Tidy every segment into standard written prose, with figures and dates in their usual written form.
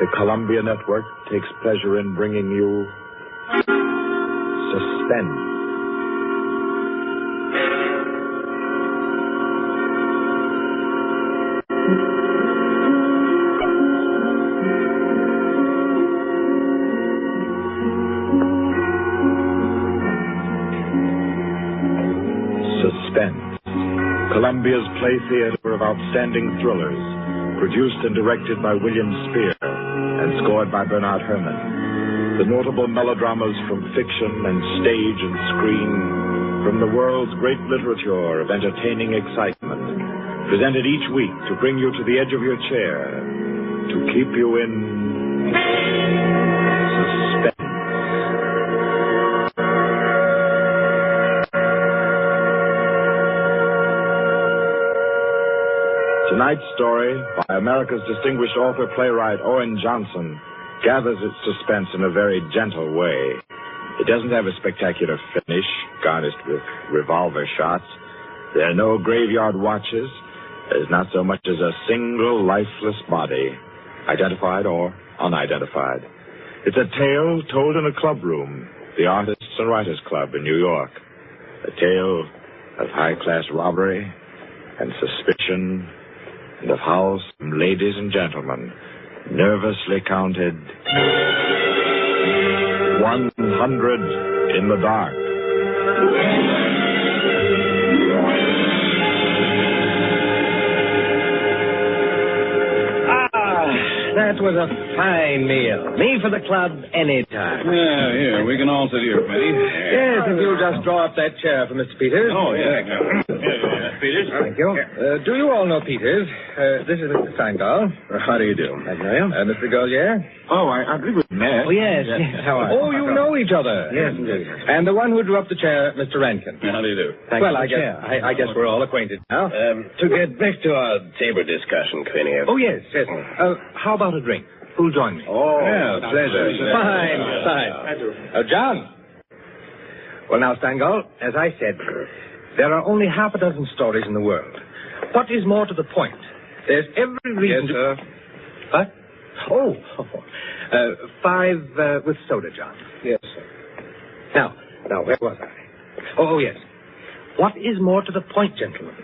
the Columbia Network takes pleasure in bringing you Suspense. Suspense, Columbia's play theater of outstanding thrillers, produced and directed by William Spear and scored by Bernard Herrmann. The notable melodramas from fiction and stage and screen, from the world's great literature of entertaining excitement, presented each week to bring you to the edge of your chair, to keep you in suspense. Tonight's story, by America's distinguished author-playwright Owen Johnson, gathers its suspense in a very gentle way. It doesn't have a spectacular finish, garnished with revolver shots. There are no graveyard watches. There's not so much as a single lifeless body, identified or unidentified. It's a tale told in a clubroom, the Artists and Writers Club in New York. A tale of high-class robbery and suspicion, and of how some ladies and gentlemen nervously counted 100 in the dark. That was a fine meal. Me for the club anytime. Yeah, here, we can all sit here, Penny. Yes, if you'll just draw up that chair for Mr. Peters. Oh, yeah. Peters? Thank you. Do you all know Peters? This is Mr. Steindal. How do you do? I know you. Mr. Gaulier? Oh, I believe we've met. Oh, yes. How are you? Oh, you know each other. Yes, indeed. And the one who drew up the chair, Mr. Rankin. How do you do? Well, I guess we're all acquainted now. To get back to our table discussion, Queenie. Oh, yes, certainly. How about a drink? Who'll join me? Oh, yeah, pleasure. Fine. John. Well, now, Steingall, as I said, there are only half a dozen stories in the world. What is more to the point? There's every reason Yes, sir. What? Oh. 5 with soda, John. Yes, sir. Now, where was I? Oh, yes. What is more to the point, gentlemen,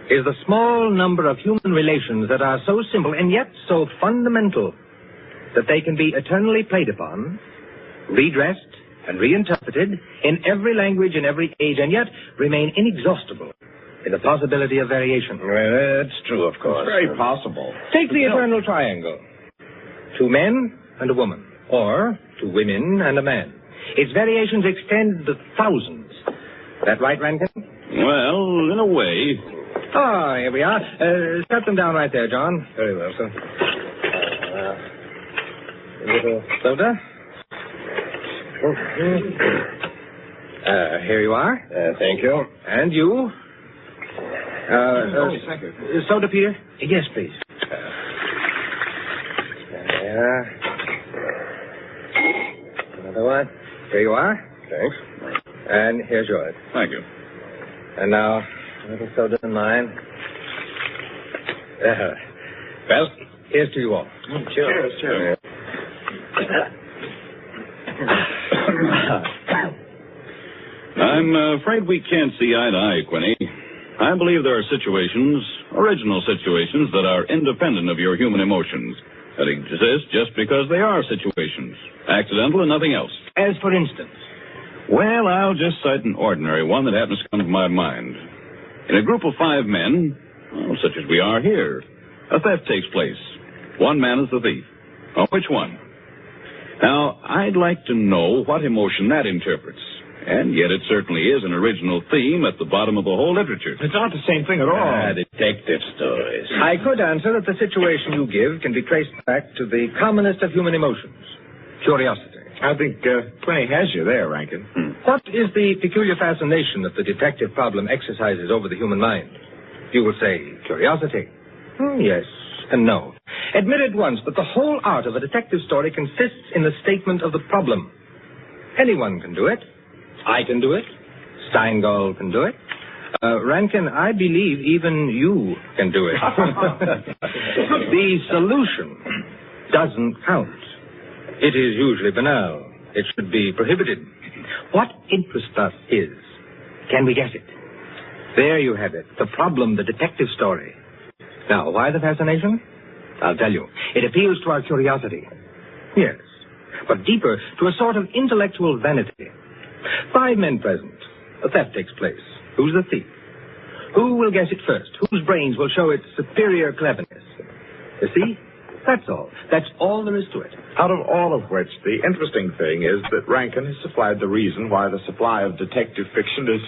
is the small number of human relations that are so simple and yet so fundamental that they can be eternally played upon, redressed, and reinterpreted in every language, in every age, and yet remain inexhaustible in the possibility of variation. Well, that's true, of course. It's very possible. Take the eternal triangle. 2 men and a woman, or 2 women and a man. Its variations extend to thousands. That right, Rankin? Well, in a way. Ah, here we are. Set them down right there, John. Very well, sir. A little soda. Here you are. Thank you. And you. Thank you. Soda, Peter? Yes, please. Another one. Here you are. Thanks. And here's yours. Thank you. And now, a little soda in mine. Well, here's to you all. Cheers. I'm afraid we can't see eye to eye, Quinny. I believe there are situations, original situations, that are independent of your human emotions, that exist just because they are situations, accidental and nothing else. As for instance? Well, I'll just cite an ordinary one that happens to come to my mind. In a group of 5 men, such as we are here, a theft takes place. One man is the thief. Oh, which one? Now, I'd like to know what emotion that interprets. And yet it certainly is an original theme at the bottom of the whole literature. It's not the same thing at all. Detective stories. I could answer that the situation you give can be traced back to the commonest of human emotions, curiosity. I think Quinny has you there, Rankin. What is the peculiar fascination that the detective problem exercises over the human mind? You will say curiosity. Yes and no. Admit at once that the whole art of a detective story consists in the statement of the problem. Anyone can do it. I can do it. Steingall can do it. Rankin, I believe even you can do it. The solution doesn't count. It is usually banal. It should be prohibited. What interests us is, can we guess it? There you have it, the problem, the detective story. Now, why the fascination? I'll tell you. It appeals to our curiosity. Yes, but deeper, to a sort of intellectual vanity. 5 men present. A theft takes place. Who's the thief? Who will guess it first? Whose brains will show its superior cleverness? You see? That's all. That's all there is to it. Out of all of which, the interesting thing is that Rankin has supplied the reason why the supply of detective fiction is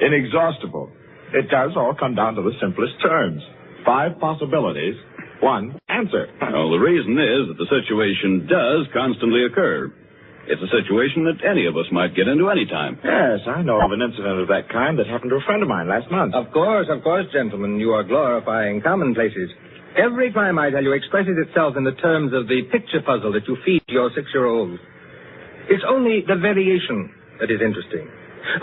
inexhaustible. It does all come down to the simplest terms. 5 possibilities, 1 answer. Well, the reason is that the situation does constantly occur. It's a situation that any of us might get into any time. Yes, I know of an incident of that kind that happened to a friend of mine last month. Of course, gentlemen. You are glorifying commonplaces. Every crime, I tell you, expresses itself in the terms of the picture puzzle that you feed your 6-year-old. It's only the variation that is interesting.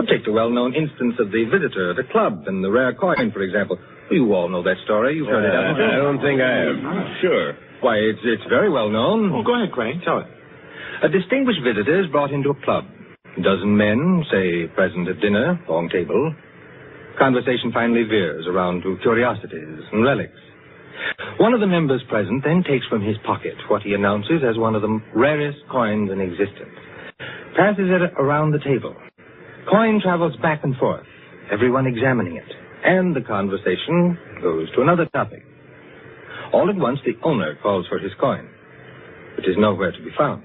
Take the well-known instance of the visitor at a club and the rare coin, for example. You all know that story. You've heard it, haven't you? I don't think I have. Sure. Why, it's very well known. Oh, go ahead, Crane. Tell it. A distinguished visitor is brought into a club. A dozen men, say, present at dinner, long table. Conversation finally veers around to curiosities and relics. One of the members present then takes from his pocket what he announces as one of the rarest coins in existence. Passes it around the table. Coin travels back and forth, everyone examining it. And the conversation goes to another topic. All at once, the owner calls for his coin. It is nowhere to be found.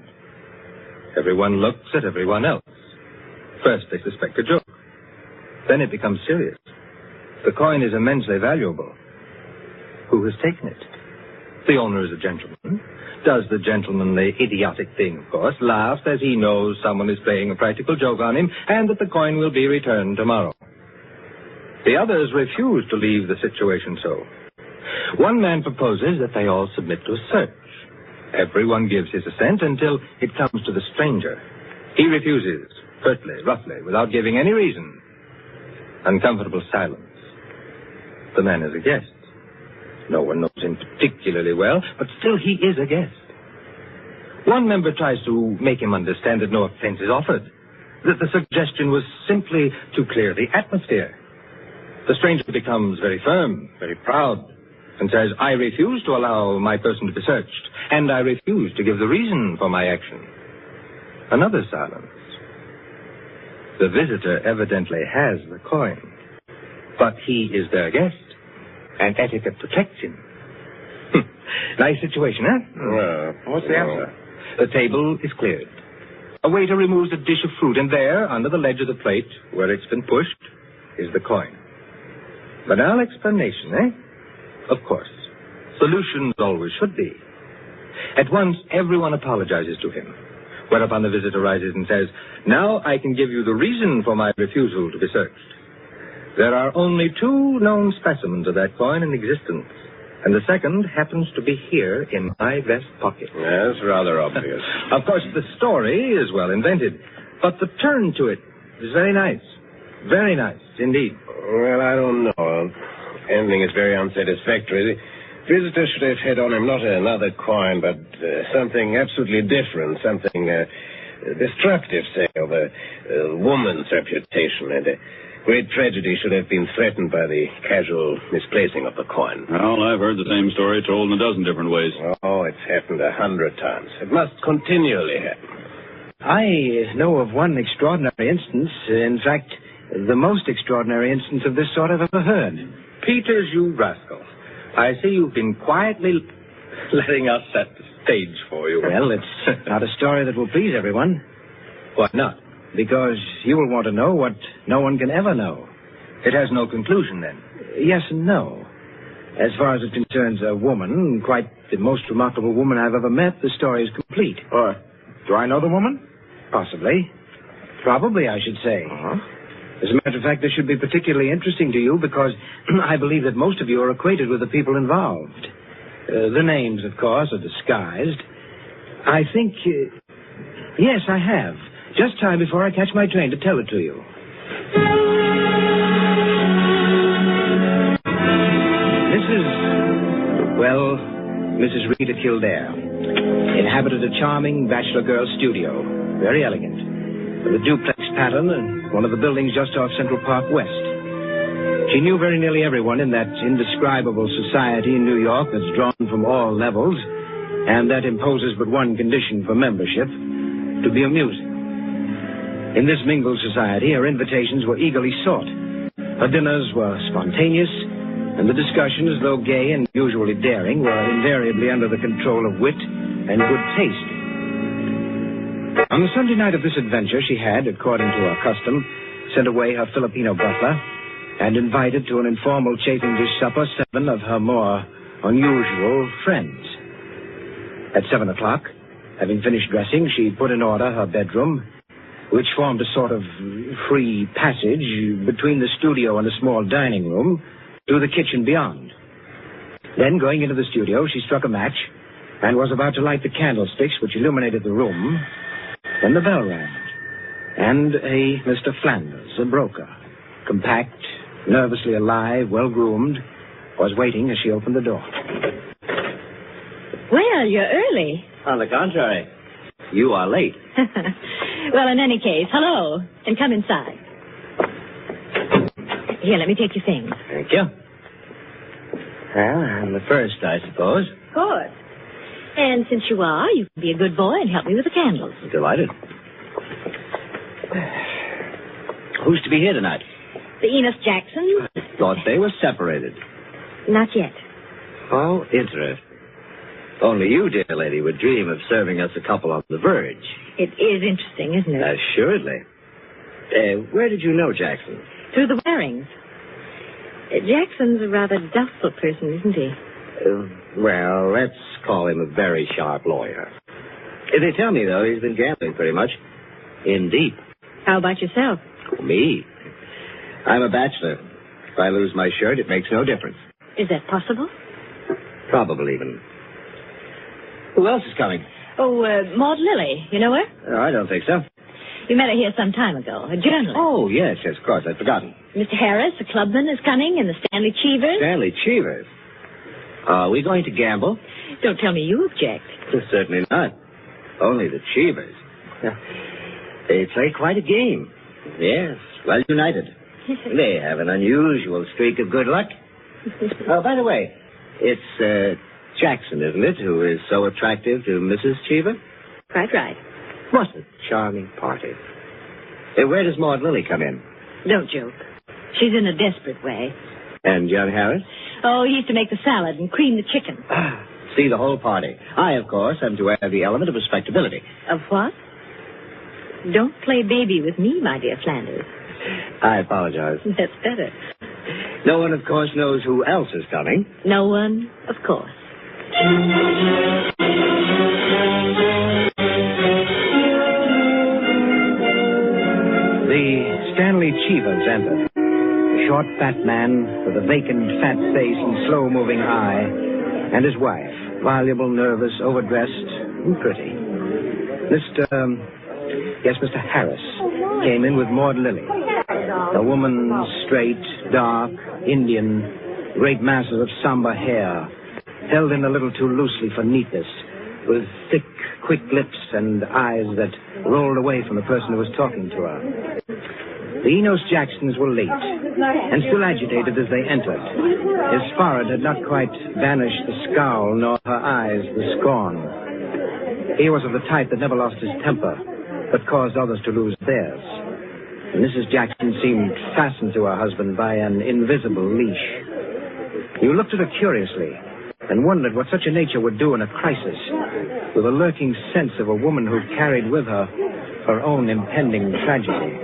Everyone looks at everyone else. First, they suspect a joke. Then it becomes serious. The coin is immensely valuable. Who has taken it? The owner is a gentleman. Does the gentlemanly, idiotic thing, of course, laughs as he knows someone is playing a practical joke on him and that the coin will be returned tomorrow. The others refuse to leave the situation so. One man proposes that they all submit to a search. Everyone gives his assent until it comes to the stranger. He refuses, curtly, roughly, without giving any reason. Uncomfortable silence. The man is a guest. No one knows him particularly well, but still he is a guest. One member tries to make him understand that no offense is offered, that the suggestion was simply to clear the atmosphere. The stranger becomes very firm, very proud, and says, I refuse to allow my person to be searched, and I refuse to give the reason for my action. Another silence. The visitor evidently has the coin, but he is their guest, and etiquette protects him. Nice situation, huh? What's the answer? The table is cleared. A waiter removes a dish of fruit, and there, under the ledge of the plate, where it's been pushed, is the coin. Banal explanation, eh? Of course. Solutions always should be. At once, everyone apologizes to him, whereupon the visitor rises and says, now I can give you the reason for my refusal to be searched. There are only 2 known specimens of that coin in existence, and the second happens to be here in my vest pocket. That's rather obvious. Of course, the story is well invented, but the turn to it is very nice. Very nice, indeed. Well, I don't know. Ending is very unsatisfactory. The visitor should have had on him not another coin, but something absolutely different, something destructive, say, of a woman's reputation. And great tragedy should have been threatened by the casual misplacing of the coin. Well, I've heard the same story told in a dozen different ways. Oh, it's happened 100 times. It must continually happen. I know of one extraordinary instance. In fact, the most extraordinary instance of this sort I've ever heard. Peters, you rascal. I see you've been quietly letting us set the stage for you. Well, it's not a story that will please everyone. Why not? Because you will want to know what no one can ever know. It has no conclusion, then. Yes and no. As far as it concerns a woman, quite the most remarkable woman I've ever met, the story is complete. Do I know the woman? Possibly. Probably, I should say. Uh-huh. As a matter of fact, this should be particularly interesting to you because I believe that most of you are acquainted with the people involved. The names, of course, are disguised. I think... yes, I have. Just time before I catch my train to tell it to you. This is, well, Mrs. Rita Kildare, inhabited a charming bachelor girl studio, very elegant, with a duplex pattern and one of the buildings just off Central Park West. She knew very nearly everyone in that indescribable society in New York that's drawn from all levels and that imposes but one condition for membership, to be amusing. In this mingled society, her invitations were eagerly sought. Her dinners were spontaneous, and the discussions, though gay and usually daring, were invariably under the control of wit and good taste. On the Sunday night of this adventure, she had, according to her custom, sent away her Filipino butler and invited to an informal chafing dish supper 7 of her more unusual friends. At 7 o'clock, having finished dressing, she put in order her bedroom, which formed a sort of free passage between the studio and a small dining room, to the kitchen beyond. Then, going into the studio, she struck a match and was about to light the candlesticks which illuminated the room when the bell rang. And a Mr. Flanders, a broker, compact, nervously alive, well-groomed, was waiting as she opened the door. Well, you're early. On the contrary, you are late. Well, in any case, hello, and come inside. Here, let me take your things. Thank you. Well, I'm the first, I suppose. Of course. And since you are, you can be a good boy and help me with the candles. Delighted. Who's to be here tonight? The Enos Jacksons? I thought they were separated. Not yet. Oh, interesting. Only you, dear lady, would dream of serving us a couple on the verge. It is interesting, isn't it? Assuredly. Where did you know Jackson? Through the Warings. Jackson's a rather doubtful person, isn't he? Well, let's call him a very sharp lawyer. They tell me, though, he's been gambling pretty much. In deep. How about yourself? Me? I'm a bachelor. If I lose my shirt, it makes no difference. Is that possible? Probable, even. Who else is coming? Oh, Maud Lily. You know her? Oh, I don't think so. You met her here some time ago. A journalist. Oh, yes, of course. I'd forgotten. Mr. Harris, the clubman, is coming, and the Stanley Cheevers. Stanley Cheevers? Are we going to gamble? Don't tell me you object. Certainly not. Only the Cheevers. They play quite a game. Yes, well united. They have an unusual streak of good luck. Oh, by the way, it's Jackson, isn't it, who is so attractive to Mrs. Cheever? Quite right. What a charming party. Where does Maud Lily come in? Don't joke. She's in a desperate way. And young Harris? Oh, he used to make the salad and cream the chicken. See the whole party. I, of course, am to add the element of respectability. Of what? Don't play baby with me, my dear Flanders. I apologize. That's better. No one, of course, knows who else is coming. No one, of course. The Stanley Cheevers entered. A short, fat man with a vacant, fat face and slow-moving eye, and his wife, voluble, nervous, overdressed, and pretty. Mr. Harris came in with Maud Lily. A woman, straight, dark, Indian, great masses of somber hair, held in a little too loosely for neatness, with thick, quick lips and eyes that rolled away from the person who was talking to her. The Enos Jacksons were late, and still agitated as they entered. His forehead had not quite banished the scowl, nor her eyes the scorn. He was of the type that never lost his temper, but caused others to lose theirs. And Mrs. Jackson seemed fastened to her husband by an invisible leash. You looked at her curiously, and wondered what such a nature would do in a crisis, with a lurking sense of a woman who carried with her her own impending tragedy.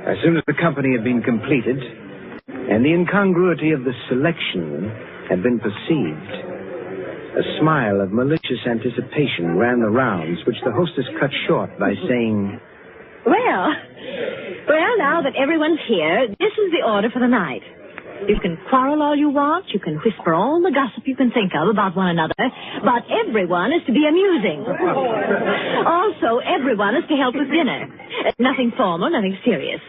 As soon as the company had been completed, and the incongruity of the selection had been perceived, a smile of malicious anticipation ran the rounds, which the hostess cut short by saying, Well, now that everyone's here, this is the order for the night. You can quarrel all you want, you can whisper all the gossip you can think of about one another, but everyone is to be amusing. Also, everyone is to help with dinner. Nothing formal, nothing serious.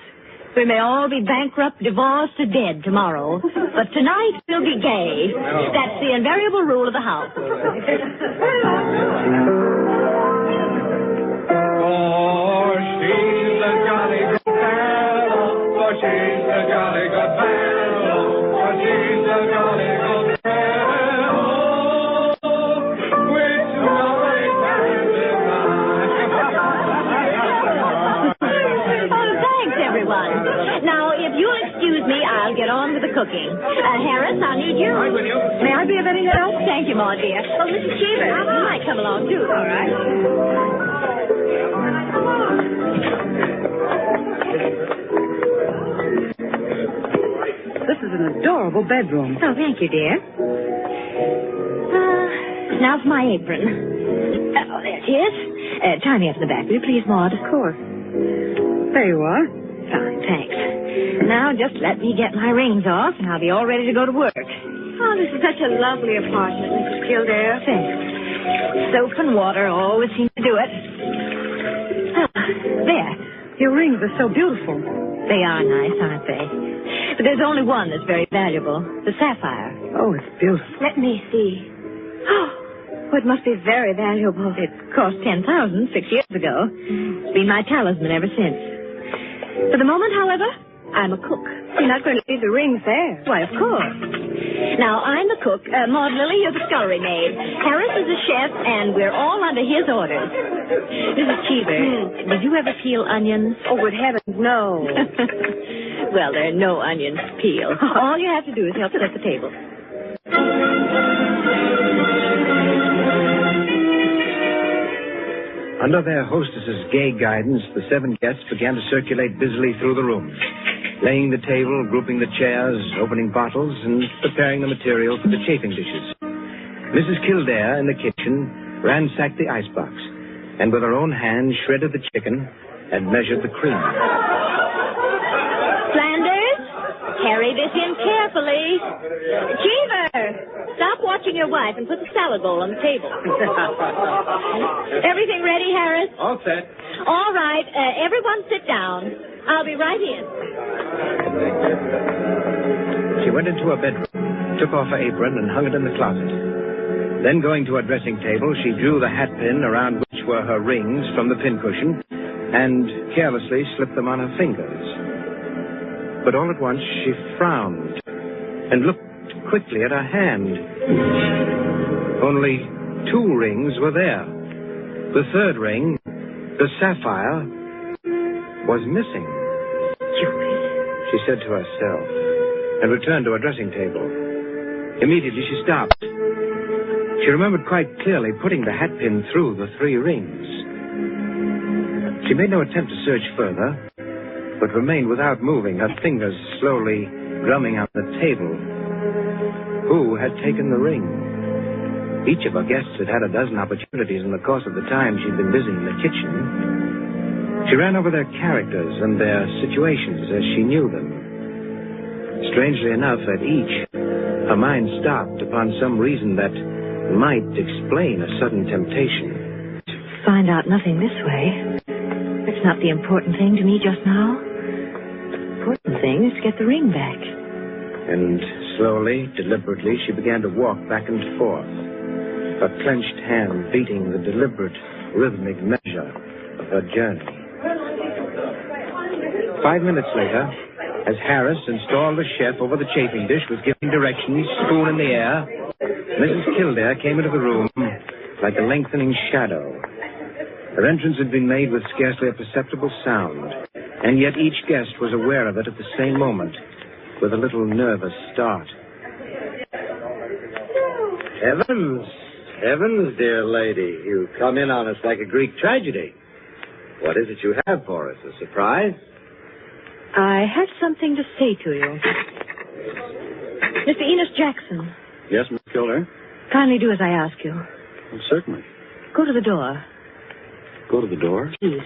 We may all be bankrupt, divorced, or dead tomorrow. But tonight we'll be gay. That's the invariable rule of the house. Oh, she's a jolly good fellow. Oh, she's a jolly good fellow. Oh, she's a jolly good fellow. With jolly times in Oh, thanks, everyone. Now, if you'll excuse me, I'll get on with the cooking. Harris, I'll need you. Right with you. May I be of any help? Thank you, Maud, dear. Oh, Mrs. Cheever, you might come along, too. All right. This is an adorable bedroom. Oh, thank you, dear. Now for my apron. Oh, there it is. Tie me up in the back, will you please, Maud? Of course. There you are. Fine, thanks. Now just let me get my rings off, and I'll be all ready to go to work. Oh, this is such a lovely apartment, Mrs. Kildare. Thanks. Soap and water always seem to do it. Ah, there. Your rings are so beautiful. They are nice, aren't they? But there's only one that's very valuable, the sapphire. Oh, it's beautiful. Let me see. Oh, it must be very valuable. It cost $10,000 6 years ago. It's been my talisman ever since. For the moment, however, I'm a cook. You're not going to leave the rings there. Why, of course. Now, I'm the cook. Maud Lily, you're the scullery maid. Harris is the chef, and we're all under his orders. Mrs. Cheever, did you ever peel onions? Oh, good heavens, no. Well, there are no onions to peel. All you have to do is help set the table. Under their hostess's gay guidance, the 7 guests began to circulate busily through the room, laying the table, grouping the chairs, opening bottles, and preparing the material for the chafing dishes. Mrs. Kildare, in the kitchen, ransacked the icebox, and with her own hand shredded the chicken and measured the cream. Flanders, carry this in carefully. Cheever, stop watching your wife and put the salad bowl on the table. Everything ready, Harris? All set. All right. Everyone sit down. I'll be right in. She went into her bedroom, took off her apron, and hung it in the closet. Then, going to her dressing table, she drew the hat pin around which were her rings from the pincushion and carelessly slipped them on her fingers. But all at once, she frowned and looked quickly at her hand. Only 2 rings were there. The 3rd ring, the sapphire, was missing. She said to herself, and returned to her dressing table. Immediately she stopped. She remembered quite clearly putting the hat pin through the 3 rings. She made no attempt to search further, but remained without moving, her fingers slowly drumming on the table. Who had taken the ring? Each of her guests had had a dozen opportunities in the course of the time she'd been busy in the kitchen. She ran over their characters and their situations as she knew them. Strangely enough, at each, her mind stopped upon some reason that might explain a sudden temptation. Find out nothing this way. It's not the important thing to me just now. The important thing is to get the ring back. And slowly, deliberately, she began to walk back and forth, her clenched hand beating the deliberate, rhythmic measure of her journey. 5 minutes later, as Harris, installed the chef over the chafing dish, was giving directions, spoon in the air, Mrs. Kildare came into the room like a lengthening shadow. Her entrance had been made with scarcely a perceptible sound, and yet each guest was aware of it at the same moment, with a little nervous start. Heavens, heavens, dear lady. You come in on us like a Greek tragedy. What is it you have for us? A surprise? I have something to say to you. Mr. Enos Jackson, Yes, Miss Kildare? kindly do as I ask you. Well, certainly. Go to the door, Go to the door. please.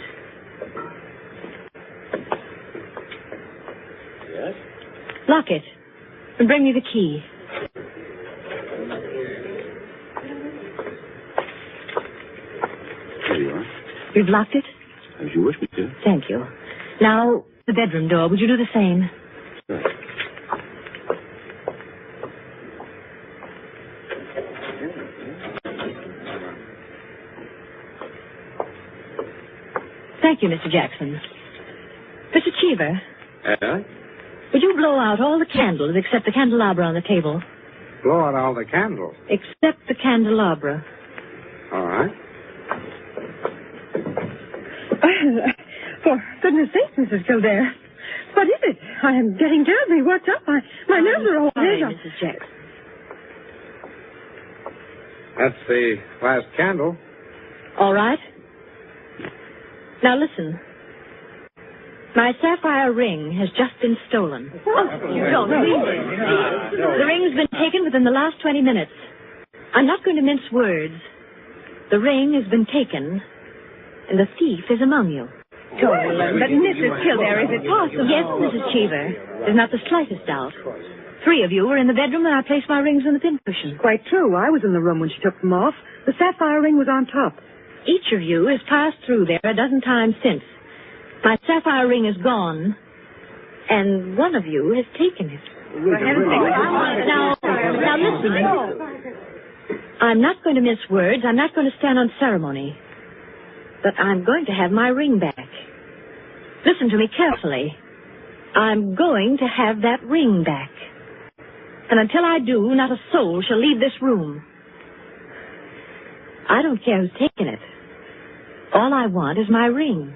Yes? Lock it. And bring me the key. There you are. You've locked it? As you wish me to. Thank you. Now, the bedroom door. Would you do the same? Thank you, Mr. Jackson. Mr. Cheever, would you blow out all the candles except the candelabra on the table? Blow out all the candles. Except the candelabra. All right. For goodness sake, Mrs. Kildare. What is it? I am getting terribly worked up. My nerves are all Sorry, dead. Mrs. Jackson. That's the last candle. All right. Now listen. My sapphire ring has just been stolen. Oh, you don't mean it. The ring's been taken within the last 20 minutes. I'm not going to mince words. The ring has been taken, and the thief is among you. But Mrs. Kildare, is it possible? Yes, Mrs. Cheever. There's not the slightest doubt. 3 of you were in the bedroom when I placed my rings on the pincushion. Quite true. I was in the room when she took them off. The sapphire ring was on top. Each of you has passed through there a dozen times since. My sapphire ring is gone, and one of you has taken it. Now listen. I'm not going to mince words. I'm not going to stand on ceremony. But I'm going to have my ring back. Listen to me carefully. I'm going to have that ring back. And until I do, not a soul shall leave this room. I don't care who's taken it. All I want is my ring.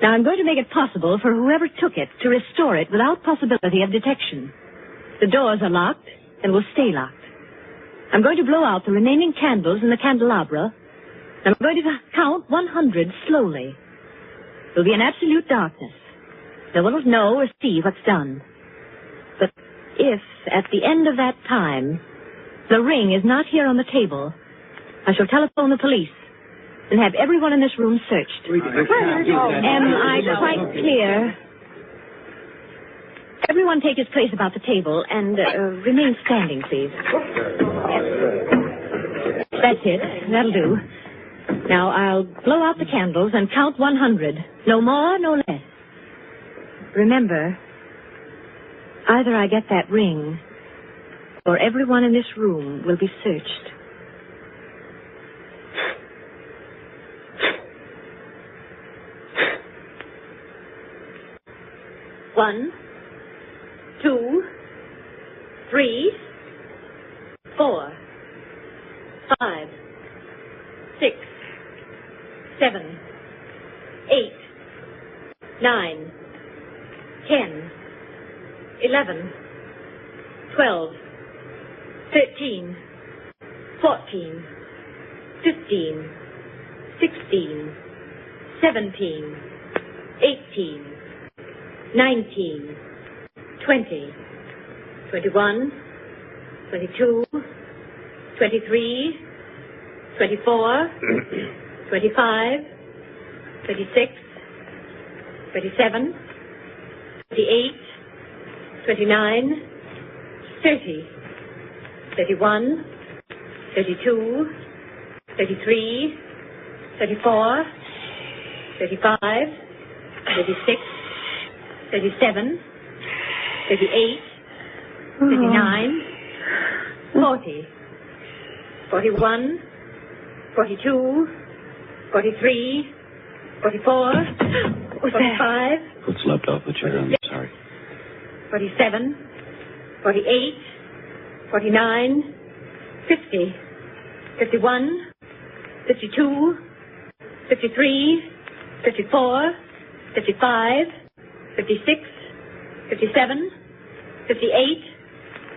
Now, I'm going to make it possible for whoever took it to restore it without possibility of detection. The doors are locked and will stay locked. I'm going to blow out the remaining candles in the candelabra, and I'm going to count 100 slowly. There'll be an absolute darkness. No one will know or see what's done. But if, at the end of that time, the ring is not here on the table, I shall telephone the police and have everyone in this room searched. Am I quite clear? Everyone take his place about the table and remain standing, please. That's it. That'll do. Now, I'll blow out the candles and count 100. No more, no less. Remember, either I get that ring, or everyone in this room will be searched. One, 2, 3, 4, 5, 6, 7, 8, 9, 10, 11, 12, 13, 14, 15, 16, 17, 18, 19, 20, 21, 22, 23, 24, 25, 26, 27, 28, 29, 30, 31, 32, 33, 34, 35, 36, 37, 38, 39, 40, 41, 42, 43, 44, 45. What's left off the chair? I'm sorry. 47, 48, 49, 50, 51, 52, 53, 54, 55, 56, 57, 58,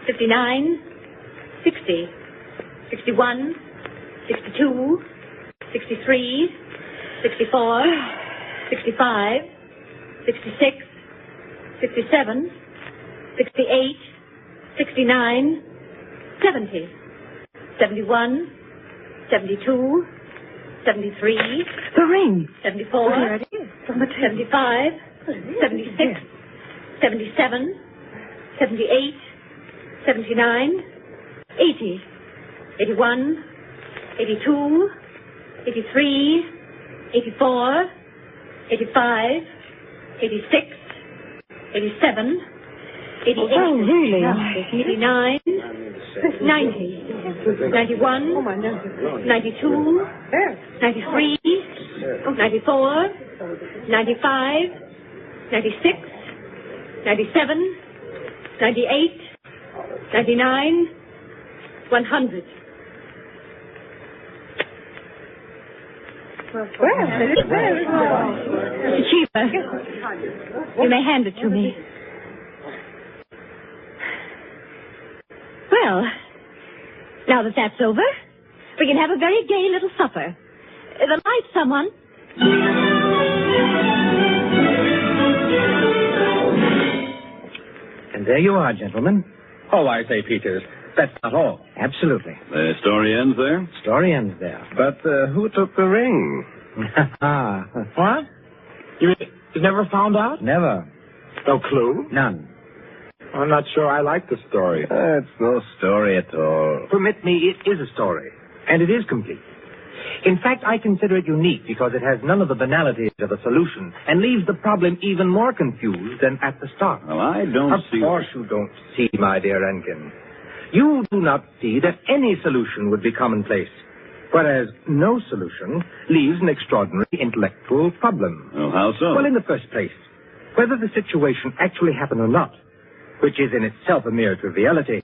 59, 60, 61, 62, 63, 64, 65, 66, 67, 68, 69, 70, 71, 72, 73. The ring. 74. There it is. From the 75, 76, 77, 78, 79, 80, 81, 82, 83, 84, 85, 86, 87, 88, Oh, really? 89, 90, 91, 92, 93, 94, 95, 96, 97, 98, 99, 100. Mr. Cheever, you may hand it to me. Well, now that that's over, we can have a very gay little supper. The light, someone. And there you are, gentlemen. Oh, I say, Peters, that's not all. Absolutely. The story ends there? Story ends there. But who took the ring? What? You never found out? Never. No clue? None. I'm not sure I like the story. It's no story at all. Permit me, it is a story. And it is complete. In fact, I consider it unique because it has none of the banalities of a solution and leaves the problem even more confused than at the start. Well, I don't see... Of course you don't see, my dear Rankin. You do not see that any solution would be commonplace, whereas no solution leaves an extraordinary intellectual problem. Well, how so? Well, in the first place, whether the situation actually happened or not, which is in itself a mere triviality,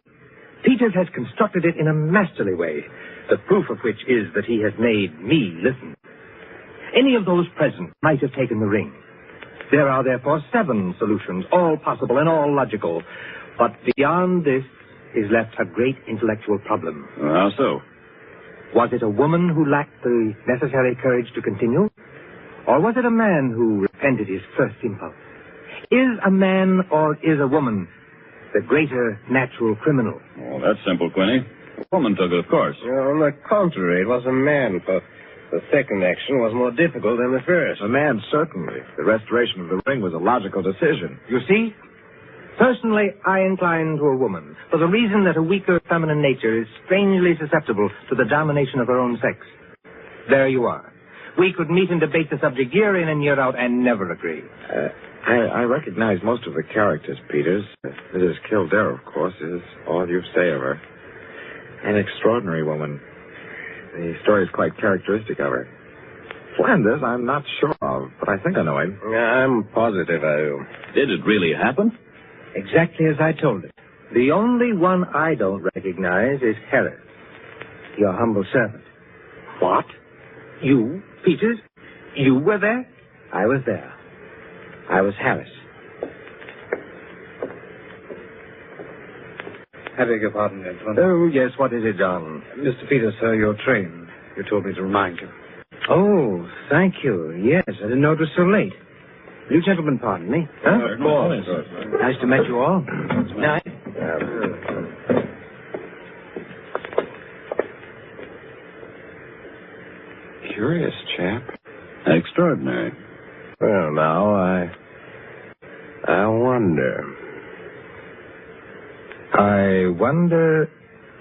Peters has constructed it in a masterly way, the proof of which is that he has made me listen. Any of those present might have taken the ring. There are therefore 7 solutions, all possible and all logical. But beyond this is left a great intellectual problem. Well, how so? Was it a woman who lacked the necessary courage to continue? Or was it a man who repented his first impulse? Is a man or is a woman the greater natural criminal? Well, that's simple, Quinny. The woman took it, of course. On the contrary, it was a man, for the second action was more difficult than the first. A man, certainly. The restoration of the ring was a logical decision. You see? Personally, I incline to a woman, for the reason that a weaker feminine nature is strangely susceptible to the domination of her own sex. There you are. We could meet and debate the subject year in and year out and never agree. I recognize most of the characters, Peters. Mrs. Kildare, of course, is all you say of her. An extraordinary woman. The story is quite characteristic of her. Flanders, I'm not sure of, but I think I know him. I'm positive I do. Did it really happen? Exactly as I told it. The only one I don't recognize is Harris, your humble servant. What? You, Peters? You were there? I was there. I was Harris. I beg your pardon, gentlemen. Oh, yes, what is it, John? Mr. Peters, sir, your train. You told me to remind you. Oh, thank you. Yes, I didn't know it was so late. You gentlemen pardon me. Huh? Of course. Nice to meet you all. Night. Curious chap. Extraordinary. Well, now, I wonder. I wonder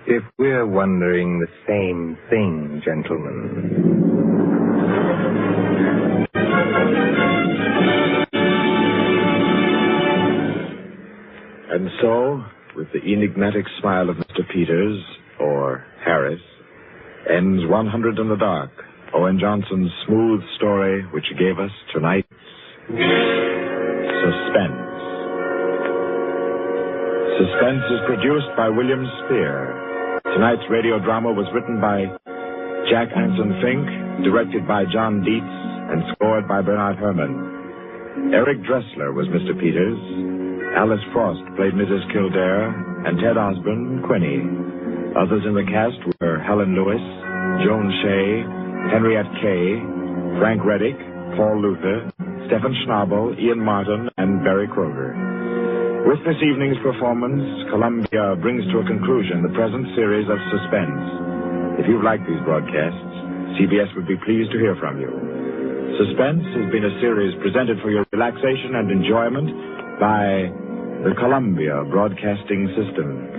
if we're wondering the same thing, gentlemen. And so, with the enigmatic smile of Mr. Peters, or Harris, ends 100 in the Dark, Owen Johnson's smooth story which gave us tonight's Suspense. Suspense is produced by William Spear. Tonight's radio drama was written by Jack Anson Fink, directed by John Dietz, and scored by Bernard Herrmann. Eric Dressler was Mr. Peters. Alice Frost played Mrs. Kildare, and Ted Osborne, Quinny. Others in the cast were Helen Lewis, Joan Shea, Henriette Kay, Frank Reddick, Paul Luther, Stephen Schnabel, Ian Martin, and Barry Kroger. With this evening's performance, Columbia brings to a conclusion the present series of Suspense. If you've liked these broadcasts, CBS would be pleased to hear from you. Suspense has been a series presented for your relaxation and enjoyment by the Columbia Broadcasting System.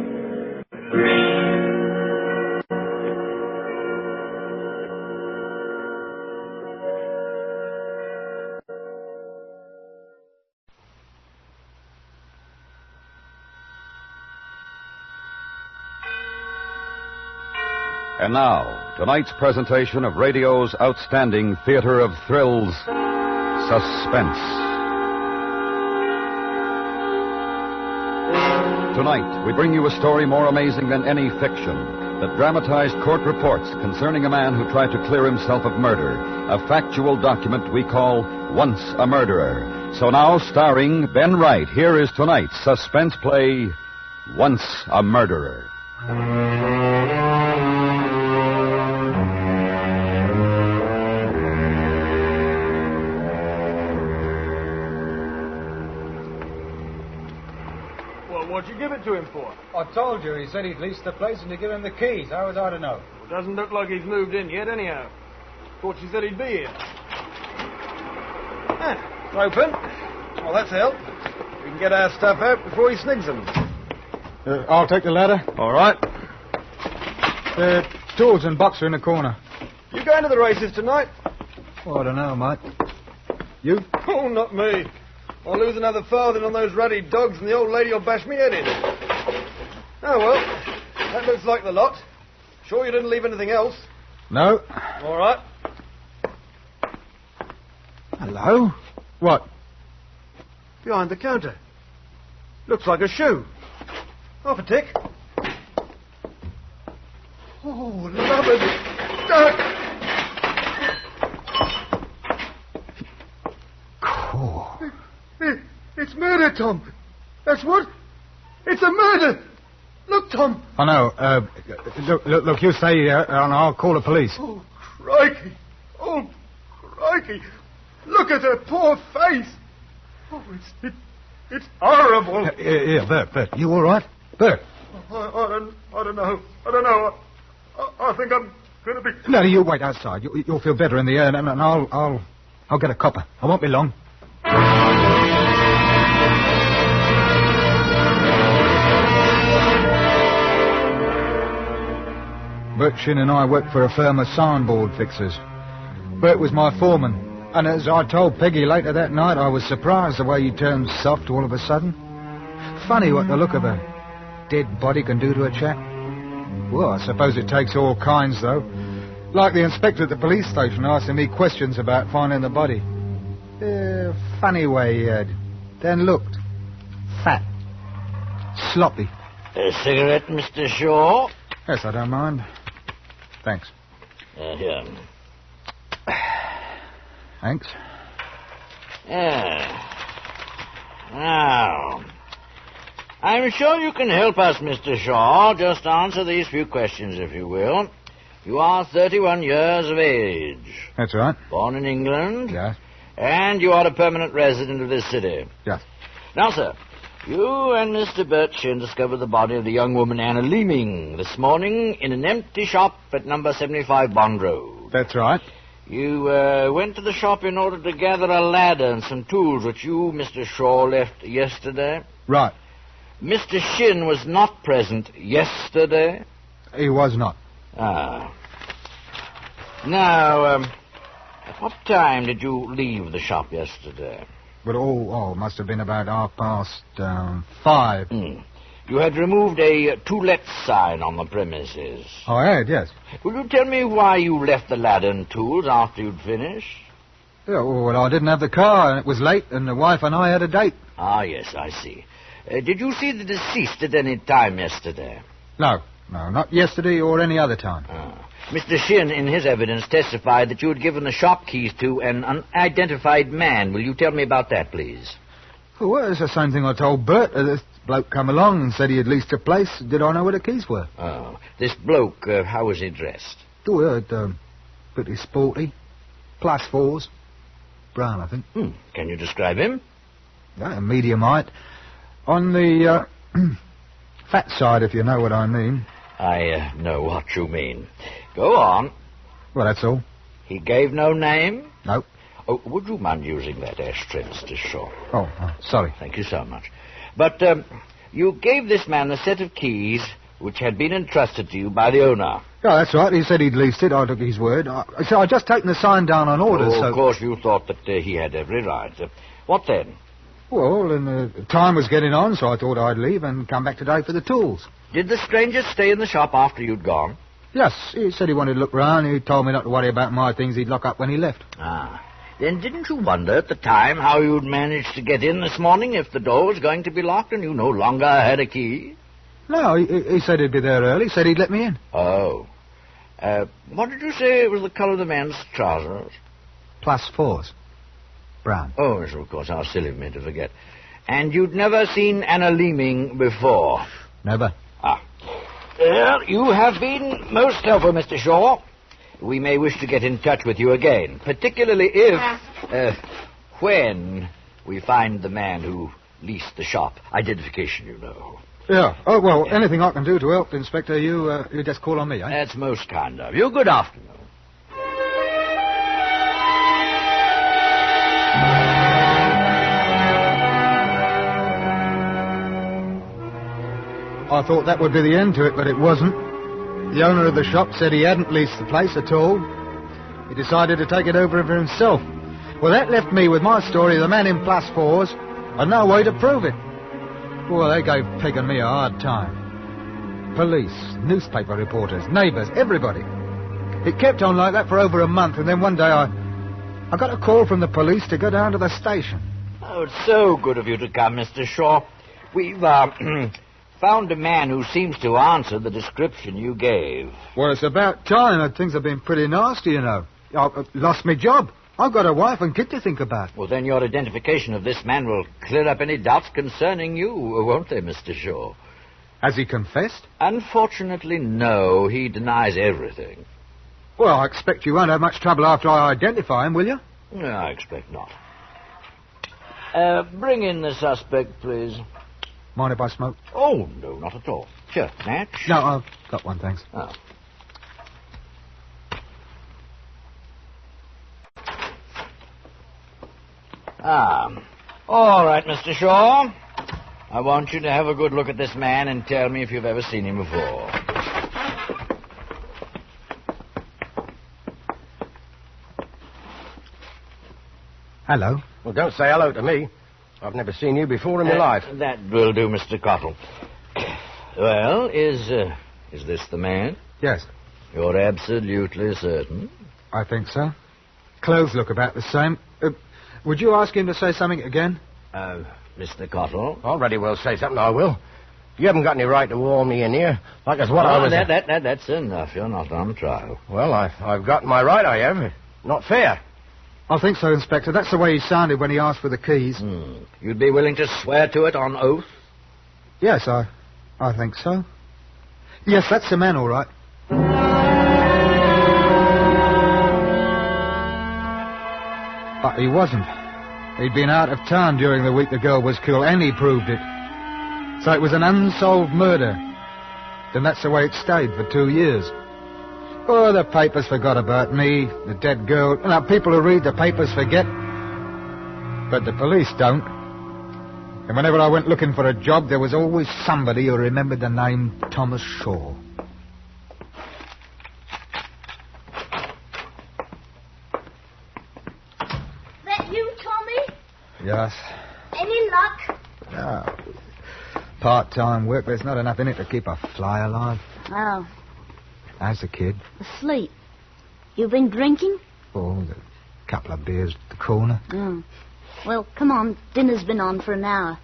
And now, tonight's presentation of radio's outstanding theater of thrills, Suspense. Tonight, we bring you a story more amazing than any fiction that dramatized court reports concerning a man who tried to clear himself of murder, a factual document we call Once a Murderer. So now, starring Ben Wright, here is tonight's suspense play, Once a Murderer. What'd you give it to him for? I told you. He said he'd lease the place and to give him the keys. How was I to know? Well, doesn't look like he's moved in yet, anyhow. Thought you said he'd be here. It's open. Well, that's help. We can get our stuff out before he snigs them. I'll take the ladder. All right. The tools and box are in the corner. You going to the races tonight? Oh, I don't know, mate. You? Oh, not me. I'll lose another farthing on those ruddy dogs and the old lady will bash me head in. Oh, well, that looks like the lot. Sure you didn't leave anything else? No. All right. Hello? What? Behind the counter. Looks like a shoe. Half a tick. Oh, lovely duck! Cool. It's murder, Tom. That's what? It's a murder. Look, Tom. I know. Look, you stay here and I'll call the police. Oh, crikey. Oh, crikey. Look at her poor face. Oh, it's horrible. Yeah, Bert. You all right? Bert. I don't know. I think I'm going to be... No, you wait outside. You'll feel better in the air, and I'll get a copper. I won't be long. Bert Shin and I worked for a firm of signboard fixers. Bert was my foreman, and as I told Peggy later that night, I was surprised the way he turned soft all of a sudden. Funny what the look of a dead body can do to a chap. Well, I suppose it takes all kinds, though. Like the inspector at the police station asking me questions about finding the body. Funny way he had. Then looked. Fat. Sloppy. A cigarette, Mr. Shaw? Yes, I don't mind. Thanks. Here. Thanks. Now, I'm sure you can help us, Mr. Shaw. Just answer these few questions, if you will. You are 31 years of age. That's right. Born in England. Yes. And you are a permanent resident of this city. Yes. Now, sir, you and Mr. Birchin discovered the body of the young woman Anna Leeming this morning in an empty shop at number 75 Bond Road. That's right. You went to the shop in order to gather a ladder and some tools which you, Mr. Shaw, left yesterday. Right. Mr. Shin was not present yesterday. He was not. Ah. Now, at what time did you leave the shop yesterday? But must have been about 5:30. You had removed a to let sign on the premises. Oh, I had, yes. Will you tell me why you left the ladder and tools after you'd finished? Yeah, well, I didn't have the car, and it was late, and the wife and I had a date. Ah, yes, I see. Did you see the deceased at any time yesterday? No, not yesterday or any other time. Mr. Shin, in his evidence, testified that you had given the shop keys to an unidentified man. Will you tell me about that, please? Well, it's the same thing I told Bert. This bloke come along and said he had leased a place. Did I know where the keys were? Oh, this bloke, how was he dressed? Pretty sporty. +4s. Brown, I think. Can you describe him? Yeah, medium height. On the fat side, if you know what I mean. I know what you mean. Go on. Well, that's all. He gave no name? No. Oh, would you mind using that ashtray, Mr. Shaw? Oh, sorry. Thank you so much. But you gave this man a set of keys which had been entrusted to you by the owner. Yeah, that's right. He said he'd leased it. I took his word. I'd just taken the sign down on orders, so... Of course, you thought that he had every right. What then? Well, and the time was getting on, so I thought I'd leave and come back today for the tools. Did the stranger stay in the shop after you'd gone? Yes, he said he wanted to look round. He told me not to worry about my things. He'd lock up when he left. Ah. Then didn't you wonder at the time how you'd managed to get in this morning if the door was going to be locked and you no longer had a key? No, he said he'd be there early. He said he'd let me in. Oh. What did you say was the colour of the man's trousers? +4s. Brown. Oh, yes, of course. How silly of me to forget. And you'd never seen Anna Leeming before? Never. Ah. Well, you have been most helpful, Mr. Shaw. We may wish to get in touch with you again, particularly if, when we find the man who leased the shop. Identification, you know. Yeah. Oh, well, anything I can do to help, Inspector, you just call on me, eh? That's most kind of you. Good afternoon. I thought that would be the end to it, but it wasn't. The owner of the shop said he hadn't leased the place at all. He decided to take it over for himself. Well, that left me with my story of the man in +4s and no way to prove it. Well, they gave Peg and me a hard time. Police, newspaper reporters, neighbours, everybody. It kept on like that for over a month, and then one day I got a call from the police to go down to the station. Oh, it's so good of you to come, Mr. Shaw. We've, found a man who seems to answer the description you gave. Well, it's about time. Things have been pretty nasty, you know. I lost my job. I've got a wife and kid to think about. Well, then your identification of this man will clear up any doubts concerning you, won't they, Mr. Shaw? Has he confessed? Unfortunately, no. He denies everything. Well, I expect you won't have much trouble after I identify him, will you? No, I expect not. Bring in the suspect, please. Mind if I smoke? Oh, no, not at all. Sure, match? No, I've got one, thanks. Oh. All right, Mr. Shaw. I want you to have a good look at this man and tell me if you've ever seen him before. Hello. Well, don't say hello to me. I've never seen you before in my life. That will do, Mr. Cottle. Well, is this the man? Yes. You're absolutely certain? I think so. Clothes look about the same. Would you ask him to say something again? Mr. Cottle? Already will say something, I will. You haven't got any right to warn me in here, like as what I was... That's enough. You're not on trial. Well, I've got my right, I have. Not fair. I think so, Inspector. That's the way he sounded when he asked for the keys. You'd be willing to swear to it on oath? Yes, I think so. Yes, that's the man, all right. But he wasn't. He'd been out of town during the week the girl was killed, and he proved it. So it was an unsolved murder. Then that's the way it stayed for 2 years. Oh, the papers forgot about me, the dead girl. Now, people who read the papers forget. But the police don't. And whenever I went looking for a job, there was always somebody who remembered the name Thomas Shaw. That you, Tommy? Yes. Any luck? No. Part-time work, there's not enough in it to keep a fly alive. Oh. How's the kid? Asleep. You been drinking? Oh, a couple of beers at the corner. Oh. Well, come on. Dinner's been on for an hour.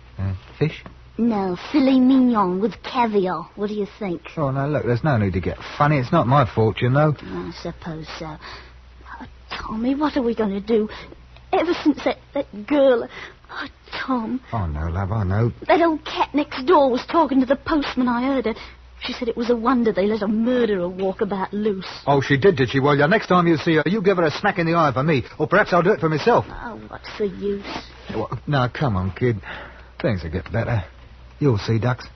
Fish? No, filet mignon with caviar. What do you think? Oh, no, look, there's no need to get funny. It's not my fault, you know. I suppose so. Oh, Tommy, what are we going to do? Ever since that girl... Oh, Tom. Oh, no, love, I know. That old cat next door was talking to the postman. I heard her. She said it was a wonder they let a murderer walk about loose. Oh, she did she? Well, yeah, next time you see her, you give her a smack in the eye for me. Or perhaps I'll do it for myself. Oh, what's the use? Well, now, come on, kid. Things will get better. You'll see, Ducks.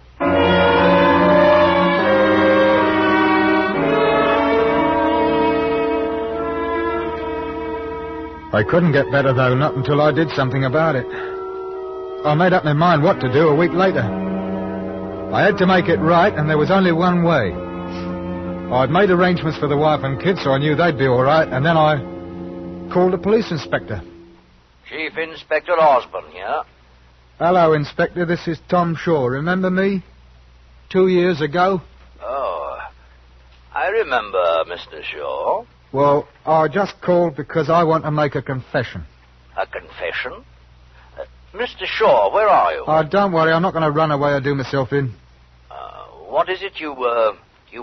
I couldn't get better, though, not until I did something about it. I made up my mind what to do a week later. I had to make it right, and there was only one way. I'd made arrangements for the wife and kids, so I knew they'd be all right, and then I called the police inspector. Chief Inspector Osborne here. Hello, Inspector. This is Tom Shaw. Remember me? 2 years ago? Oh. I I remember, Mr. Shaw. Well, I just called because I want to make a confession. A confession? Mr. Shaw, where are you? Don't worry, I'm not going to run away or do myself in. What is it you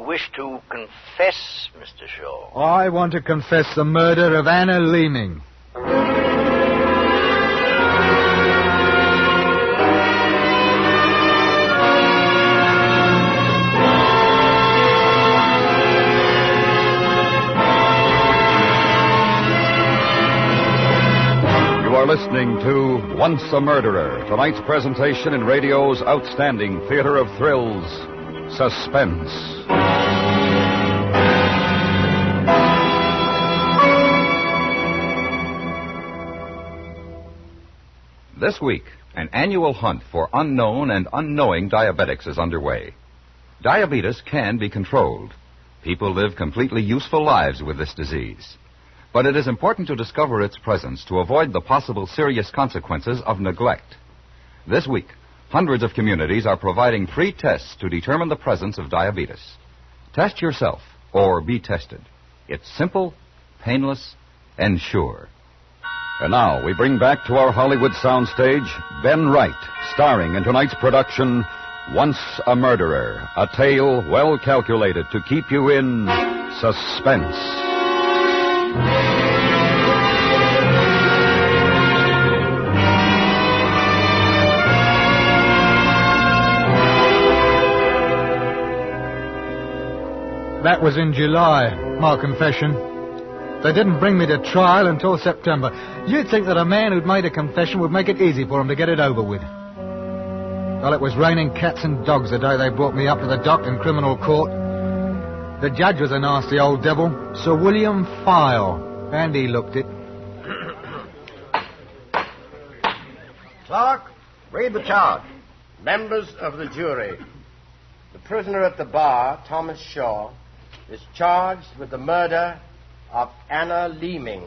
wish to confess, Mr. Shaw? I want to confess the murder of Anna Leeming. You are listening to Once a Murderer, tonight's presentation in radio's outstanding theater of thrills, Suspense. This week, an annual hunt for unknown and unknowing diabetics is underway. Diabetes can be controlled. People live completely useful lives with this disease. But it is important to discover its presence to avoid the possible serious consequences of neglect. This week, hundreds of communities are providing free tests to determine the presence of diabetes. Test yourself or be tested. It's simple, painless, and sure. And now we bring back to our Hollywood soundstage Ben Wright, starring in tonight's production, Once a Murderer, a tale well calculated to keep you in suspense. That was in July, my confession. They didn't bring me to trial until September. You'd think that a man who'd made a confession would make it easy for him to get it over with. Well, it was raining cats and dogs the day they brought me up to the dock in criminal court. The judge was a nasty old devil, Sir William File, and he looked it. Clark, read the charge. Members of the jury. The prisoner at the bar, Thomas Shaw, is charged with the murder of Anna Leeming.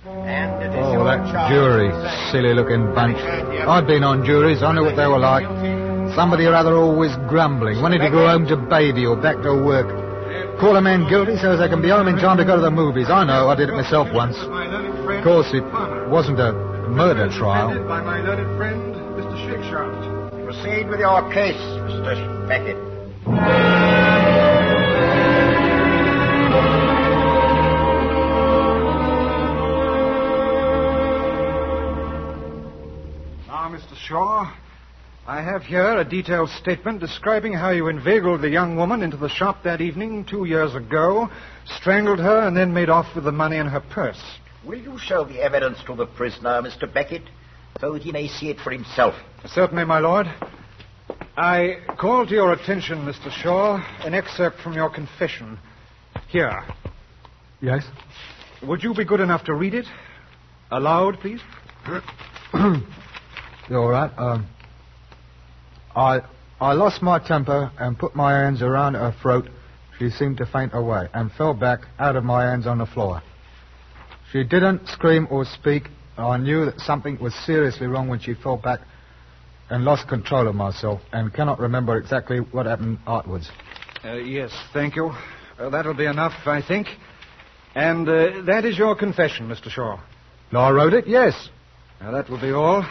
And it is your that charge. jury, silly-looking bunch. I'd been on juries. I knew what they were like. Somebody or other always grumbling, wanting to go home to baby or back to work. Call a man guilty so as they can be home in time to go to the movies. I know, I did it myself once. Of course, it wasn't a murder trial. By my learned friend, Mr. Shakeshaft. Proceed with your case, Mr. Beckett. Now, Mr. Shaw, I have here a detailed statement describing how you inveigled the young woman into the shop that evening 2 years ago, strangled her, and then made off with the money in her purse. Will you show the evidence to the prisoner, Mr. Beckett, so that he may see it for himself? Certainly, my lord. I call to your attention, Mr. Shaw, an excerpt from your confession. Here. Yes? Would you be good enough to read it? Aloud, please. You all right? I lost my temper and put my hands around her throat. She seemed to faint away and fell back out of my hands on the floor. She didn't scream or speak. I knew that something was seriously wrong when she fell back and lost control of myself and cannot remember exactly what happened afterwards. Yes, thank you. That'll be enough, I think. And that is your confession, Mr. Shaw. No, I wrote it, yes. Now, that will be all.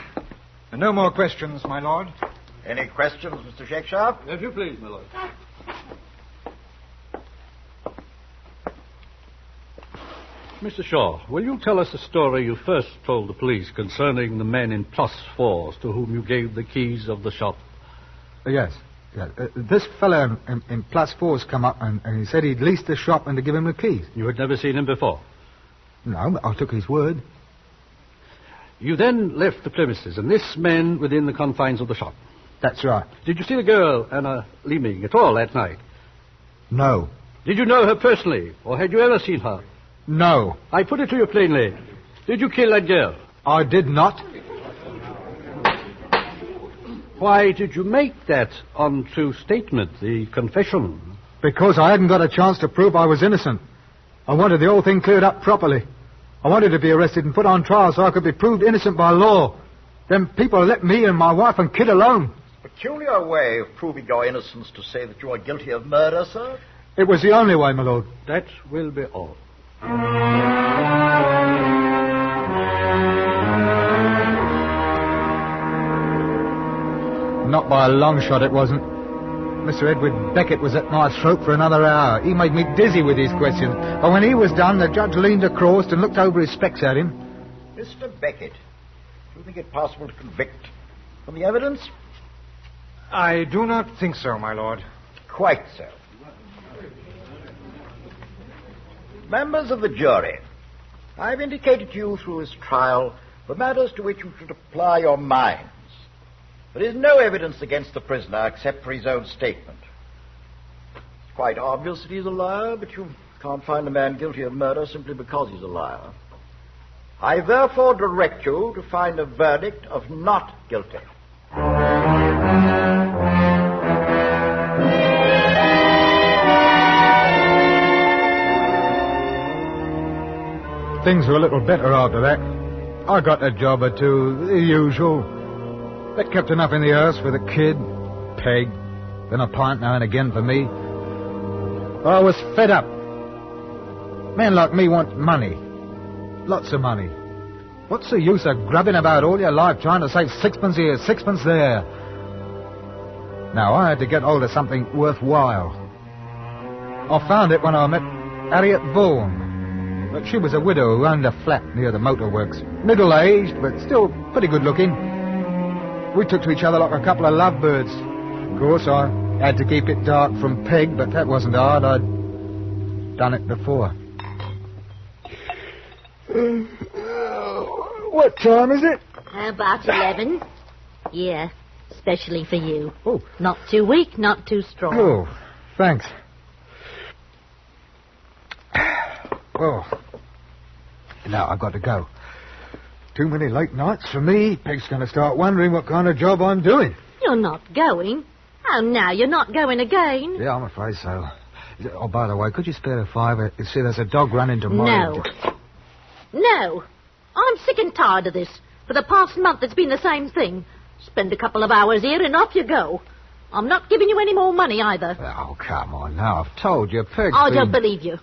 And no more questions, my lord. Any questions, Mr. Shakeshaft? If you please, my lord. Mr. Shaw, will you tell us the story you first told the police concerning the men in +4s to whom you gave the keys of the shop? Yes. This fellow in +4s come up and he said he'd leased the shop and to give him the keys. You had never seen him before? No, but I took his word. You then left the premises, and this man within the confines of the shop? That's right. Did you see the girl, Anna Leeming, at all that night? No. Did you know her personally, or had you ever seen her? No. I put it to you plainly. Did you kill that girl? I did not. Why did you make that untrue statement, the confession? Because I hadn't got a chance to prove I was innocent. I wanted the whole thing cleared up properly. I wanted to be arrested and put on trial so I could be proved innocent by law. Then people let me and my wife and kid alone. Peculiar way of proving your innocence to say that you are guilty of murder, sir? It was the only way, my lord. That will be all. Not by a long shot it wasn't. Mr. Edward Beckett was at my throat for another hour. He made me dizzy with his questions. But when he was done, the judge leaned across and looked over his specs at him. Mr. Beckett, do you think it possible to convict from the evidence? I do not think so, my lord. Quite so. Members of the jury, I've indicated to you through this trial the matters to which you should apply your minds. There is no evidence against the prisoner except for his own statement. It's quite obvious that he's a liar, but you can't find a man guilty of murder simply because he's a liar. I therefore direct you to find a verdict of not guilty. Things were a little better after that. I got a job or two, the usual. That kept enough in the house for the kid, Peg, then a pint now and again for me. I was fed up. Men like me want money. Lots of money. What's the use of grubbing about all your life trying to save sixpence here, sixpence there? Now, I had to get hold of something worthwhile. I found it when I met Harriet Vaughan. But she was a widow who owned a flat near the motorworks. Middle-aged, but still pretty good-looking. We took to each other like a couple of lovebirds. Of course, I had to keep it dark from Peg, but that wasn't hard. I'd done it before. What time is it? About 11. Yeah, especially for you. Oh. Not too weak, not too strong. Oh, thanks. Oh. Now, I've got to go. Too many late nights for me. Peg's going to start wondering what kind of job I'm doing. You're not going. Oh, now, you're not going again. Yeah, I'm afraid so. Oh, by the way, could you spare a $5? You see, there's a dog running tomorrow. No. I'm sick and tired of this. For the past month, it's been the same thing. Spend a couple of hours here and off you go. I'm not giving you any more money either. Oh, come on now. I've told you, Peg's I don't believe you.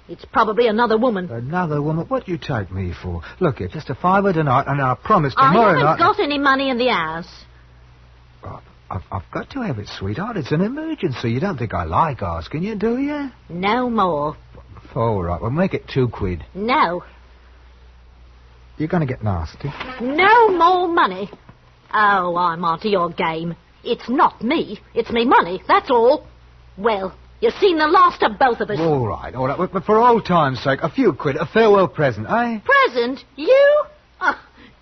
It's probably another woman. Another woman? What do you take me for? Look here, just a $5 tonight, and I promise tomorrow night... I haven't got any money in the house. I've got to have it, sweetheart. It's an emergency. You don't think I like asking you, do you? No more. All right, we'll make it £2. No. You're going to get nasty. No more money. Oh, I'm onto your game. It's not me. It's me money, that's all. Well, you've seen the last of both of us. All right. But for old time's sake, a few quid, a farewell present, eh? Present? You? Oh,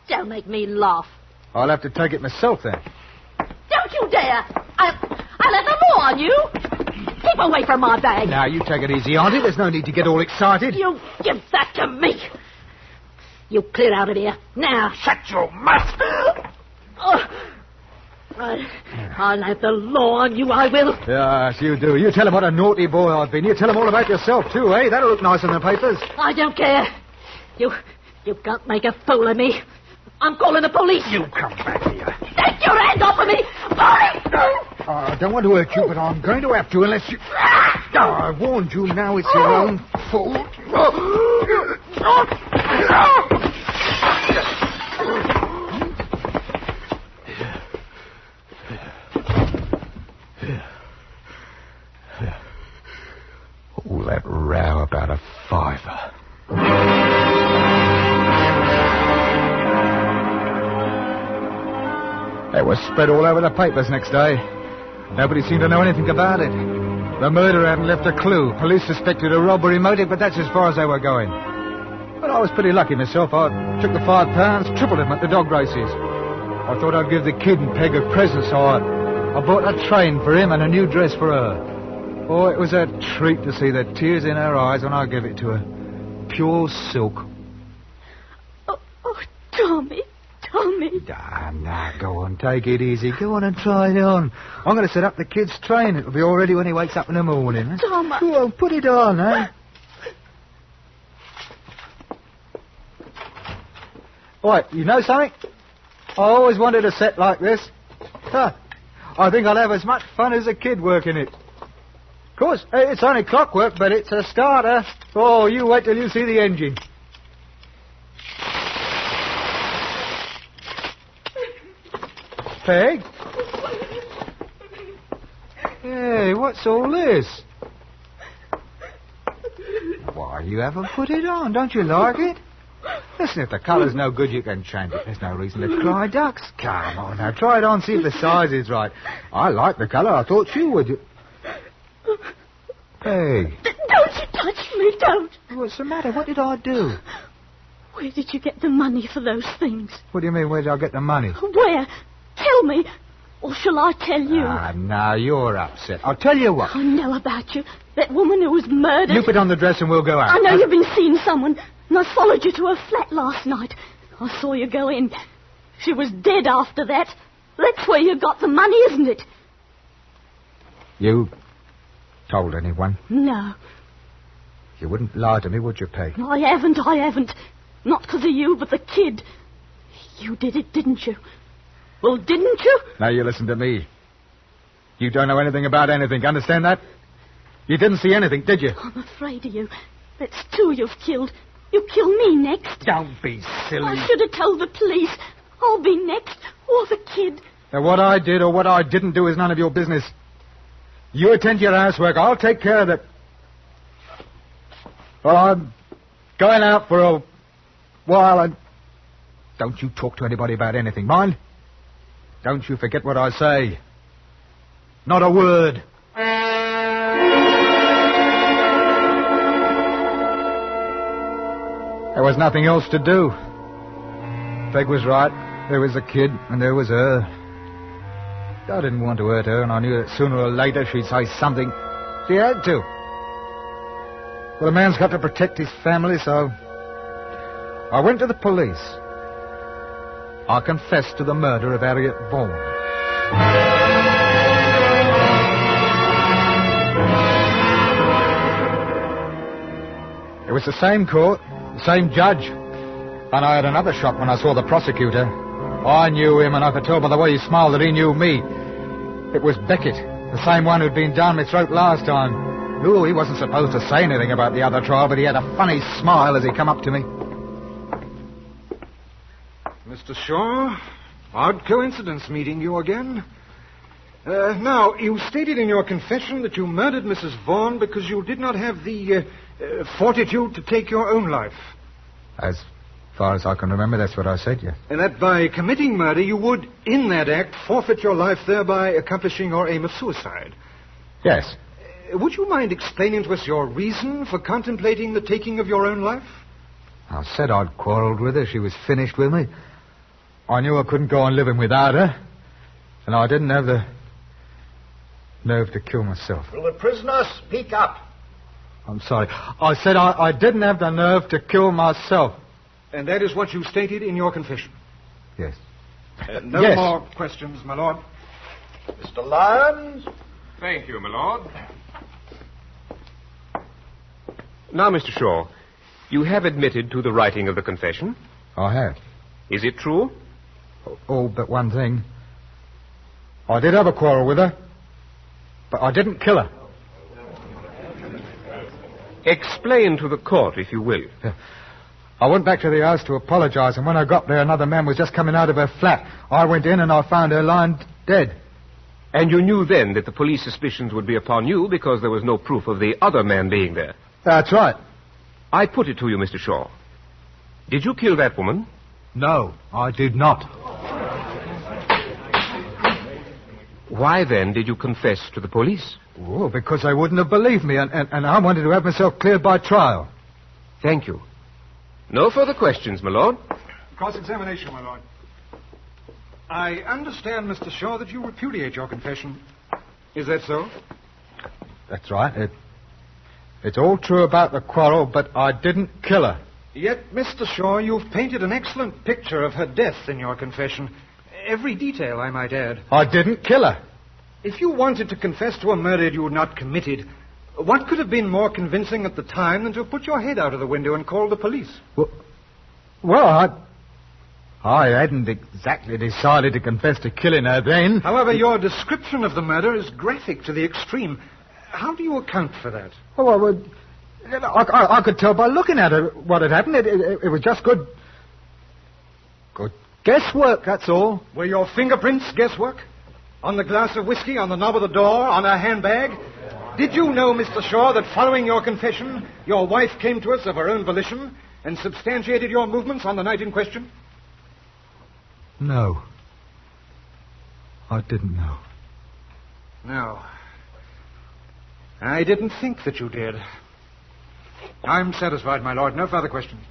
don't make me laugh. I'll have to take it myself, then. Don't you dare! I'll have the law on you! Keep away from my bag! Now, you take it easy, Auntie. There's no need to get all excited. You give that to me! You clear out of here. Now! Shut your mouth! I'll have the law on you, I will. Yes, you do. You tell him what a naughty boy I've been. You tell him all about yourself, too, eh? That'll look nice in the papers. I don't care. You can't make a fool of me. I'm calling the police. You come back here. Take your hands off of me! Police! I don't want to hurt you, but I'm going to have to unless you... I warned you. Now it's your own fault. All that row about a $5. It was spread all over the papers next day. Nobody seemed to know anything about it. The murderer hadn't left a clue. Police suspected a robbery motive, but that's as far as they were going. But I was pretty lucky myself. I took the £5, tripled them at the dog races. I thought I'd give the kid and Peg a present, so I bought a train for him and a new dress for her. Oh, it was a treat to see the tears in her eyes when I gave it to her. Pure silk. Oh, Tommy. Now, go on, take it easy. Go on and try it on. I'm going to set up the kid's train. It'll be all ready when he wakes up in the morning. Eh? Tom, Go on, put it on, eh? Right, you know something? I always wanted a set like this. Huh. I think I'll have as much fun as a kid working it. course, it's only clockwork, but it's a starter. Oh, you wait till you see the engine. Peg? Hey, what's all this? Why, you haven't put it on. Don't you like it? Listen, if the colour's no good, you can change it. There's no reason to cry ducks. Come on now, try it on, see if the size is right. I like the colour. I thought you would. Hey. Don't you touch me, don't. What's the matter? What did I do? Where did you get the money for those things? What do you mean, where did I get the money? Where? Tell me. Or shall I tell you? Ah, no, you're upset. I'll tell you what. I know about you. That woman who was murdered. You put on the dress and we'll go out. I know you've been seeing someone, and I followed you to her flat last night. I saw you go in. She was dead after that. That's where you got the money, isn't it? You told anyone? No. You wouldn't lie to me, would you, Peg? I haven't. Not because of you, but the kid. You did it, didn't you? Well, didn't you? Now you listen to me. You don't know anything about anything, understand that? You didn't see anything, did you? I'm afraid of you. That's two you've killed. You kill me next. Don't be silly. I should have told the police. I'll be next, or the kid. Now, what I did or what I didn't do is none of your business. You attend to your housework. I'll take care of it. Well, I'm going out for a while, and don't you talk to anybody about anything, mind? Don't you forget what I say. Not a word. There was nothing else to do. Peg was right. There was the kid, and there was her. I didn't want to hurt her, and I knew that sooner or later she'd say something. She had to. Well, a man's got to protect his family, so I went to the police. I confessed to the murder of Harriet Vaughan. It was the same court, the same judge. And I had another shock when I saw the prosecutor. I knew him, and I could tell by the way he smiled that he knew me. It was Beckett, the same one who'd been down my throat last time. No, he wasn't supposed to say anything about the other trial, but he had a funny smile as he come up to me. Mr. Shaw, odd coincidence meeting you again. Now, you stated in your confession that you murdered Mrs. Vaughan because you did not have the fortitude to take your own life. As far as I can remember, that's what I said, yes. And that by committing murder, you would, in that act, forfeit your life, thereby accomplishing your aim of suicide. Yes. Would you mind explaining to us your reason for contemplating the taking of your own life? I said I'd quarrelled with her. She was finished with me. I knew I couldn't go on living without her. And I didn't have the nerve to kill myself. Will the prisoner speak up? I'm sorry. I said I didn't have the nerve to kill myself. And that is what you stated in your confession? Yes. No Yes. more questions, my lord. Mr. Lyons? Thank you, my lord. Now, Mr. Shaw, you have admitted to the writing of the confession. I have. Is it true? All but one thing. I did have a quarrel with her, but I didn't kill her. Explain to the court, if you will. I went back to the house to apologize, and when I got there, another man was just coming out of her flat. I went in and I found her lying dead. And you knew then that the police suspicions would be upon you because there was no proof of the other man being there. That's right. I put it to you, Mr. Shaw. Did you kill that woman? No, I did not. Why, then, did you confess to the police? Oh, because they wouldn't have believed me, and I wanted to have myself cleared by trial. Thank you. No further questions, my lord. Cross-examination, my lord. I understand, Mr. Shaw, that you repudiate your confession. Is that so? That's right. It's all true about the quarrel, but I didn't kill her. Yet, Mr. Shaw, you've painted an excellent picture of her death in your confession. Every detail, I might add. I didn't kill her. If you wanted to confess to a murder you had not committed, what could have been more convincing at the time than to have put your head out of the window and called the police? Well, I hadn't exactly decided to confess to killing her then. However, your description of the murder is graphic to the extreme. How do you account for that? Oh, I could tell by looking at it what had happened. It was just good guesswork, that's all. Were your fingerprints guesswork? On the glass of whiskey, on the knob of the door, on her handbag? Did you know, Mr. Shaw, that following your confession, your wife came to us of her own volition and substantiated your movements on the night in question? No. I didn't know. No. I didn't think that you did. I'm satisfied, my lord. No further questions.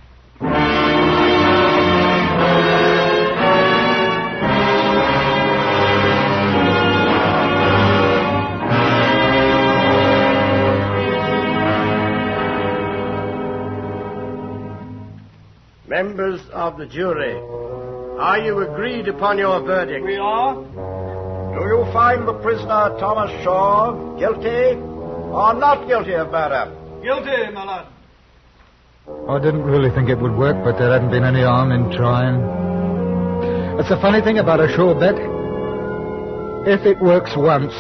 Members of the jury, are you agreed upon your verdict? We are. Do you find the prisoner Thomas Shaw guilty or not guilty of murder? Guilty, my lord. I didn't really think it would work, but there hadn't been any harm in trying. That's the funny thing about a sure bet. If it works once,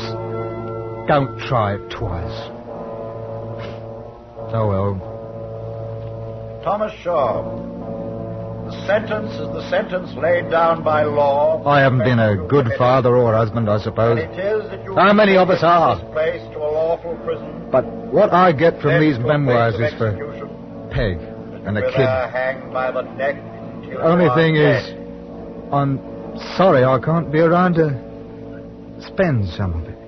don't try it twice. Oh, well. Thomas Shaw, the sentence is the sentence laid down by law. I haven't been a good father or husband, I suppose. And it is that you How many of us are? This place to a lawful prison. But what I get from these memoirs is for Peg and a kid. Hanged by the neck until The only thing is, I'm sorry I can't be around to spend some of it.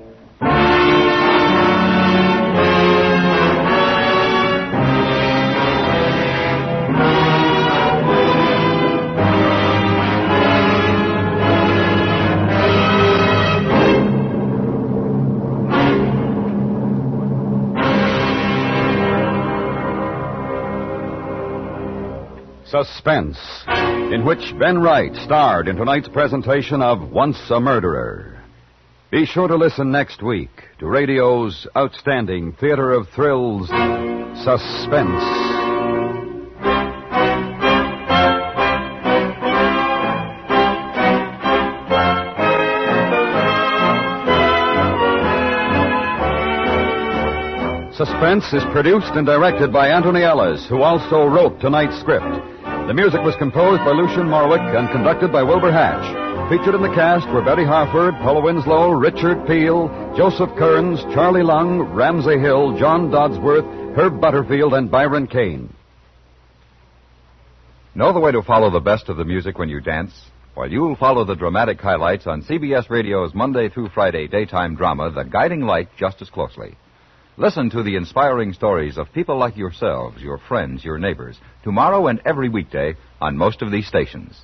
Suspense, in which Ben Wright starred in tonight's presentation of Once a Murderer. Be sure to listen next week to radio's outstanding theater of thrills, Suspense. Suspense is produced and directed by Anthony Ellis, who also wrote tonight's script. The music was composed by Lucien Morwick and conducted by Wilbur Hatch. Featured in the cast were Betty Harford, Paula Winslow, Richard Peel, Joseph Kearns, Charlie Lung, Ramsey Hill, John Dodsworth, Herb Butterfield, and Byron Kane. Know the way to follow the best of the music when you dance? Well, you'll follow the dramatic highlights on CBS Radio's Monday through Friday daytime drama, The Guiding Light, just as closely. Listen to the inspiring stories of people like yourselves, your friends, your neighbors, tomorrow and every weekday on most of these stations.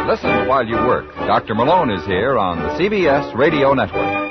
Listen while you work. Dr. Malone is here on the CBS Radio Network.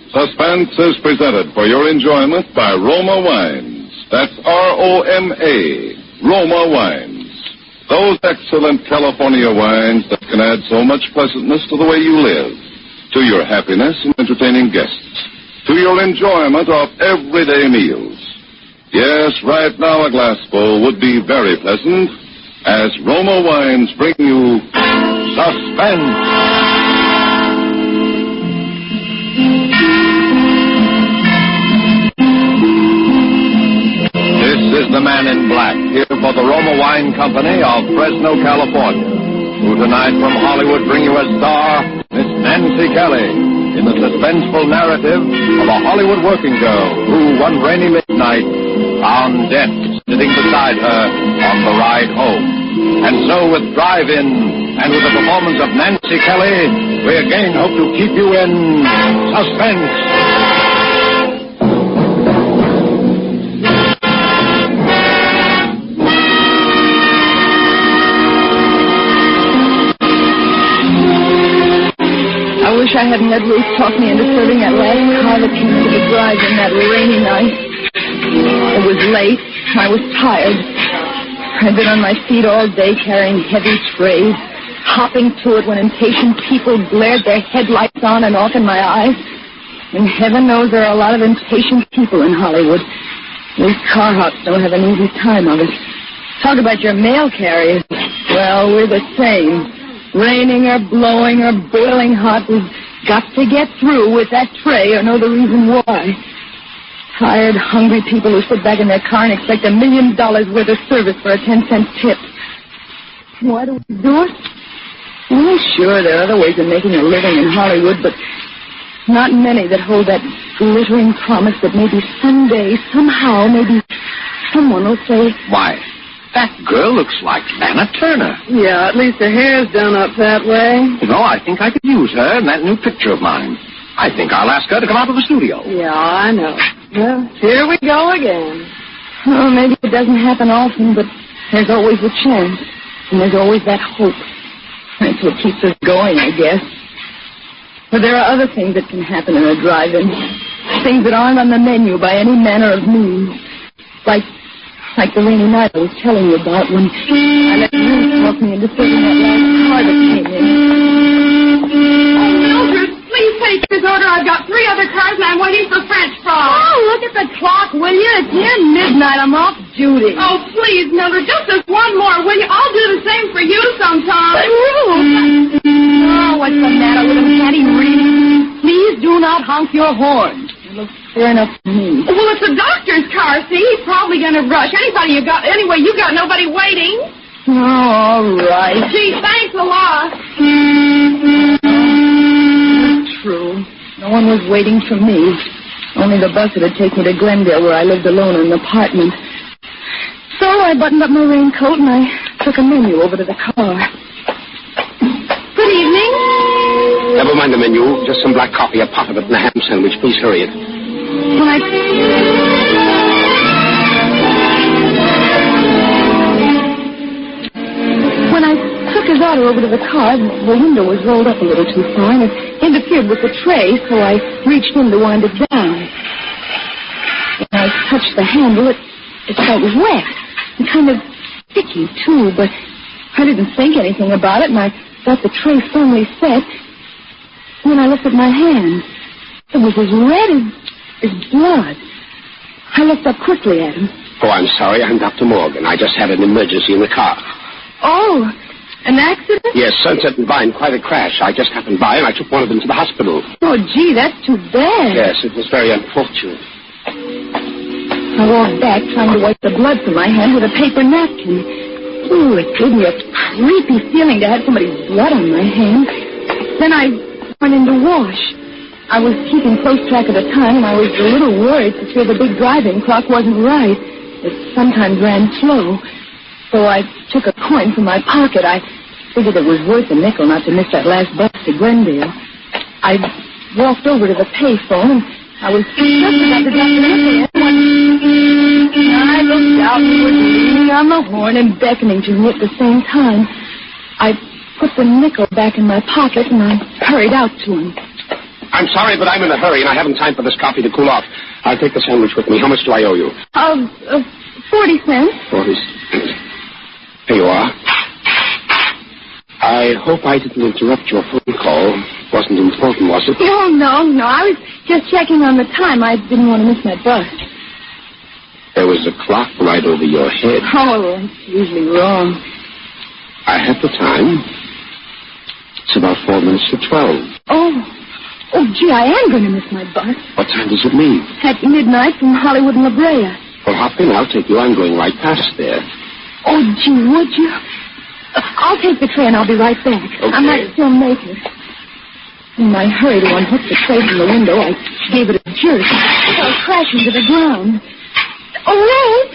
Suspense is presented for your enjoyment by Roma Wines. That's R-O-M-A, Roma Wines. Those excellent California wines that can add so much pleasantness to the way you live, to your happiness in entertaining guests, to your enjoyment of everyday meals. Yes, right now a glassful would be very pleasant, as Roma Wines bring you Suspense. This is the Man in Black, here for the Roma Wine Company of Fresno, California, who tonight from Hollywood bring you a star, Miss Nancy Kelly, in the suspenseful narrative of a Hollywood working girl who, one rainy midnight, found death sitting beside her on the ride home. And so with Drive-In and with the performance of Nancy Kelly, we again hope to keep you in suspense. I wish I hadn't let Ruth talk me into serving that last car that came into the drive-in that rainy night. It was late. I was tired. I'd been on my feet all day carrying heavy trays, hopping to it when impatient people glared their headlights on and off in my eyes. And heaven knows there are a lot of impatient people in Hollywood. These car hops don't have an easy time of it. Talk about your mail carriers. Well, we're the same. Raining or blowing or boiling hot, we've got to get through with that tray or know the reason why. Tired, hungry people who sit back in their car and expect $1 million worth of service for a 10-cent tip. Why do we do it? Well, sure, there are other ways of making a living in Hollywood, but not many that hold that glittering promise that maybe someday, somehow, maybe someone will say, "Why, that girl looks like Lana Turner." Yeah, at least her hair's done up that way. You know, I think I could use her in that new picture of mine. I think I'll ask her to come out of the studio. Yeah, I know. Well, here we go again. Oh, maybe it doesn't happen often, but there's always a chance. And there's always that hope. That's what keeps us going, I guess. But there are other things that can happen in a drive-in. Things that aren't on the menu by any manner of means. Like the rainy night I was telling you about when I let Ruth talk me into serving that last car that came in. Oh, Mildred, please take his order. I've got 3 other cars and I'm waiting for French fries. Oh, look at the clock, will you? It's near midnight. I'm off duty. Oh, please, Mildred, just this one more, will you? I'll do the same for you sometime. Ruth! Oh, what's the matter with him? Can't he read? Please do not honk your horn. It looks fair enough to me. Well, it's the doctor's car, see? He's probably going to rush. Anyway, you got nobody waiting. Oh, all right. Gee, thanks a lot. True. No one was waiting for me. Only the bus that would take me to Glendale, where I lived alone in an apartment. So I buttoned up my raincoat and I took a menu over to the car. Good evening. Never mind the menu. Just some black coffee, a pot of it, and a ham sandwich. Please hurry it. When I took his order over to the car, the window was rolled up a little too far, and it interfered with the tray, so I reached in to wind it down. When I touched the handle, it felt wet and kind of sticky, too, but I didn't think anything about it, and I got the tray firmly set. When I looked at my hand, it was as red as blood. I looked up quickly at him. Oh, I'm sorry. I'm Dr. Morgan. I just had an emergency in the car. Oh, an accident? Yes, Sunset and Vine, quite a crash. I just happened by and I took one of them to the hospital. Oh, gee, that's too bad. Yes, it was very unfortunate. I walked back trying to wipe the blood from my hand with a paper napkin. Ooh, it gave me a creepy feeling to have somebody's blood on my hand. Then I went in to wash. I was keeping close track of the time, and I was a little worried to see the big driving clock wasn't right. It sometimes ran slow. So I took a coin from my pocket. I figured it was worth a nickel not to miss that last bus to Glendale. I walked over to the payphone, and I was just about to drop the nickel in when I looked out and he was leaning on the horn and beckoning to me at the same time. I put the nickel back in my pocket, and I hurried out to him. I'm sorry, but I'm in a hurry, and I haven't time for this coffee to cool off. I'll take the sandwich with me. How much do I owe you? 40 cents. 40 cents. Here you are. I hope I didn't interrupt your phone call. Wasn't important, was it? Oh, no. I was just checking on the time. I didn't want to miss my bus. There was a clock right over your head. Oh, that's usually wrong. I have the time. It's about 4 minutes to 12. Oh, gee, I am going to miss my bus. What time does it leave? At midnight from Hollywood and La Brea. Well, hop in. I'll take you. I'm going right past there. Oh, gee, would you? I'll take the tray and I'll be right back. Okay. I might still make it. In my hurry to unhook the tray from the window, I gave it a jerk. It fell crashing to the ground. Oh, Rose!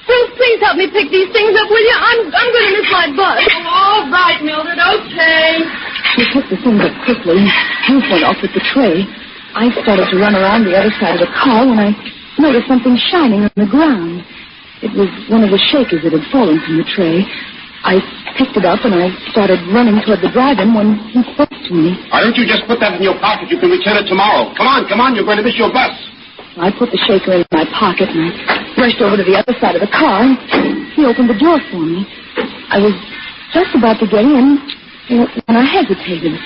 Rose, please help me pick these things up, will you? I'm going to miss my bus. Oh, all right, Mildred, okay. She picked the things up quickly. Ruth went off with the tray. I started to run around the other side of the car when I noticed something shining on the ground. It was one of the shakers that had fallen from the tray. I picked it up and I started running toward the drive-in when he spoke to me. Why don't you just put that in your pocket? You can return it tomorrow. Come on. You're going to miss your bus. I put the shaker in my pocket and I rushed over to the other side of the car and he opened the door for me. I was just about to get in when I hesitated.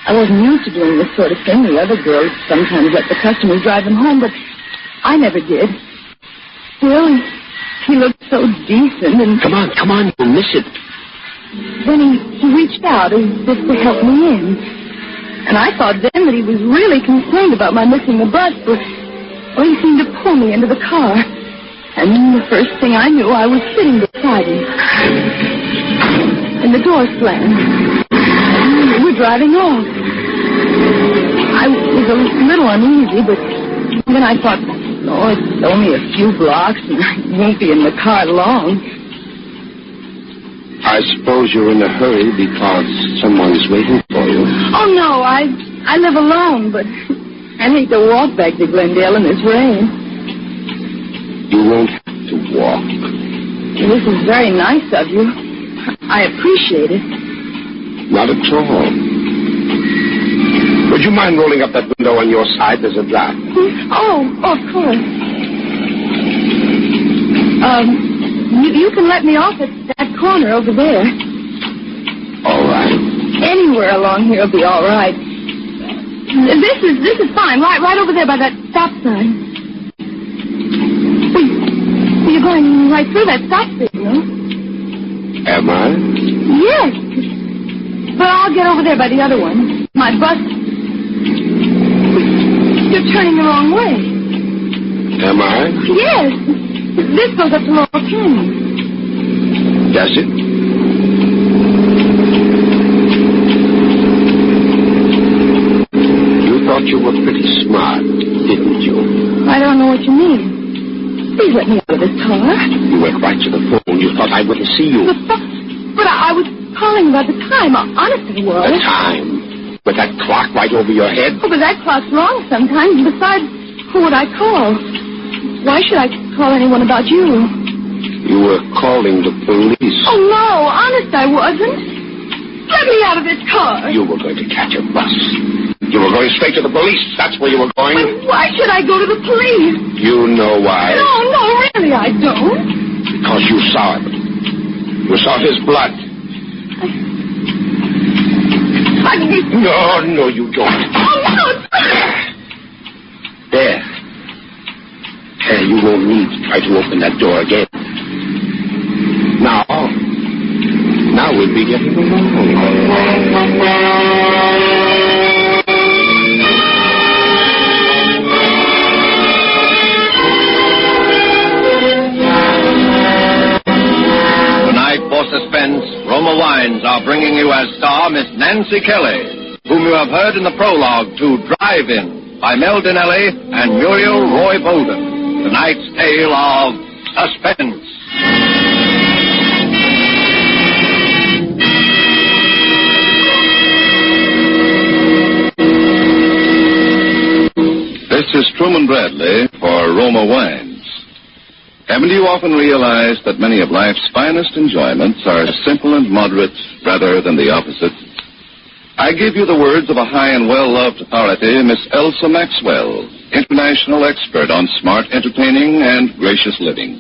I wasn't used to doing this sort of thing. The other girls sometimes let the customers drive them home, but I never did. Still, he looked so decent and... Come on, you'll miss it. Then he reached out as if to help me in. And I thought then that he was really concerned about my missing the bus, but he seemed to pull me into the car. And the first thing I knew, I was sitting beside him. And the door slammed. And we were driving off. I was a little uneasy, but then I thought, it's only a few blocks, and I won't be in the car long. I suppose you're in a hurry because someone's waiting for you. Oh, no, I live alone, but I hate to walk back to Glendale in this rain. You won't have to walk. This is very nice of you. I appreciate it. Not at all. Would you mind rolling up that window on your side? There's a draft. Oh, of course. You can let me off at that corner over there. All right. Anywhere along here will be all right. This is fine. Right over there by that stop sign. Well, you're going right through that stop signal. Am I? Yes. But I'll get over there by the other one. My bus... You're turning the wrong way. Am I? Yes. This goes up to Laurel Canyon. Does it? You thought you were pretty smart, didn't you? I don't know what you mean. Please let me out of this car. You went right to the phone. You thought I wouldn't see you. But I was calling about the time. Honest, I was. The time? With that clock right over your head? Oh, but that clock's wrong sometimes. Besides, who would I call? Why should I call anyone about you? You were calling the police. Oh, no. Honest, I wasn't. Let me out of this car. You were going to catch a bus. You were going straight to the police. That's where you were going. But why should I go to the police? You know why. No, really, I don't. Because you saw it. You saw his blood. No, you don't. Oh, no. There. You won't need to try to open that door again. Now we'll be getting along. Tonight for Suspense, Roma Wines are bringing you as star Miss Nancy Kelly, whom you have heard in the prologue to Drive-In by Mel Dinelli and Muriel Roy Bolden. Tonight's tale of Suspense. This is Truman Bradley for Roma Wines. Haven't you often realized that many of life's finest enjoyments are simple and moderate rather than the opposite? I give you the words of a high and well-loved authority, Miss Elsa Maxwell, international expert on smart entertaining and gracious living.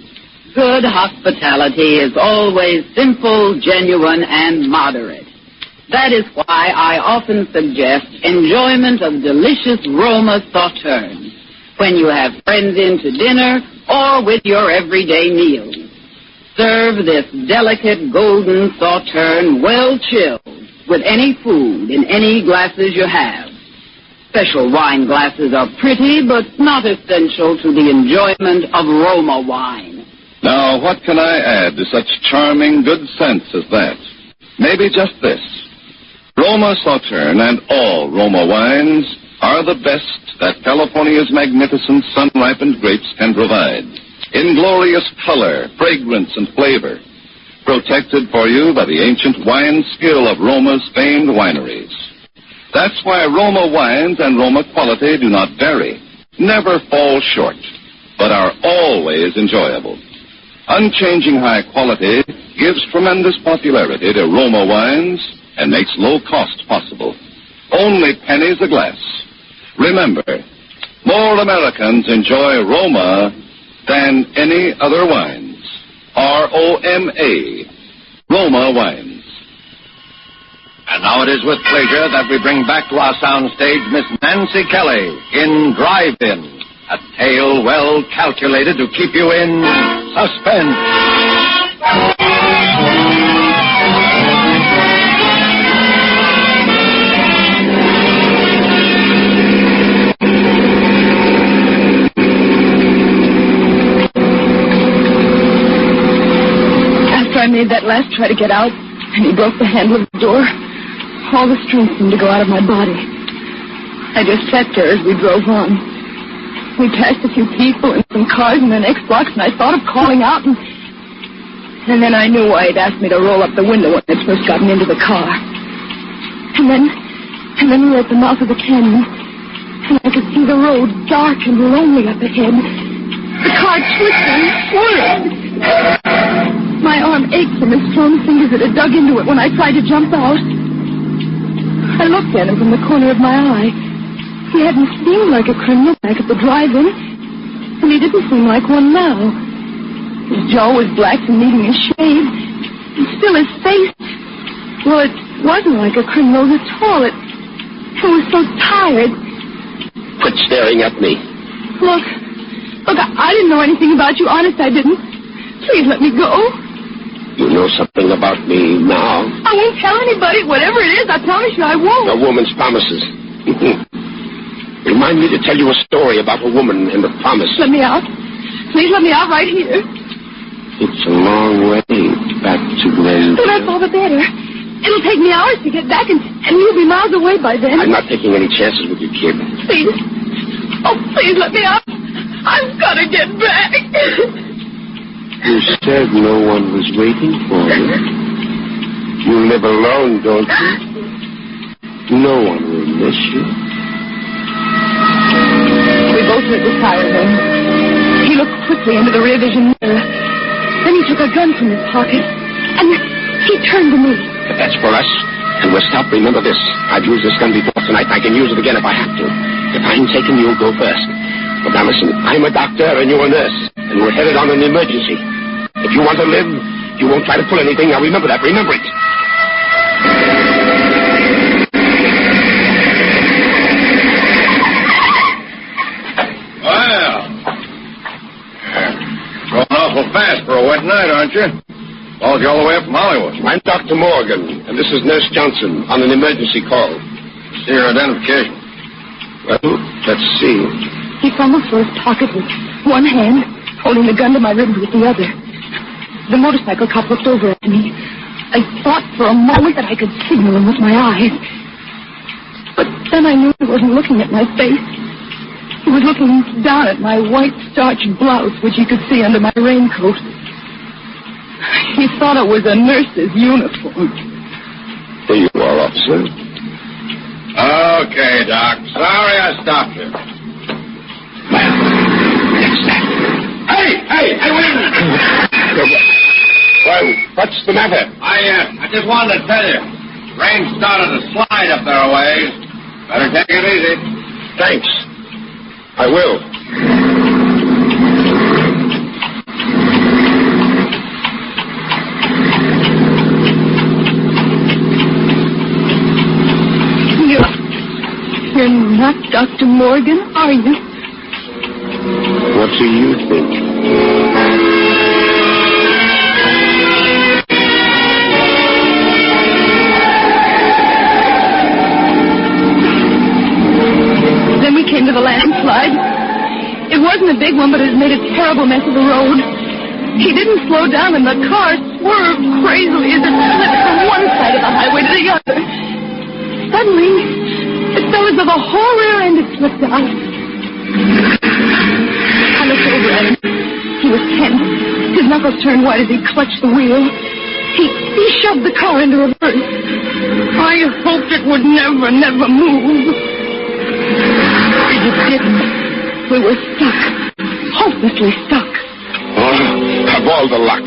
Good hospitality is always simple, genuine, and moderate. That is why I often suggest enjoyment of delicious Roma sauternes when you have friends in to dinner or with your everyday meals. Serve this delicate golden sauterne well chilled with any food in any glasses you have. Special wine glasses are pretty, but not essential to the enjoyment of Roma wine. Now, what can I add to such charming good sense as that? Maybe just this. Roma Sauterne and all Roma wines are the best that California's magnificent sun-ripened grapes can provide. In glorious color, fragrance, and flavor. Protected for you by the ancient wine skill of Roma's famed wineries. That's why Roma wines and Roma quality do not vary, never fall short, but are always enjoyable. Unchanging high quality gives tremendous popularity to Roma wines and makes low cost possible. Only pennies a glass. Remember, more Americans enjoy Roma than any other wines. R-O-M-A, Roma wines. And now it is with pleasure that we bring back to our soundstage Miss Nancy Kelly in Drive-In, a tale well calculated to keep you in suspense. After I made that last try to get out, and he broke the handle of the door, all the strength seemed to go out of my body. I just sat there as we drove on. We passed a few people and some cars in the next blocks, and I thought of calling out, and then I knew why he'd asked me to roll up the window when I'd first gotten into the car. And then we were at the mouth of the canyon, and I could see the road dark and lonely up ahead. The car twisting, whirling. My arm ached from the strong fingers that had dug into it when I tried to jump out. I looked at him from the corner of my eye. He hadn't seemed like a criminal back at the drive-in, and he didn't seem like one now. His jaw was black and needing a shave, and still his face, well, it wasn't like a criminal's at all. It was so tired. Quit staring at me. Look, I didn't know anything about you. Honest, I didn't. Please let me go. You know something about me now. I won't tell anybody. Whatever it is, I promise you I won't. A woman's promises. Remind me to tell you a story about a woman and a promise. Let me out. Please let me out right here. It's a long way back to Glen. Well, that's all the better. It'll take me hours to get back, and you'll be miles away by then. I'm not taking any chances with you, kid. Please. Oh, please let me out. I've got to get back. You said no one was waiting for you. You live alone, don't you? No one will miss you. We both heard the siren. He looked quickly into the rear vision mirror. Then he took a gun from his pocket, and he turned to me. But that's for us, and we're stopped. Remember this. I've used this gun before tonight. I can use it again if I have to. If I'm taken, you'll go first. But now listen, I'm a doctor and you're a nurse, and we're headed on an emergency. If you want to live, you won't try to pull anything. Now remember that. Remember it. Well, going awful fast for a wet night, aren't you? Followed you all the way up from Hollywood. I'm Dr. Morgan, and this is Nurse Johnson on an emergency call. See your identification. Well, let's see. He fumbled for his pocket with one hand, holding the gun to my ribs with the other. The motorcycle cop looked over at me. I thought for a moment that I could signal him with my eyes. But then I knew he wasn't looking at my face. He was looking down at my white starched blouse, which he could see under my raincoat. He thought it was a nurse's uniform. Here you are, officer. Okay, Doc. Sorry I stopped you. Hey, wait a minute. Well, what's the matter? I just wanted to tell you. Rain started to slide up there a ways. Better take it easy. Thanks. I will. You're not Dr. Morgan, are you? What do you think? the landslide. It wasn't a big one, but it made a terrible mess of the road. He didn't slow down, and the car swerved crazily as it slipped from one side of the highway to the other. Suddenly, it felt as though the whole rear end had slipped out. I looked over at him. He was tense. His knuckles turned white as he clutched the wheel. He shoved the car into reverse. I hoped it would never move. It didn't. We were stuck. Hopelessly stuck. Oh, have all the luck.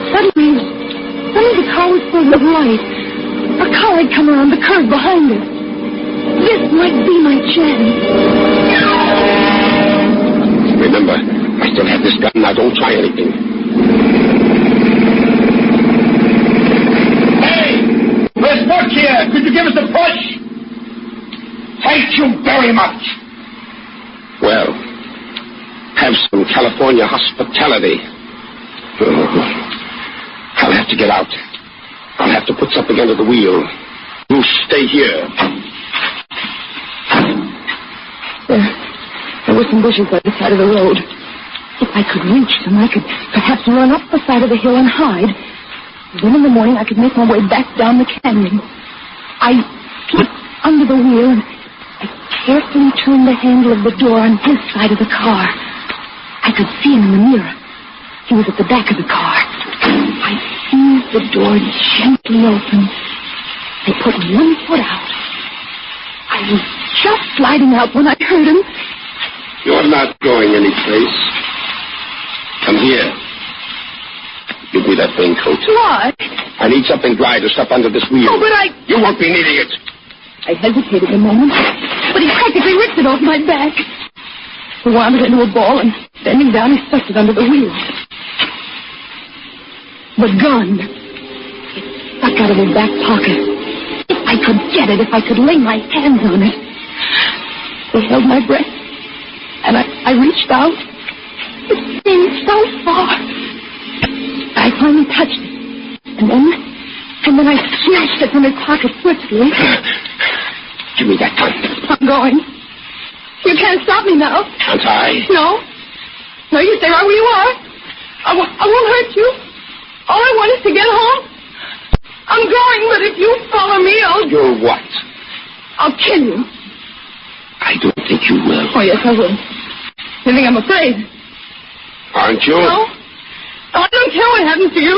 Suddenly the car was filled with light. A car had come around the curve behind us. This might be my chance. Remember, I still have this gun. Now don't try anything. Hey! Where's Buck here? Could you give us a push? Thank you very much. Well, have some California hospitality. Oh, I'll have to get out. I'll have to put something under the wheel. You stay here. There were some bushes by the side of the road. If I could reach them, I could perhaps run up the side of the hill and hide. Then in the morning, I could make my way back down the canyon. I slipped under the wheel and I carefully turned the handle of the door on his side of the car. I could see him in the mirror. He was at the back of the car. I eased the door gently open. I put one foot out. I was just sliding out when I heard him. You're not going anyplace. Come here. Give me that raincoat. Why? I need something dry to stuff under this wheel. Oh, but I... You won't be needing it. I hesitated a moment, but he practically ripped it off my back. He wound it into a ball, and bending down, he stuffed it under the wheel. The gun. It stuck out of his back pocket. If I could get it, if I could lay my hands on it. I held my breath, and I reached out. It seemed so far. I finally touched it, and then I snatched it from his pocket swiftly. Give me that gun. I'm going. You can't stop me now. Can't I? No. No, you stay right where you are. I won't hurt you. All I want is to get home. I'm going, but if you follow me, You're what? I'll kill you. I don't think you will. Oh, yes, I will. You think I'm afraid? Aren't you? No. I don't care what happens to you.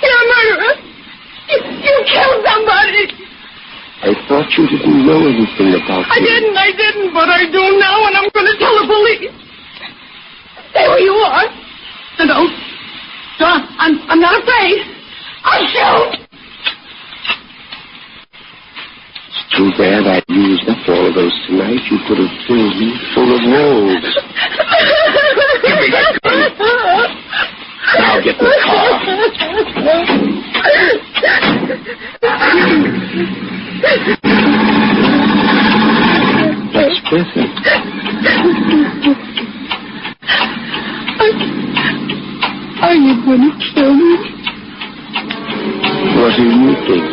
You're a murderer. You killed somebody. I thought you didn't know anything about I me. didn't, but I do now, and I'm going to tell the police. Stay where you are. No, I'm not afraid. I'll shoot. It's too bad I used up all of those tonight. You could have filled me full of wolves. Give me that gun. Now get in the car. That's perfect. Are you going to kill me? What do you think?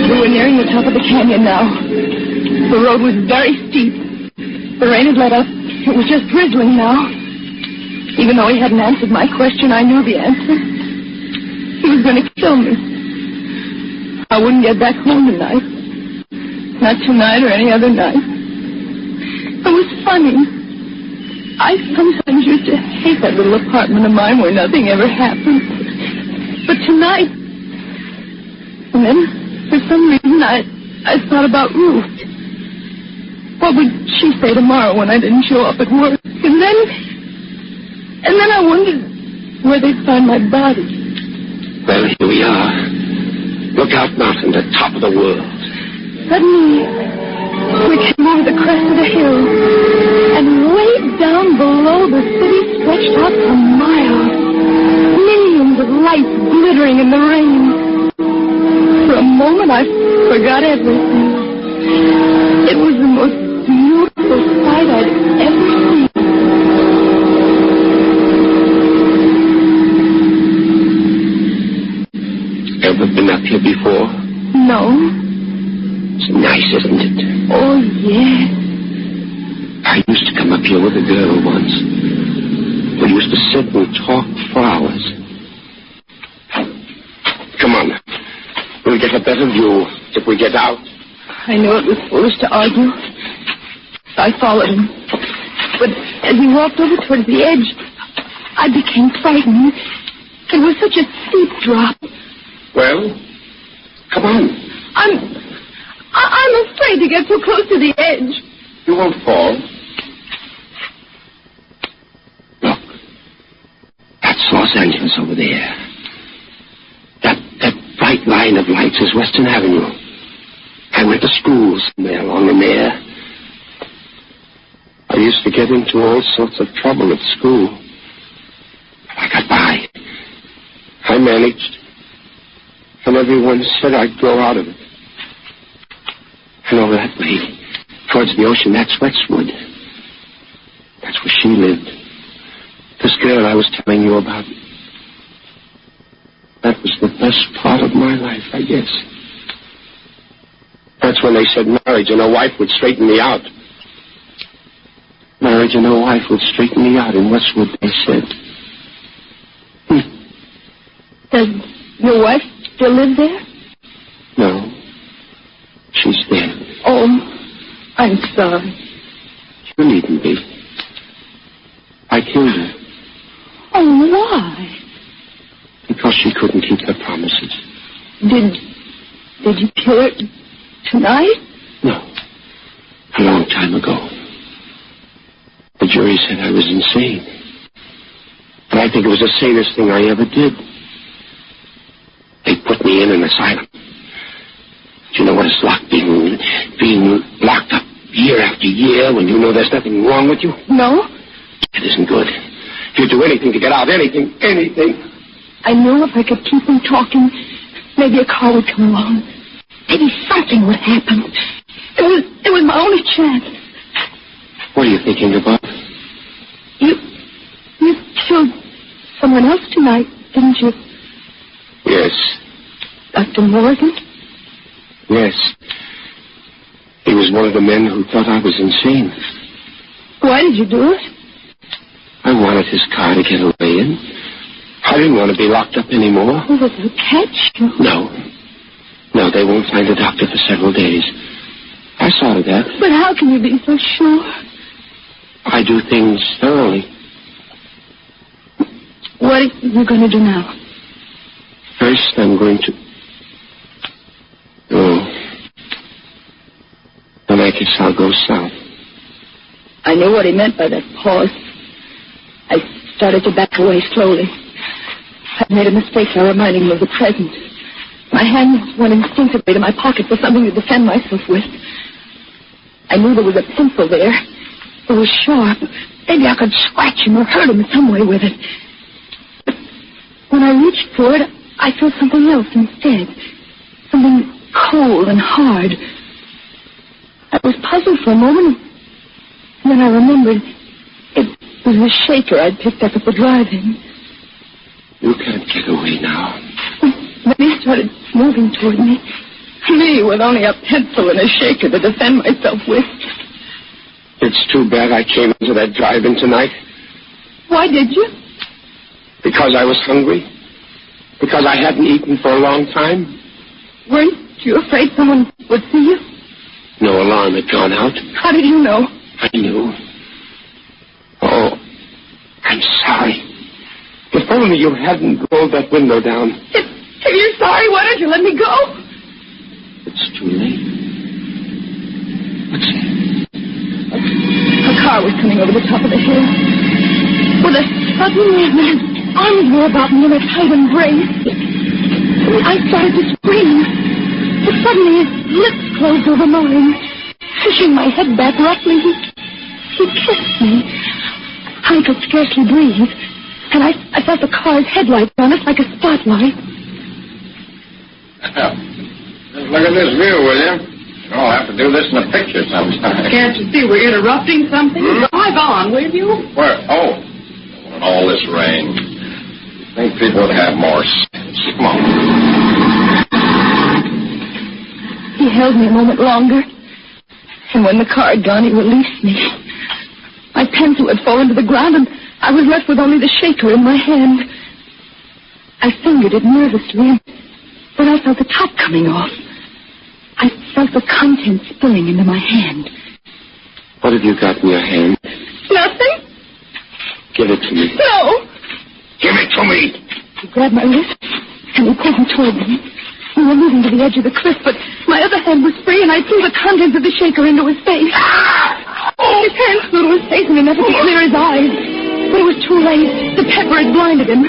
We were nearing the top of the canyon now. The road was very steep. The rain had let up. It was just drizzling now. Even though he hadn't answered my question, I knew the answer. He was going to kill me. I wouldn't get back home tonight. Not tonight or any other night. It was funny. I sometimes used to hate that little apartment of mine where nothing ever happened. But tonight... And then, for some reason, I thought about Ruth. What would she say tomorrow when I didn't show up at work? And then I wondered where they'd find my body. Well, here we are. Lookout Mountain, the top of the world. Suddenly, we came over the crest of the hill, and way down below, the city stretched out for miles. Millions of lights glittering in the rain. For a moment, I forgot everything. It was the most beautiful sight I'd ever seen. here before? No. It's nice, isn't it? Oh, yes. I used to come up here with a girl once. We used to sit and talk for hours. Come on. We'll get a better view if we get out. I knew it was foolish to argue. I followed him. But as he walked over towards the edge, I became frightened. It was such a steep drop. Well, come on. I'm afraid to get so close to the edge. You won't fall. Look. That's Los Angeles over there. That bright line of lights is Western Avenue. I went to school somewhere along in there. I used to get into all sorts of trouble at school. But I got by. I managed. And everyone said I'd grow out of it. And over that way, towards the ocean, that's Westwood. That's where she lived. This girl I was telling you about. That was the best part of my life, I guess. That's when they said marriage and a wife would straighten me out. Marriage and a wife would straighten me out in Westwood, they said. Does your wife still live there? No. She's dead. Oh, I'm sorry. You needn't be. I killed her. Oh, why? Because she couldn't keep her promises. Did you kill her tonight? No. A long time ago. The jury said I was insane. And I think it was the sanest thing I ever did. They put me in an asylum. Do you know what it's like being locked up year after year when you know there's nothing wrong with you? No. It isn't good. You'd do anything to get out. Anything. I knew if I could keep him talking, maybe a car would come along. Maybe something would happen. It was my only chance. What are you thinking about? You killed someone else tonight, didn't you? Yes. Dr. Morgan? Yes. He was one of the men who thought I was insane. Why did you do it? I wanted his car to get away in. I didn't want to be locked up anymore. Oh, will they catch you? No. No, they won't find a doctor for several days. I saw to that. But how can you be so sure? I do things thoroughly. What are you going to do now? First, I'm going to... Oh. Then I guess I'll go south. I knew what he meant by that pause. I started to back away slowly. I'd made a mistake by reminding him of the present. My hands went instinctively to my pocket for something to defend myself with. I knew there was a pencil there. It was sharp. Maybe I could scratch him or hurt him in some way with it. But when I reached for it, I felt something else instead. Something cold and hard. I was puzzled for a moment, and then I remembered it was the shaker I'd picked up at the drive-in. You can't get away now. Then he started moving toward me. Me with only a pencil and a shaker to defend myself with. It's too bad I came into that drive-in tonight. Why did you? Because I was hungry. Because I hadn't eaten for a long time. Weren't you afraid someone would see you? No alarm had gone out. How did you know? I knew. Oh, I'm sorry. If only you hadn't rolled that window down. If you're sorry, why don't you let me go? It's too late. What's that? A car was coming over the top of the hill. With a sudden movement, his arms were about me in a tight embrace. I started to scream. But suddenly his lips closed over mine. Pushing my head back roughly, he kissed me. I could scarcely breathe. And I felt the car's headlights on us like a spotlight. Just look at this view, will you? I'll have to do this in a picture sometime. Can't you see we're interrupting something? Drive on, will you? Where? Oh, in all this rain. I think people would have more sense. Come on. He held me a moment longer, and when the car had gone, he released me. My pencil had fallen to the ground, and I was left with only the shaker in my hand. I fingered it nervously, but I felt the top coming off. I felt the contents spilling into my hand. What have you got in your hand? Nothing. Give it to me. No. Give it to me. He grabbed my wrist, and he pulled me toward him. We were moving to the edge of the cliff, but my other hand was free, and I threw the contents of the shaker into his face. His hand flew to his face in an effort to clear his eyes. But it was too late. The pepper had blinded him.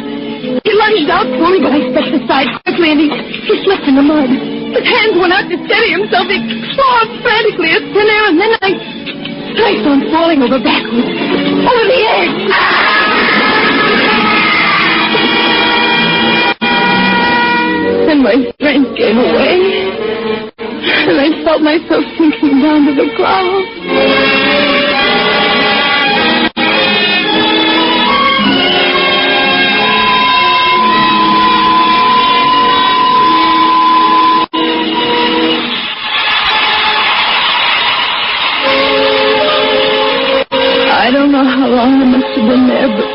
He lunged out for me, but I stepped aside quickly, and he slipped in the mud. His hands went out to steady himself. He clawed frantically at thin air, and then I saw him falling over backwards, over the edge. Then my strength gave away, and I felt myself sinking down to the ground. I don't know how long I must have been there, but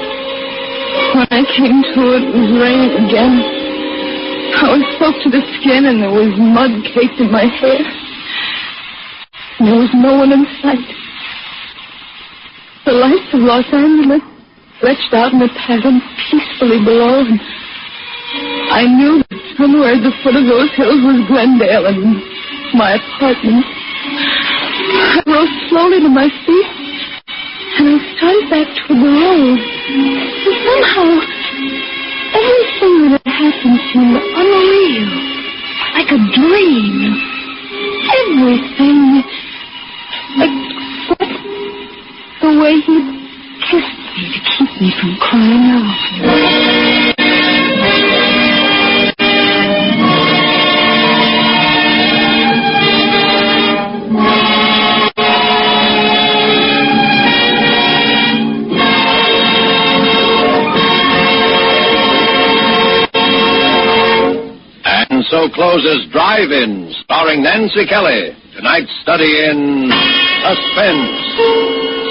when I came to it was raining again. I was soaked to the skin, and there was mud caked in my hair. And there was no one in sight. The lights of Los Angeles stretched out in a pattern peacefully below, and I knew that somewhere at the foot of those hills was Glendale and my apartment. I rose slowly to my feet, and I started back toward the road. And somehow, everything that had happened seemed unreal, like a dream. Everything except the way he kissed me to keep me from crying out. And so closes Drive-In, starring Nancy Kelly. Tonight's study in Suspense.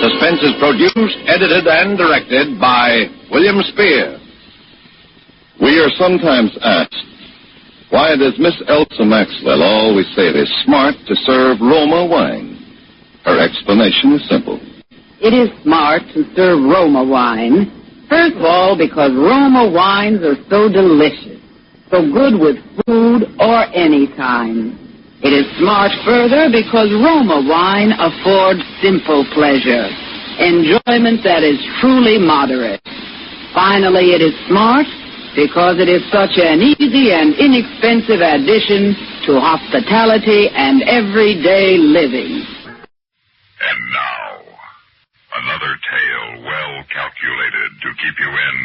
Suspense is produced, edited, and directed by William Spear. We are sometimes asked, why does Miss Elsa Maxwell always say it is smart to serve Roma wine? Her explanation is simple. It is smart to serve Roma wine. First of all, because Roma wines are so delicious, so good with food or any time. It is smart further because Roma wine affords simple pleasure, enjoyment that is truly moderate. Finally, it is smart because it is such an easy and inexpensive addition to hospitality and everyday living. And now, another tale well calculated to keep you in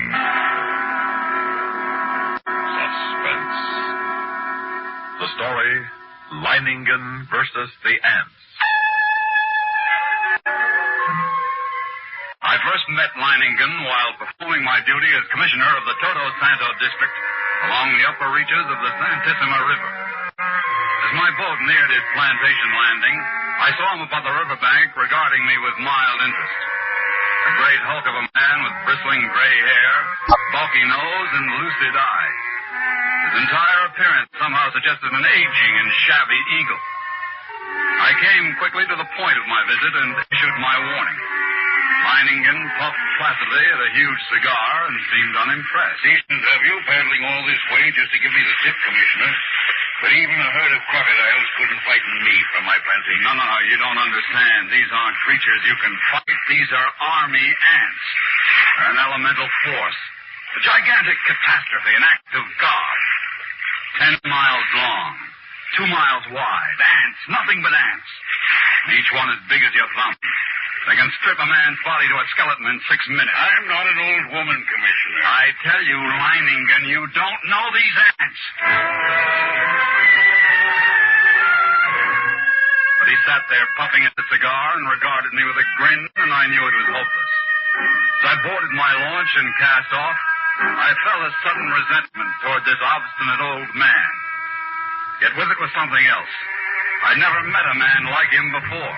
suspense. The story, Leiningen versus the Ants. I first met Leiningen while performing my duty as commissioner of the Todo Santo district along the upper reaches of the Santissima River. As my boat neared its plantation landing, I saw him upon the riverbank regarding me with mild interest. A great hulk of a man with bristling gray hair, bulky nose, and lucid eye. His entire appearance somehow suggested an aging and shabby eagle. I came quickly to the point of my visit and issued my warning. Leiningen puffed placidly at a huge cigar and seemed unimpressed. Decent of you paddling all this way just to give me the tip, Commissioner. But even a herd of crocodiles couldn't frighten me from my plantation. No, you don't understand. These aren't creatures you can fight. These are army ants. They're an elemental force. A gigantic catastrophe, an act of God. 10 miles long, 2 miles wide. Ants, nothing but ants. Each one as big as your thumb. They can strip a man's body to a skeleton in 6 minutes. I'm not an old woman, Commissioner. I tell you, Leiningen, you don't know these ants. But he sat there puffing at the cigar and regarded me with a grin, and I knew it was hopeless. As I boarded my launch and cast off, I felt a sudden resentment toward this obstinate old man. Yet with it was something else. I'd never met a man like him before.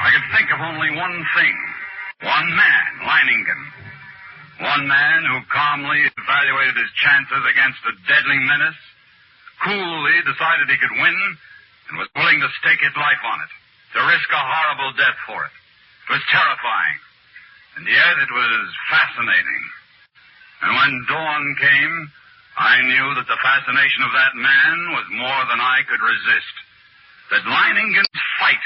I could think of only one thing. One man, Leiningen. One man who calmly evaluated his chances against a deadly menace, coolly decided he could win, and was willing to stake his life on it, to risk a horrible death for it. It was terrifying, and yet it was fascinating. And when dawn came, I knew that the fascination of that man was more than I could resist. That Leiningen's fight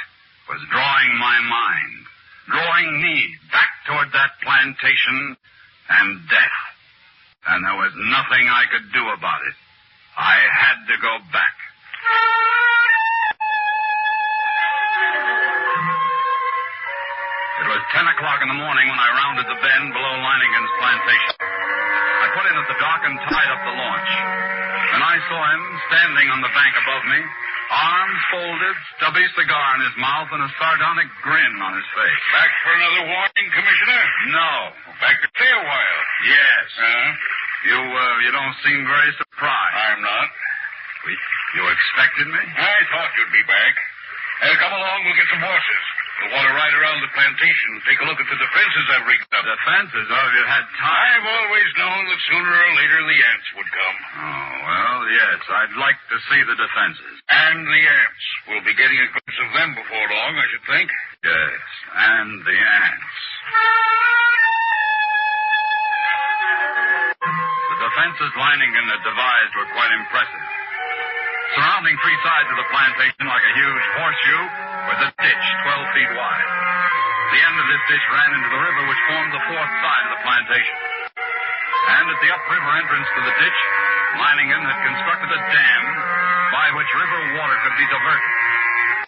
was drawing my mind, drawing me back toward that plantation and death. And there was nothing I could do about it. I had to go back. It was 10 o'clock in the morning when I rounded the bend below Leiningen's plantation. I put in at the dock and tied up the launch. And I saw him standing on the bank above me, arms folded, stubby cigar in his mouth, and a sardonic grin on his face. Back for another warning, Commissioner? No. Back to stay a while? Yes. You don't seem very surprised. I'm not. You expected me? I thought you'd be back. Come along, we'll get some horses. We'll want to ride around the plantation and take a look at the defenses I've rigged up. Defenses? Oh, have you had time? I've always known that sooner or later the ants would come. Oh, well, yes. I'd like to see the defenses. And the ants. We'll be getting a glimpse of them before long, I should think. Yes, and the ants. The defenses Leiningen had devised were quite impressive. Surrounding three sides of the plantation like a huge horseshoe was a ditch 12 feet wide. The end of this ditch ran into the river which formed the fourth side of the plantation. And at the upriver entrance to the ditch, Leiningen had constructed a dam by which river water could be diverted.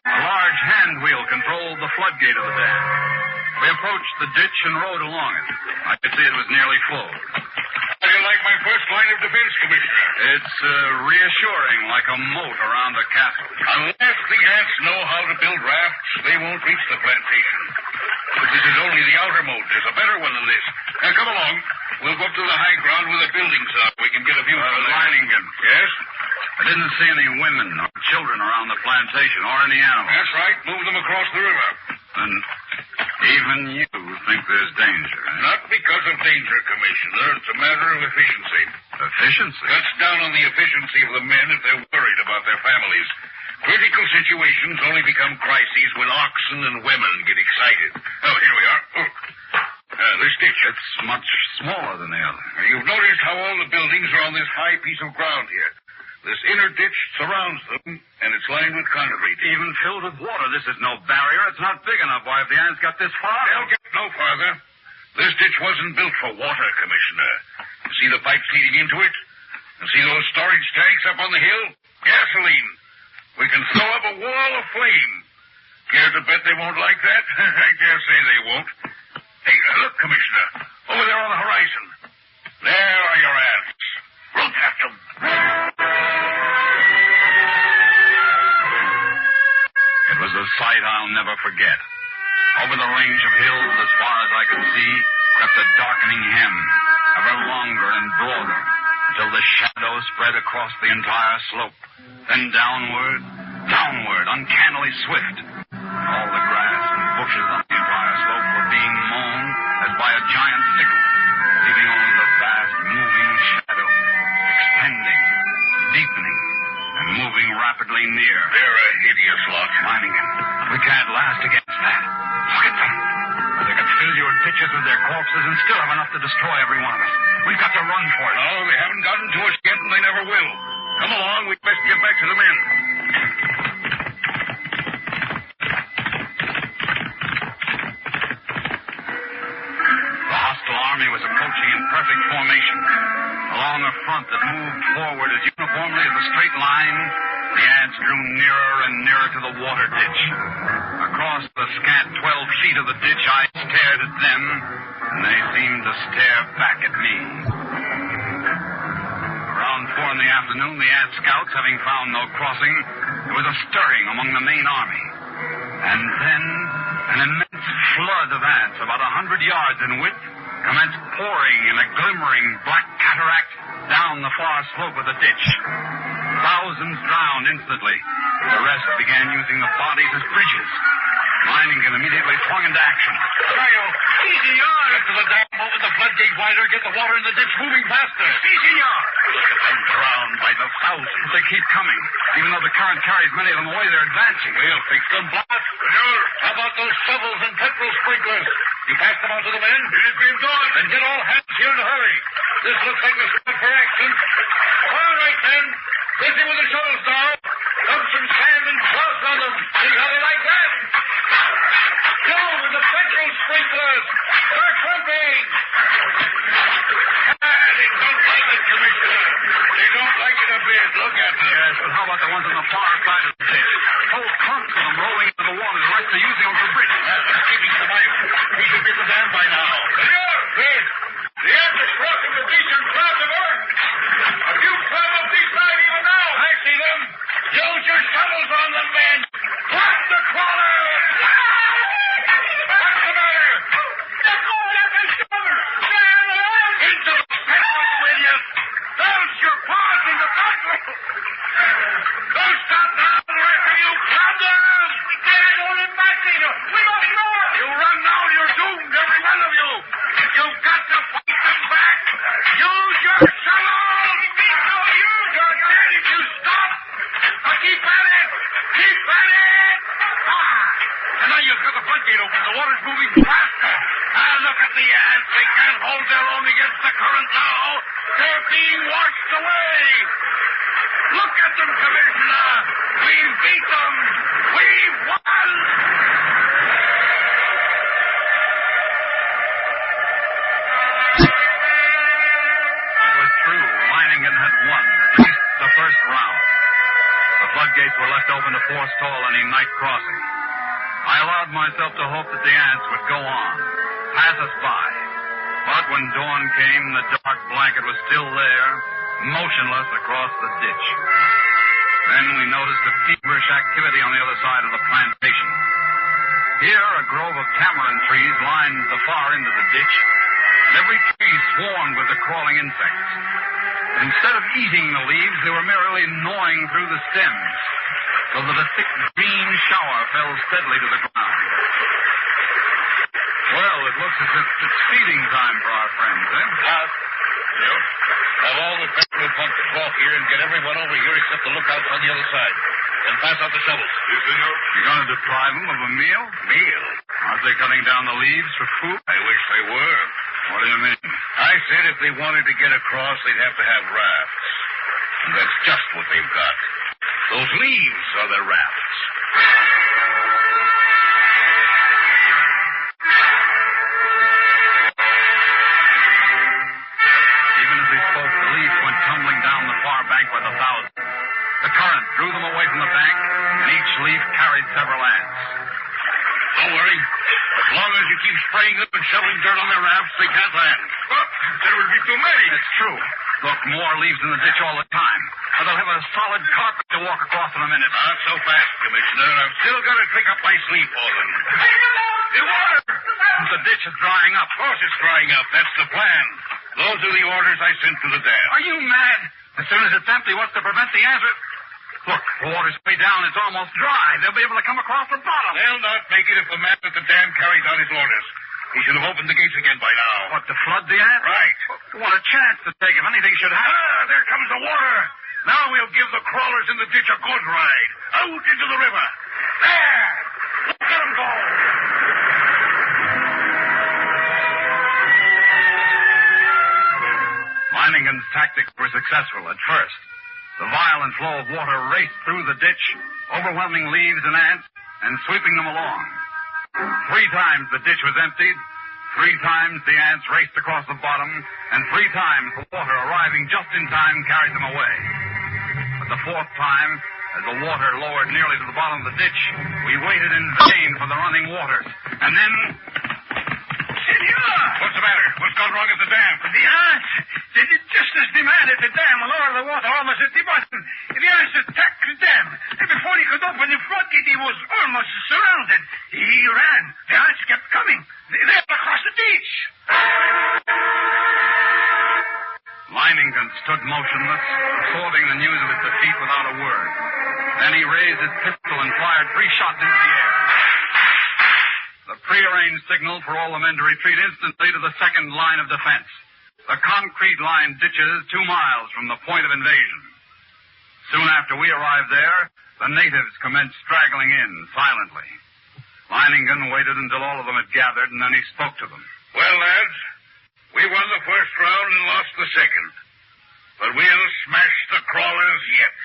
A large hand wheel controlled the floodgate of the dam. We approached the ditch and rode along it. I could see it was nearly full. How do you like my first line of defense, Commissioner? It's reassuring, like a moat around a castle. Unless the ants know how to build rafts, they won't reach the plantation. But this is only the outer moat. There's a better one than this. Now, come along. We'll go up to the high ground where the buildings are. We can get a view of Leiningen. Yes? I didn't see any women or children around the plantation or any animals. That's right. Move them across the river. And even you think there's danger, eh? Not because of danger, Commissioner. It's a matter of efficiency. Efficiency? Cuts down on the efficiency of the men if they're worried about their families. Critical situations only become crises when oxen and women get excited. Oh, here we are. Oh. This ditch. It's much smaller than the other. You've noticed how all the buildings are on this high piece of ground here. This inner ditch surrounds them, and it's lined with concrete. Even filled with water. This is no barrier. It's not big enough. Why, if the ants got this far... They'll get no farther. This ditch wasn't built for water, Commissioner. You see the pipes leading into it? And see those storage tanks up on the hill? Gasoline. We can throw up a wall of flame. Care to bet they won't like that? I dare say they won't. Hey, look, Commissioner. Over there on the horizon. There are your ants. We'll catch them. It was a sight I'll never forget. Over the range of hills, as far as I could see, crept a darkening hem, ever longer and broader, until the shadow spread across the entire slope. Then downward, uncannily swift. All the grass and bushes on the entire slope were being mown as by a giant sickle, leaving only the vast moving shadow, extending, deepening, and moving rapidly near. They're a hideous lot. Leiningen, we can't last against that. Look at them. They could fill your ditches with their corpses and still have enough to destroy every one of us. We've got to run for it. No, they haven't gotten to us yet, and they never will. Come along, we'd best get back to the men. The hostile army was approaching in perfect formation. Along a front that moved forward as uniformly as a straight line, the ants drew nearer and nearer to the water ditch. Across the scant 12 feet of the ditch, I stared at them, and they seemed to stare back at me. Around 4 in the afternoon, the ant scouts, having found no crossing, there was a stirring among the main army. And then an immense flood of ants, about 100 yards in width, commenced pouring in a glimmering black cataract down the far slope of the ditch. Thousands drowned instantly, The rest began using the bodies as bridges. Leiningen immediately swung into action. Easy on. Get to the dam, open the floodgate wider, get the water in the ditch moving faster. Easy on. Look at them drowned by the thousands. They keep coming. Even though the current carries many of them away, they're advancing. We'll fix them, Blast. Sure. How about those shovels and petrol sprinklers? You pass them out to the men? It has been done. Then get all hands here in a hurry. This looks like the spot for action. All right, men. Busy with the shovels now. Dump some sand and frost on them. See how they like that? Go with the petrol sprinklers. Start pumping. They don't like it, Commissioner. They don't like it a bit. Look at them. Yes, but how about the ones on the far side of the ditch? Whole clumps of them rolling into the water. The rest are using them for bridges. That's keeping some ice. We should be at the dam by now. Sure. Good. The ants are crossing the decent clouds of earth. A few climb up this side even now. I see them. Use your shovels on them, men. Drop the crawlers. What's the matter? They're going at the shovels. Into the petrol, you idiot. Those your paws in the petrol. Don't stop now, the rest of you. Grab them. We can't hold it back, Dino. We must run. You run now, you're doomed, every one of you. You've got to fight them back. Use your shovels. You're dead if you stop. Now keep at it. Keep at it. And now you've got the floodgate open. The water's moving faster. Look at the ants. They can't hold their own against the current now. They're being washed away. Look at them, Commissioner. We've beat them. We've won. It was true. Leiningen had won, at least the first round. The floodgates were left open to forestall any night crossing. I allowed myself to hope that the ants would go on, pass us by. But when dawn came, the dark blanket was still there, motionless across the ditch. Then we noticed a feverish activity on the other side of the plantation. Here, a grove of tamarind trees lined the far end of the ditch, and every tree swarmed with the crawling insects. But instead of eating the leaves, they were merely gnawing through the stems, so that a thick green shower fell steadily to the ground. Well, it looks as if it's feeding time for our friends, eh? Yep. Have all the petrol pumped across here and get everyone over here except the lookouts on the other side. Then pass out the shovels. Yes, senor. You're going to deprive them of a meal? Meal? Aren't they cutting down the leaves for food? I wish they were. What do you mean? I said if they wanted to get across, they'd have to have rafts. And that's just what they've got. Those leaves are their rafts. Even as he spoke, the leaves went tumbling down the far bank by the thousands. The current drew them away from the bank, and each leaf carried several ants. Don't worry. As long as you keep spraying them and shoveling dirt on their rafts, they can't land. There will be too many. It's true. Look, more leaves in the ditch all the time. And they'll have a solid carpet to walk across in a minute. Not so fast, Commissioner. I've still got to pick up my sleep for them. The water! The ditch is drying up. Of course it's drying up. That's the plan. Those are the orders I sent to the dam. Are you mad? As soon as it's empty, what's to prevent the ants? Look, the water's way down. It's almost dry. They'll be able to come across the bottom. They'll not make it if the man at the dam carries out his orders. He should have opened the gates again by now. What, to flood the ants? Right. What a chance to take if anything should happen. There comes the water. Now we'll give the crawlers in the ditch a good ride. Out into the river. There! Look at them go! Leiningen's tactics were successful at first. The violent flow of water raced through the ditch, overwhelming leaves and ants, and sweeping them along. 3 times the ditch was emptied, 3 times the ants raced across the bottom, and 3 times the water arriving just in time carried them away. But the 4th time, as the water lowered nearly to the bottom of the ditch, we waited in vain for the running waters. And then... Senor! What's the matter? What's gone wrong at the dam? The ants. They did just as demanded the dam will lower the water almost at the bottom. The ants attacked the dam. And before he could open the floodgate, he was almost surrounded. He ran. The ants kept coming. They're across the ditch. Leiningen stood motionless, absorbing the news of his defeat without a word. Then he raised his pistol and fired 3 shots into the air. The prearranged signal for all the men to retreat instantly to the second line of defense. The concrete-lined ditches 2 miles from the point of invasion. Soon after we arrived there, the natives commenced straggling in silently. Leiningen waited until all of them had gathered, and then he spoke to them. Well, lads, we won the first round and lost the second. But we'll smash the crawlers yet.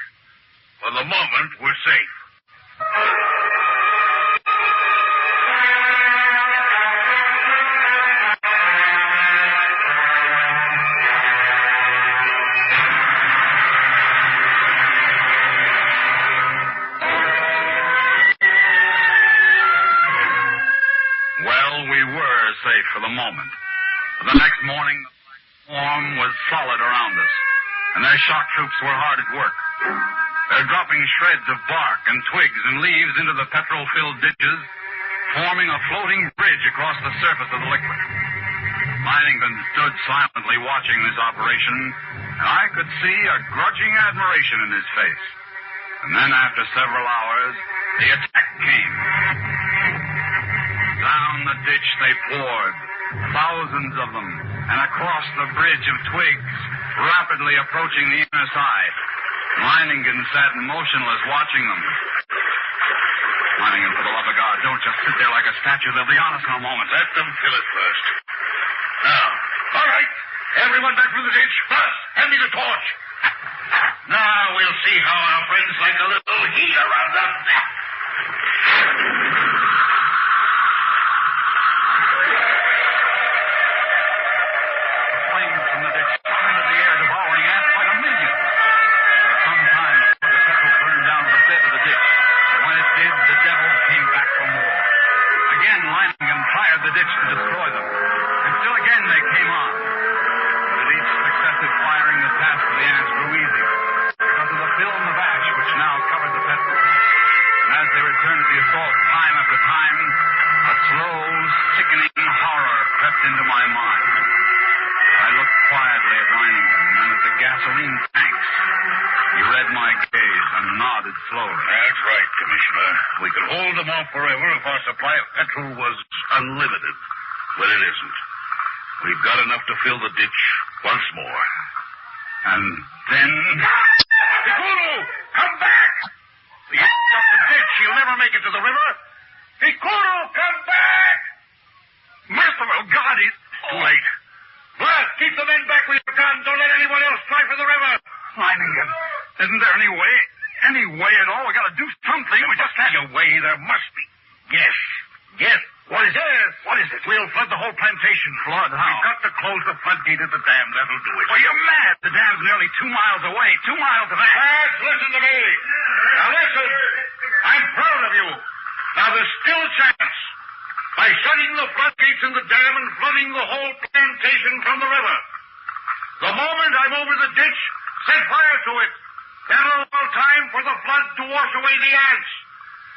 For the moment, we're safe. Safe for the moment. But the next morning, the swarm was solid around us, and their shock troops were hard at work. They're dropping shreds of bark and twigs and leaves into the petrol-filled ditches, forming a floating bridge across the surface of the liquid. Leiningen stood silently watching this operation, and I could see a grudging admiration in his face. And then, after several hours, the attack came. Down the ditch they poured, thousands of them, and across the bridge of twigs, rapidly approaching the inner side. Leiningen sat motionless, watching them. Leiningen, for the love of God, don't just sit there like a statue. They'll be on us in a moment. Let them fill it first. Now, all right. Everyone back through the ditch. First, hand me the torch. Now we'll see how our friends like a little heat around them. The ditch to destroy them. And still again they came on. But at each successive firing, the task of the ants grew easier because of the film of ash which now covered the petrol. And as they returned to the assault time after time, a slow, sickening horror crept into my mind. I looked quietly at Leiningen and then at the gasoline tanks. He read my gaze and nodded slowly. That's right, Commissioner. We could hold them off forever if our supply of petrol was unlimited. But it isn't. We've got enough to fill the ditch once more. And then... Pikulu! Come back! The ass up the ditch. He'll never make it to the river. Pikulu, come back! Merciful God, he's... Too late. Blast, keep the men back with your guns. Don't let anyone else try for the river. Leiningen, isn't there any way at all? We got to do something. We just can't. A way there must be. Yes. What is it? We'll flood the whole plantation. Flood? How? We've got to close the floodgate at the dam. That'll do it. Well, you're mad. The dam's nearly 2 miles away. 2 miles of ash. Lads, listen to me. Now listen. I'm proud of you. Now there's still a chance. By shutting the floodgates in the dam and flooding the whole plantation from the river. The moment I'm over the ditch, set fire to it. That'll allow time for the flood to wash away the ants.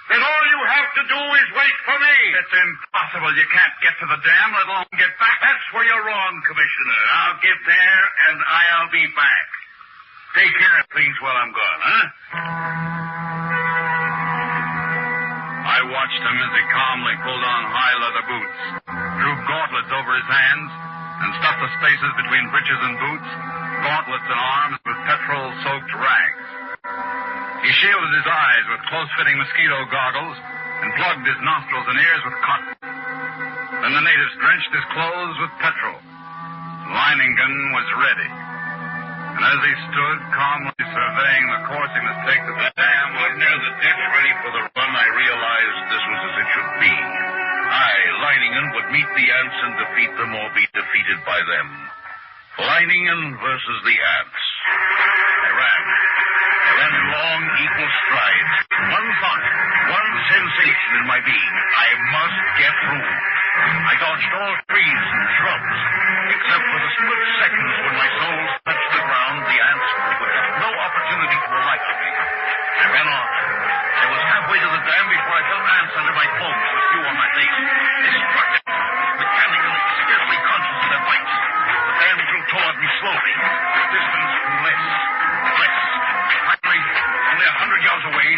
Then all you have to do is wait for me. It's impossible. You can't get to the dam, let alone get back. That's where you're wrong, Commissioner. I'll get there, and I'll be back. Take care of things while I'm gone, huh? I watched him as he calmly pulled on high leather boots, drew gauntlets over his hands, and stuffed the spaces between breeches and boots, gauntlets and arms with petrol-soaked rags. He shielded his eyes with close-fitting mosquito goggles and plugged his nostrils and ears with cotton. Then the natives drenched his clothes with petrol. Leiningen was ready. And as he stood calmly surveying the course he must take to the dam, near the ditch ready for the run, I realized this was as it should be. I, Leiningen, would meet the ants and defeat them or be defeated by them. Leiningen versus the ants. I ran in long, equal strides. One thought, one sensation in my being. I must get through. I dodged all trees and shrubs, except for the split seconds when my soul touched the ground. The ants would have no opportunity to alight on me. I ran on. I was halfway to the dam before I felt ants under my clothes with dew on my face. They struck at me, mechanically, scarcely conscious of their bites. The dam drew toward me slowly. The distance grew less. Finally, only 100 yards away,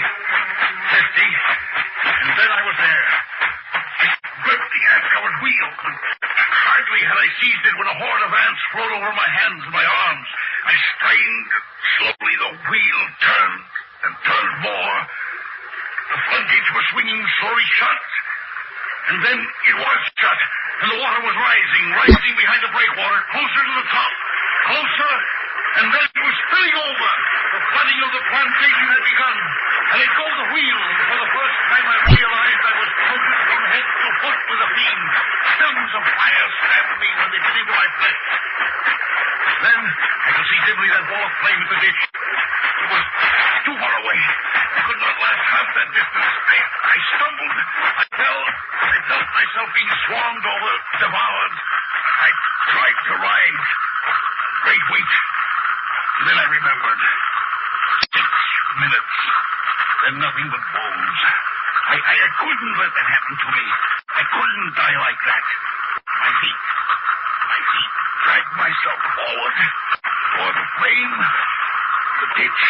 wheel. Hardly had I seized it when a horde of ants flowed over my hands and my arms. I strained. Slowly the wheel turned and turned more. The floodgates were swinging slowly shut. And then it was shut. And the water was rising behind the breakwater, closer to the top. Closer. And then it was spilling over. The flooding of the plantation had begun. I let go of the wheel. For the first time I realized I was coated from head to foot with a beam. Tongues of fire stabbed me when they bit into my flesh. Then I could see dimly that ball of flame in the ditch. It was too far away. I could not last half that distance. I stumbled. I fell. I felt myself being swarmed over, devoured. I tried to rise. Great weight. And then I remembered. 6 minutes. Then nothing but bones. I couldn't let that happen to me. I couldn't die like that. My feet dragged myself forward. Toward the flame. The ditch.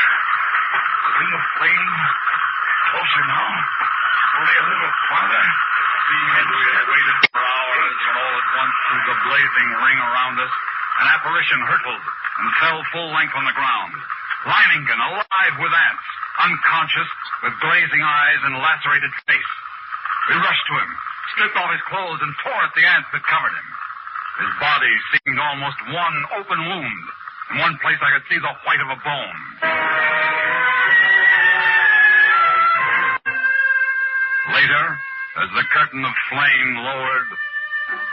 The ring of flame. Closer now. Only a little farther. And we had waited for hours, and all at once, through the blazing ring around us, an apparition hurtled and fell full length on the ground. Leiningen, alive with ants, unconscious, with glazing eyes and lacerated face. We rushed to him, stripped off his clothes, and tore at the ants that covered him. His body seemed almost one open wound. In one place I could see the white of a bone. Later, as the curtain of flame lowered,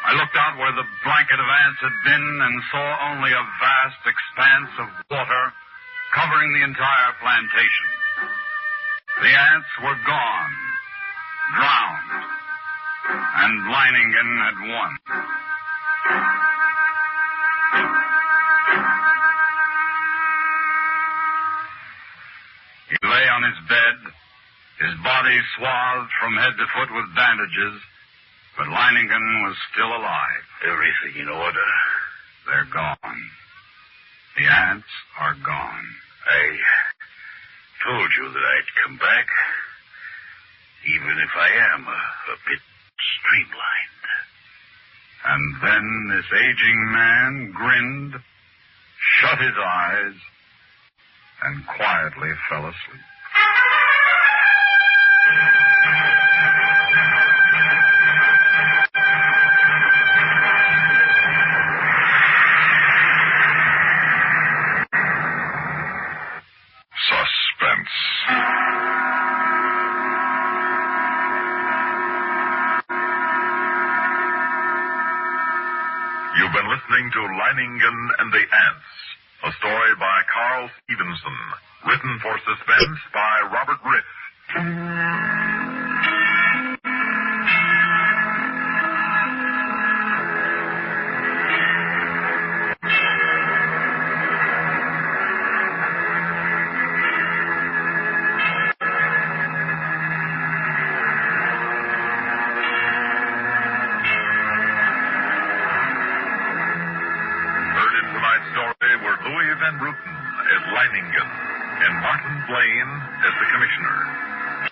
I looked out where the blanket of ants had been and saw only a vast expanse of water covering the entire plantation. The ants were gone, drowned, and Leiningen had won. He lay on his bed, his body swathed from head to foot with bandages, but Leiningen was still alive. Everything in order. They're gone. The ants are gone. I told you that I'd come back, even if I am a bit streamlined. And then this aging man grinned, shut his eyes, and quietly fell asleep. Suspense. You've been listening to Leiningen and the Ants, a story by Carl Stevenson, written for Suspense by Robert Riff.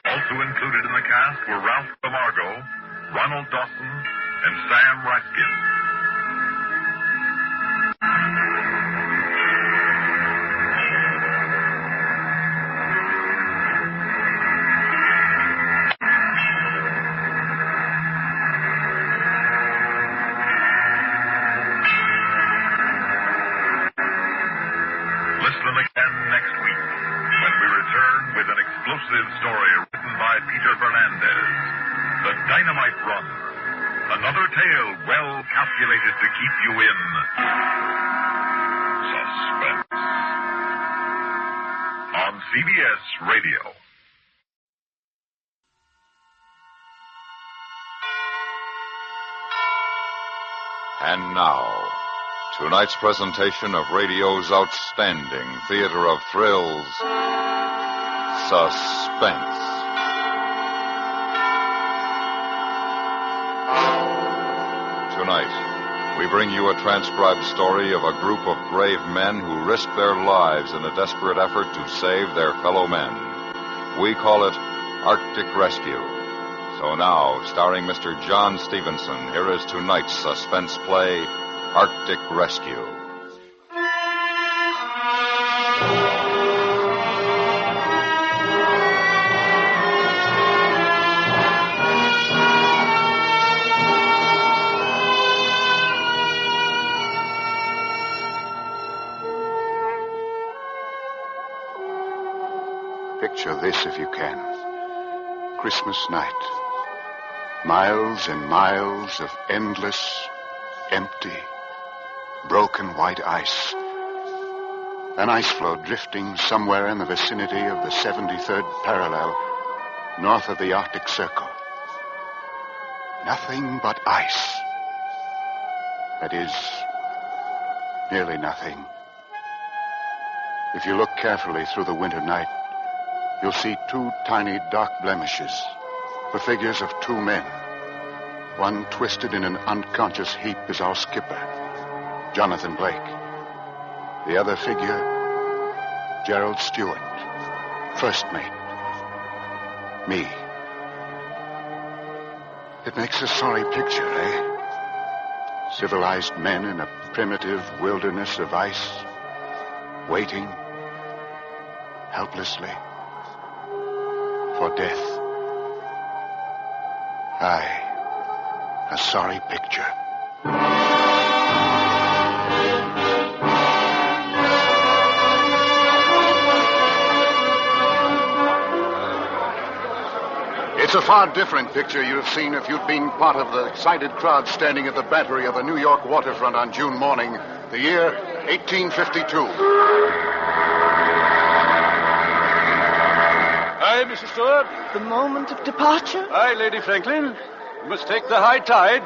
Also included in the cast were Ralph Camargo, Ronald Dawson, and Sam Raskin. Listen again next week when we return with an explosive story written by Peter Fernandez, The Dynamite Run. Another tale well calculated to keep you in suspense. On CBS Radio. And now, tonight's presentation of radio's outstanding theater of thrills, Suspense. Tonight, we bring you a transcribed story of a group of brave men who risk their lives in a desperate effort to save their fellow men. We call it Arctic Rescue. So So now, starring Mr. John Stevenson, here is tonight's suspense play, Arctic Rescue. Picture this if you can. Christmas night. Miles and miles of endless, empty, broken white ice. An ice floe drifting somewhere in the vicinity of the 73rd parallel, north of the Arctic Circle. Nothing but ice. That is, nearly nothing. If you look carefully through the winter night, you'll see two tiny dark blemishes, the figures of two men. One twisted in an unconscious heap is our skipper, Jonathan Blake. The other figure, Gerald Stewart, first mate. Me. It makes a sorry picture, eh? Civilized men in a primitive wilderness of ice, waiting helplessly for death. Aye, a sorry picture. It's a far different picture you'd have seen if you'd been part of the excited crowd standing at the battery of the New York waterfront on June morning, the year 1852. Aye, Mrs. Stewart. The moment of departure? Aye, Lady Franklin. You must take the high tide.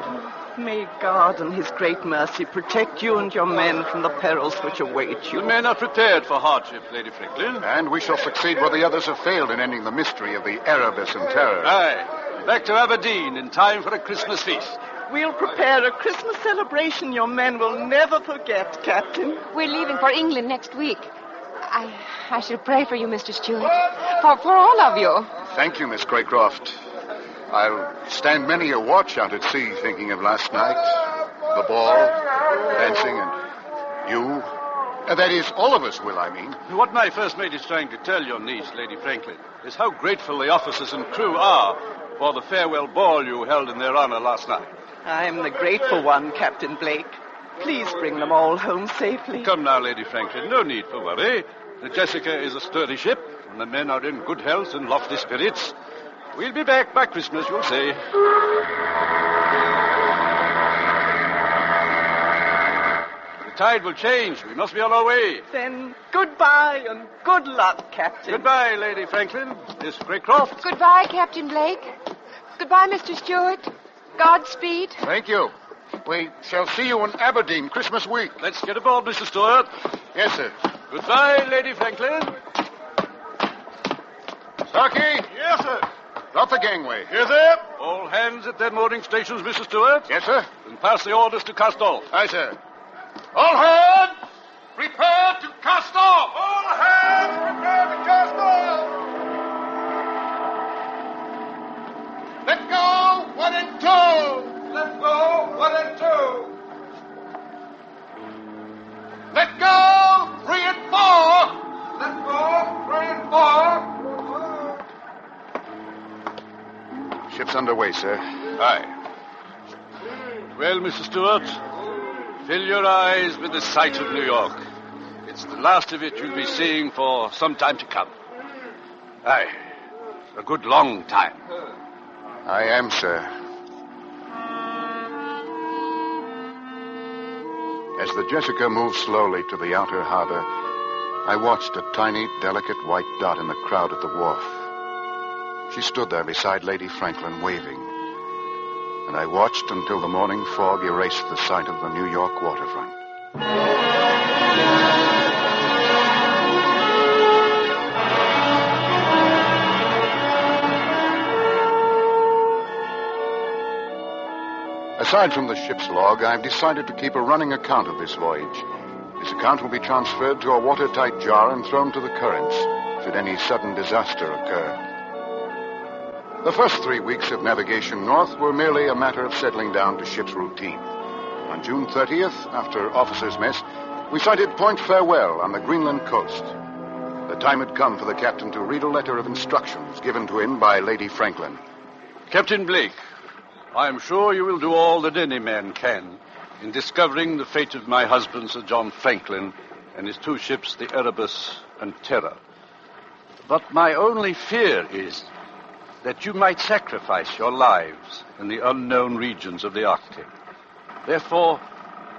May God in his great mercy protect you and your men from the perils which await you. The men are prepared for hardship, Lady Franklin. And we shall succeed where the others have failed in ending the mystery of the Erebus and Terror. Aye. Back to Aberdeen in time for a Christmas feast. We'll prepare a Christmas celebration your men will never forget, Captain. We're leaving for England next week. I shall pray for you, Mr. Stewart. For all of you. Thank you, Miss Craycroft. I'll stand many a watch out at sea thinking of last night. The ball, dancing, and you. That is, all of us will, I mean. What my first mate is trying to tell your niece, Lady Franklin, is how grateful the officers and crew are for the farewell ball you held in their honor last night. I'm the grateful one, Captain Blake. Please bring them all home safely. Come now, Lady Franklin, no need for worry. The Jessica is a sturdy ship, and the men are in good health and lofty spirits. We'll be back by Christmas, you'll say. The tide will change. We must be on our way. Then goodbye and good luck, Captain. Goodbye, Lady Franklin. Miss Craycroft. Goodbye, Captain Blake. Goodbye, Mr. Stewart. Godspeed. Thank you. We shall see you in Aberdeen Christmas week. Let's get aboard, Mr. Stewart. Yes, sir. Goodbye, Lady Franklin. Starkey? Yes, sir. Drop the gangway. Yes, sir. All hands at their mooring stations, Mr. Stewart. Yes, sir. And pass the orders to cast off. Aye, sir. All hands, prepare to cast off! All hands, prepare to cast off! Let go, 1 and 2! Let go, 1 and 2! Let go, 3 and 4! Let go, 3 and 4! Ship's underway, sir. Aye. Well, Mr. Stewart, fill your eyes with the sight of New York. It's the last of it you'll be seeing for some time to come. Aye, a good long time. I am, sir. As the Jessica moved slowly to the outer harbor, I watched a tiny, delicate white dot in the crowd at the wharf. She stood there beside Lady Franklin, waving. And I watched until the morning fog erased the sight of the New York waterfront. Aside from the ship's log, I've decided to keep a running account of this voyage. This account will be transferred to a watertight jar and thrown to the currents should any sudden disaster occur. The first 3 weeks of navigation north were merely a matter of settling down to ship's routine. On June 30th, after officers' mess, we sighted Point Farewell on the Greenland coast. The time had come for the captain to read a letter of instructions given to him by Lady Franklin. Captain Blake, I am sure you will do all that any man can in discovering the fate of my husband, Sir John Franklin, and his 2 ships, the Erebus and Terror. But my only fear is that you might sacrifice your lives in the unknown regions of the Arctic. Therefore,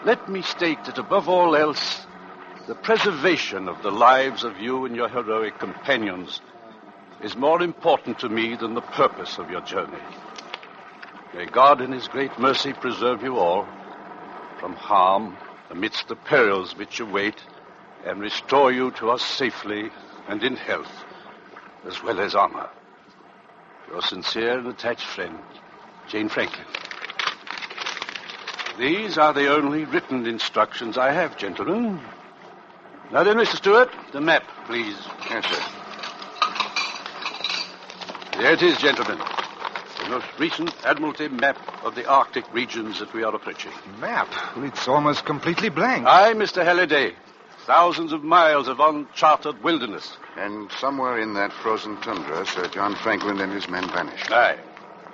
let me state that above all else, the preservation of the lives of you and your heroic companions is more important to me than the purpose of your journey. May God in his great mercy preserve you all from harm amidst the perils which await, and restore you to us safely and in health, as well as honor. Your sincere and attached friend, Jane Franklin. These are the only written instructions I have, gentlemen. Now then, Mr. Stewart, the map, please. Yes, sir. There it is, gentlemen. The most recent Admiralty map of the Arctic regions that we are approaching. Map? Well, it's almost completely blank. Aye, Mr. Halliday. Thousands of miles of uncharted wilderness. And somewhere in that frozen tundra, Sir John Franklin and his men vanished. Aye.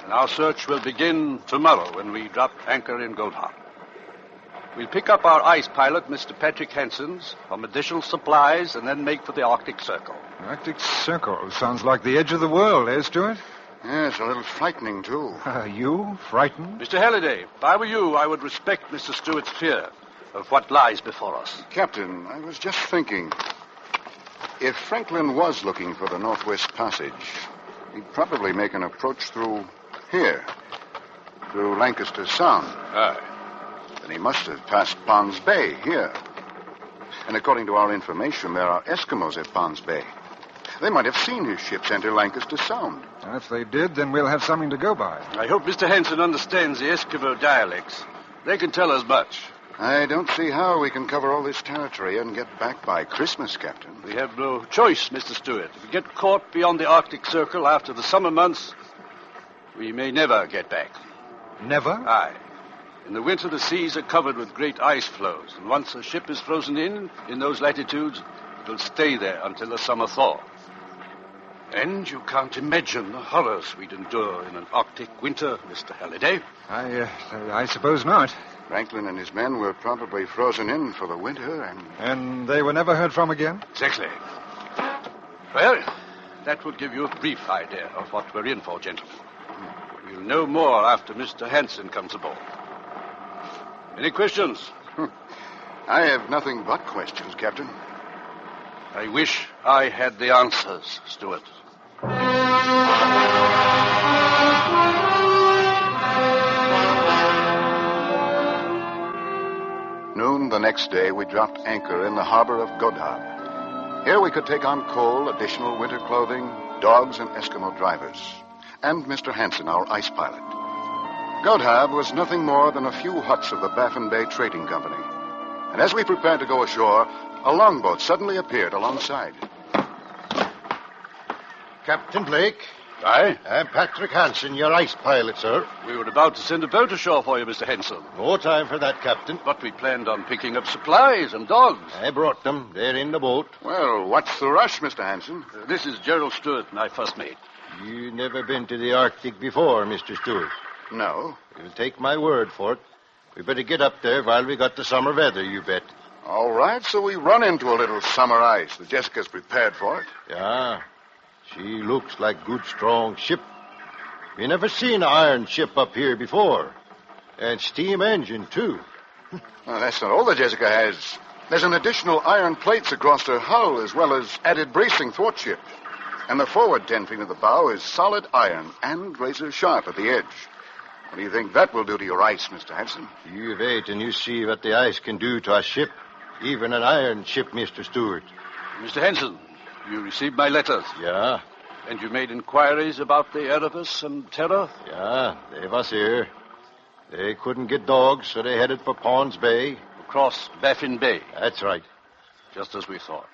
And our search will begin tomorrow when we drop anchor in Gold Harbor. We'll pick up our ice pilot, Mr. Patrick Hansen's, from additional supplies, and then make for the Arctic Circle. Arctic Circle sounds like the edge of the world, eh, Stuart? Yes, a little frightening, too. You? Frightened? Mr. Halliday, if I were you, I would respect Mr. Stewart's fear of what lies before us. Captain, I was just thinking, if Franklin was looking for the Northwest Passage, he'd probably make an approach through here, through Lancaster Sound. Aye. Then he must have passed Pond's Bay here. And according to our information, there are Eskimos at Pond's Bay. They might have seen his ships enter Lancaster Sound. If they did, then we'll have something to go by. I hope Mr. Hansen understands the Eskimo dialects. They can tell us much. I don't see how we can cover all this territory and get back by Christmas, Captain. We have no choice, Mr. Stewart. If we get caught beyond the Arctic Circle after the summer months, we may never get back. Never? Aye. In the winter, the seas are covered with great ice floes, and once a ship is frozen in those latitudes, it will stay there until the summer thaw. And you can't imagine the horrors we'd endure in an Arctic winter, Mr. Halliday. I suppose not. Franklin and his men were probably frozen in for the winter, And they were never heard from again? Exactly. Well, that would give you a brief idea of what we're in for, gentlemen. We'll know more after Mr. Hansen comes aboard. Any questions? I have nothing but questions, Captain. I wish I had the answers, Stewart. Noon the next day, we dropped anchor in the harbor of Godhav. Here we could take on coal, additional winter clothing, dogs, and Eskimo drivers. And Mr. Hansen, our ice pilot. Godhav was nothing more than a few huts of the Baffin Bay Trading Company. And as we prepared to go ashore, a longboat suddenly appeared alongside. Captain Blake. Aye? I'm Patrick Hansen, your ice pilot, sir. We were about to send a boat ashore for you, Mr. Hansen. No time for that, Captain. But we planned on picking up supplies and dogs. I brought them. They're in the boat. Well, what's the rush, Mr. Hansen? This is Gerald Stewart, my first mate. You've never been to the Arctic before, Mr. Stewart. No. You'll take my word for it. We better get up there while we got the summer weather, you bet. All right, so we run into a little summer ice. The Jessica's prepared for it. Yeah. She looks like good, strong ship. We never seen an iron ship up here before. And steam engine, too. Well, that's not all the Jessica has. There's an additional iron plates across her hull, as well as added bracing thwartships. And the forward 10 feet of the bow is solid iron and razor sharp at the edge. What do you think that will do to your ice, Mr. Hansen? You wait and you see what the ice can do to a ship. Even an iron ship, Mr. Stewart. Mr. Hansen, you received my letters. Yeah. And you made inquiries about the Erebus and Terror? Yeah, they was here. They couldn't get dogs, so they headed for Pond's Bay. Across Baffin Bay? That's right. Just as we thought.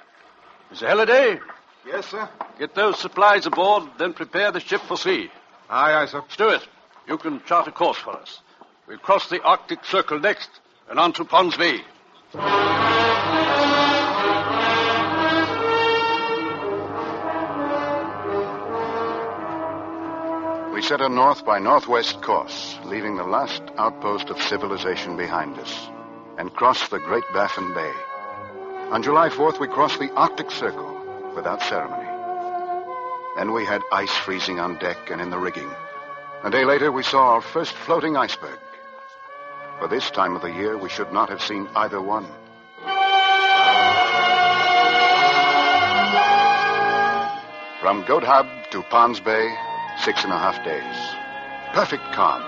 Mr. Halliday? Yes, sir? Get those supplies aboard, then prepare the ship for sea. Aye, sir. Stewart, you can chart a course for us. We'll cross the Arctic Circle next and on to Ponds Bay. We set a north by northwest course, leaving the last outpost of civilization behind us, and crossed the Great Baffin Bay. On July 4th, we crossed the Arctic Circle without ceremony. Then we had ice freezing on deck and in the rigging. A day later, we saw our first floating iceberg. For this time of the year, we should not have seen either one. From Goat Hub to Ponds Bay, 6.5 days. Perfect calm.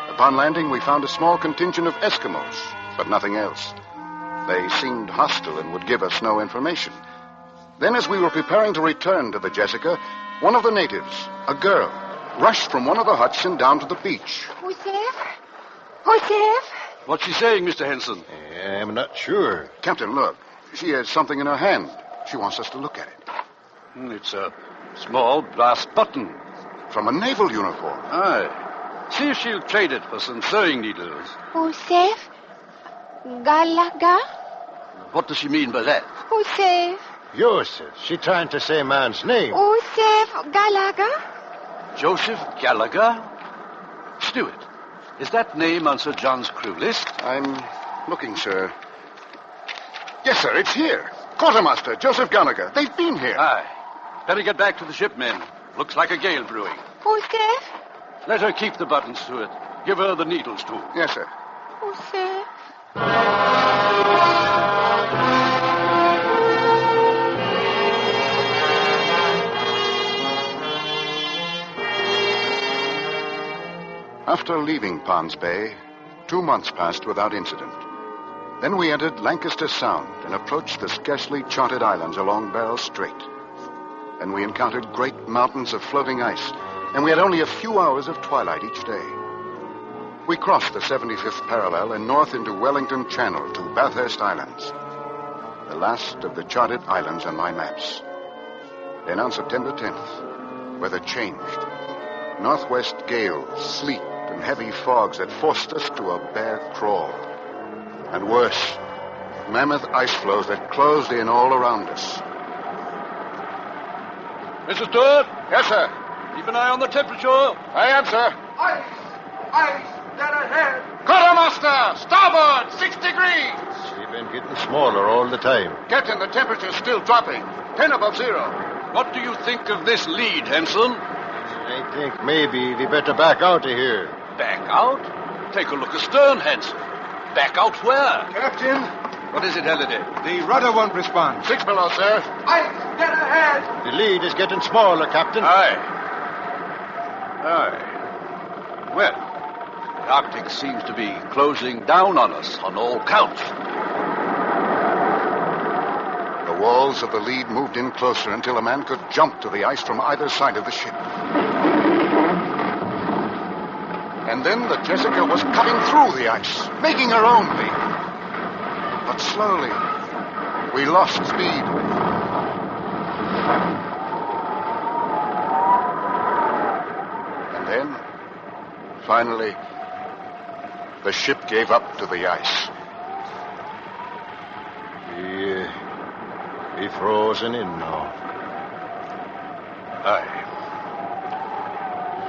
Upon landing, we found a small contingent of Eskimos, but nothing else. They seemed hostile and would give us no information. Then, as we were preparing to return to the Jessica, one of the natives, a girl, rushed from one of the huts and down to the beach. Who's there? Who's there? What's she saying, Mr. Henson? I'm not sure. Captain, look. She has something in her hand. She wants us to look at it. It's a small brass button. From a naval uniform. Aye. See if she'll trade it for some sewing needles. Joseph Gallagher? What does she mean by that? Joseph. Joseph. She trying to say man's name. Joseph Gallagher? Joseph Gallagher? Stewart, is that name on Sir John's crew list? I'm looking, sir. Yes, sir, it's here. Quartermaster Joseph Gallagher. They've been here. Aye. Better get back to the ship, men. Looks like a gale brewing. Joseph? Let her keep the buttons to it. Give her the needles, too. Yes, sir. Joseph. After leaving Ponds Bay, 2 months passed without incident. Then we entered Lancaster Sound and approached the scarcely charted islands along Barrow Strait. Then we encountered great mountains of floating ice, and we had only a few hours of twilight each day. We crossed the 75th parallel and north into Wellington Channel to Bathurst Islands, the last of the charted islands on my maps. Then on September 10th, weather changed. Northwest gales, sleet, and heavy fogs that forced us to a bare crawl. And worse, mammoth ice floes that closed in all around us. Mr. Stewart? Yes, sir. Keep an eye on the temperature. I am, sir. Ice, dead ahead. Quartermaster, starboard, 6 degrees. She's been getting smaller all the time. Captain, the temperature's still dropping. 10 above zero. What do you think of this lead, Henson? I think maybe we better back out of here. Back out? Take a look astern, Henson. Back out where? Captain, What is it, Halliday? the rudder won't respond. 6 below, sir. Ice, dead ahead. The lead is getting smaller, Captain. Aye. Well, the Arctic seems to be closing down on us on all counts. The walls of the lead moved in closer until a man could jump to the ice from either side of the ship. And then the Jessica was cutting through the ice, making her own lead. But slowly, we lost speed. And then, finally, the ship gave up to the ice. We frozen in now. Aye.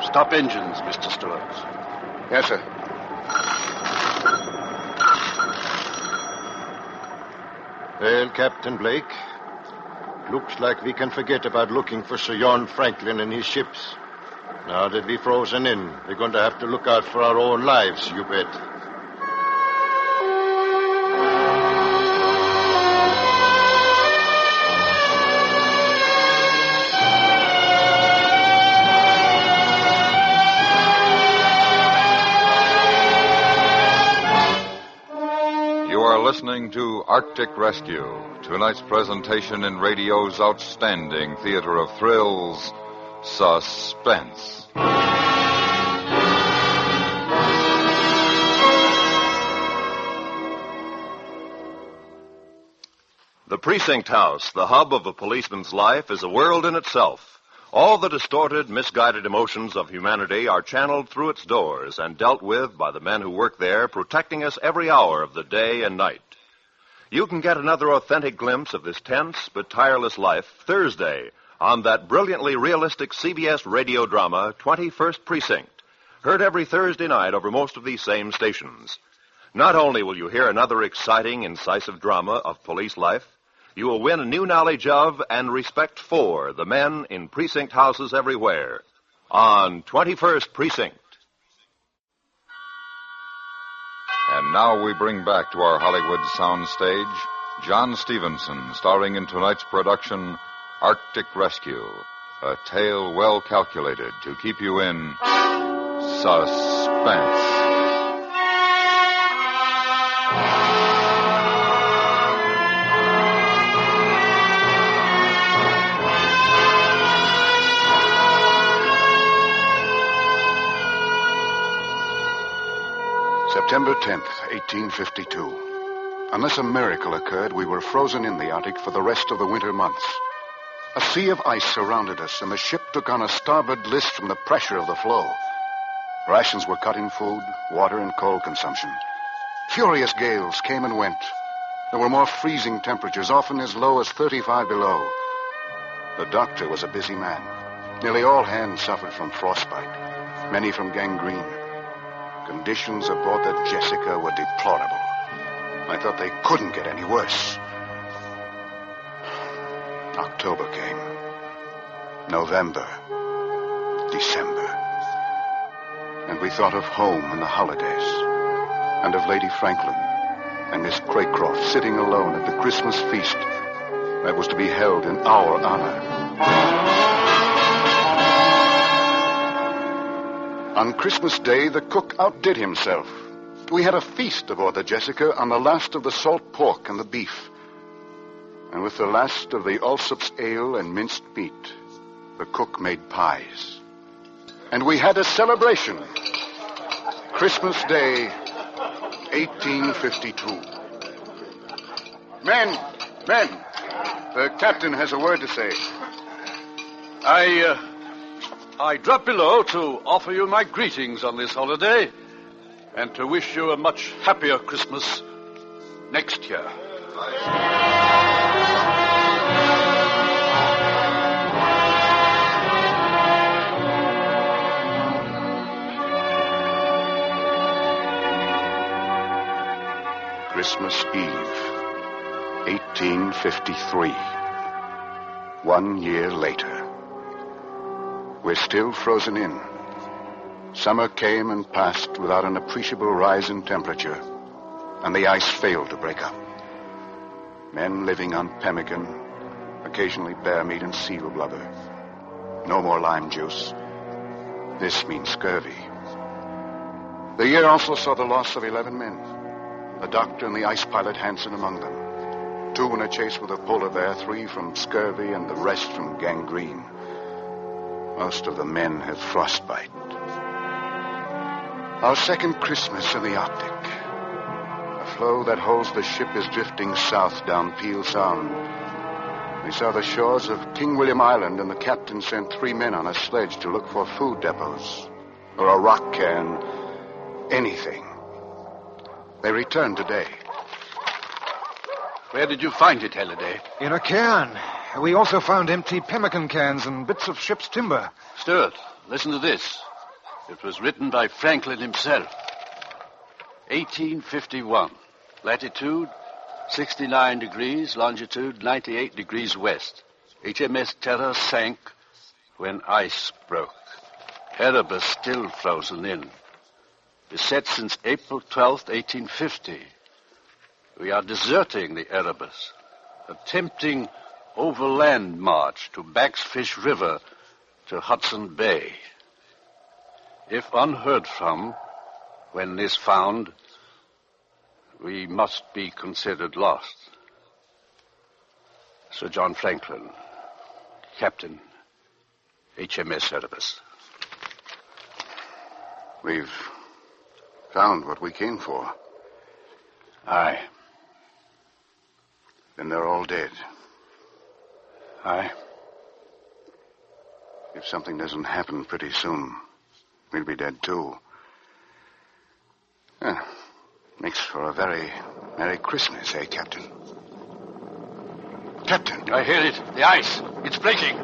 Stop engines, Mr. Stewart. Yes, sir. Well, Captain Blake, looks like we can forget about looking for Sir John Franklin and his ships. Now that we're frozen in, we're going to have to look out for our own lives, you bet. You are listening to Arctic Rescue, tonight's presentation in radio's outstanding theater of thrills, Suspense. The precinct house, the hub of a policeman's life, is a world in itself. All the distorted, misguided emotions of humanity are channeled through its doors and dealt with by the men who work there, protecting us every hour of the day and night. You can get another authentic glimpse of this tense but tireless life Thursday on that brilliantly realistic CBS radio drama, 21st Precinct, heard every Thursday night over most of these same stations. Not only will you hear another exciting, incisive drama of police life, you will win a new knowledge of and respect for the men in precinct houses everywhere on 21st Precinct. And now we bring back to our Hollywood soundstage John Stevenson, starring in tonight's production, Arctic Rescue, a tale well calculated to keep you in suspense. September 10th, 1852. Unless a miracle occurred, we were frozen in the Arctic for the rest of the winter months. A sea of ice surrounded us, and the ship took on a starboard list from the pressure of the floe. Rations were cut in food, water, and coal consumption. Furious gales came and went. There were more freezing temperatures, often as low as 35 below. The doctor was a busy man. Nearly all hands suffered from frostbite, many from gangrene. Conditions aboard the Jessica were deplorable. I thought they couldn't get any worse. October came. November. December. And we thought of home and the holidays. And of Lady Franklin and Miss Craycroft sitting alone at the Christmas feast that was to be held in our honor. On Christmas Day, the cook outdid himself. We had a feast aboard the Jessica on the last of the salt pork and the beef. And with the last of the Allsop's ale and minced meat, the cook made pies. And we had a celebration. Christmas Day, 1852. Men, the captain has a word to say. I dropped below to offer you my greetings on this holiday and to wish you a much happier Christmas next year. Christmas Eve, 1853. 1 year later. We're still frozen in. Summer came and passed without an appreciable rise in temperature, and the ice failed to break up. Men living on pemmican, occasionally bear meat and seal blubber. No more lime juice. This means scurvy. The year also saw the loss of 11 men. The doctor and the ice pilot Hansen among them. 2 in a chase with a polar bear, 3 from scurvy, and the rest from gangrene. Most of the men had frostbite. Our second Christmas in the Arctic. The floe that holds the ship is drifting south down Peel Sound. We saw the shores of King William Island, and the captain sent 3 men on a sledge to look for food depots or a rock cairn, anything. They returned today. Where did you find it, Halliday? In a cairn. We also found empty pemmican cans and bits of ship's timber. Stuart, listen to this. It was written by Franklin himself. 1851. Latitude 69 degrees, longitude 98 degrees west. HMS Terror sank when ice broke. Erebus still frozen in. Beset since April 12th, 1850. We are deserting the Erebus, attempting overland march to Bagsfish River to Hudson Bay. If unheard from, when this found, we must be considered lost. Sir John Franklin, Captain, HMS Erebus. We've found what we came for. Aye. Then they're all dead. Aye. If something doesn't happen pretty soon, we'll be dead too. Makes for a very Merry Christmas, eh, Captain? Captain! I hear it. The ice. It's breaking.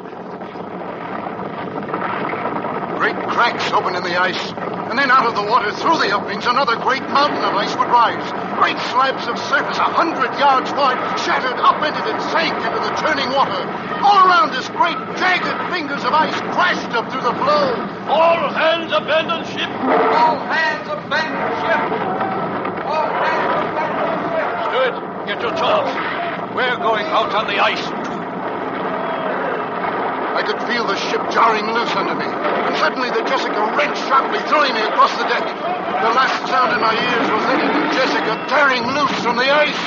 Great cracks open in the ice. And then out of the water, through the openings, another great mountain of ice would rise. Great slabs of surface 100 yards wide shattered, upended, and sank into the churning water. All around us, great jagged fingers of ice crashed up through the flow. All hands abandon ship. All hands abandon ship. All hands abandon ship. Stewart, get your tools. We're going out on the ice, too. I could feel the ship jarring loose under me. And suddenly the Jessica wrenched sharply, throwing me across the deck. The last sound in my ears was that of the Jessica tearing loose from the ice.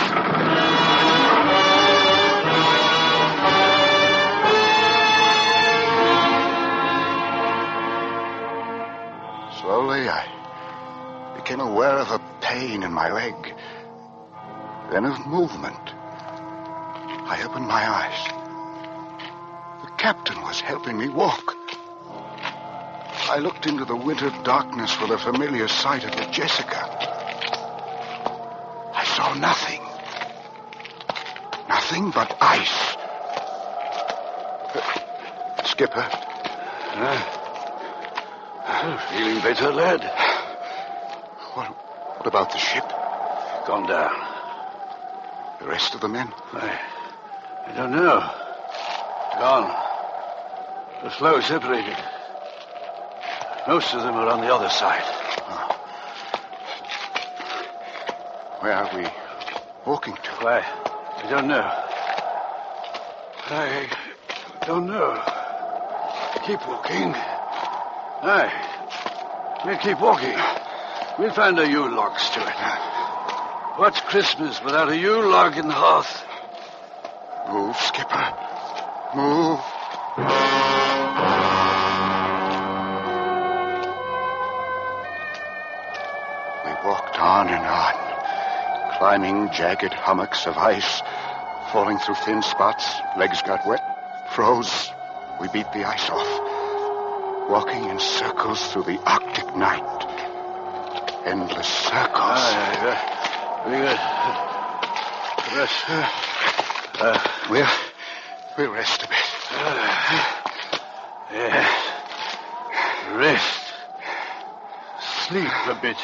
Slowly, I became aware of a pain in my leg. Then of movement. I opened my eyes. The captain was helping me walk. I looked into the winter darkness for the familiar sight of the Jessica. I saw nothing. Nothing but ice. Skipper. Feeling better, lad? What about the ship? Gone down. The rest of the men? I don't know. Gone. The flow separated. Most of them are on the other side. Where are we walking to? Why, I don't know. I don't know. Keep walking. Aye. We'll keep walking. We'll find a U-log, Stuart. What's Christmas without a U-log in the hearth? Move, Skipper. Move. We walked on and on, climbing jagged hummocks of ice, falling through thin spots. Legs got wet, froze. We beat the ice off, walking in circles through the Arctic night. Endless circles. Very good. Rest. We'll rest a bit. Yeah. Rest. Sleep a bit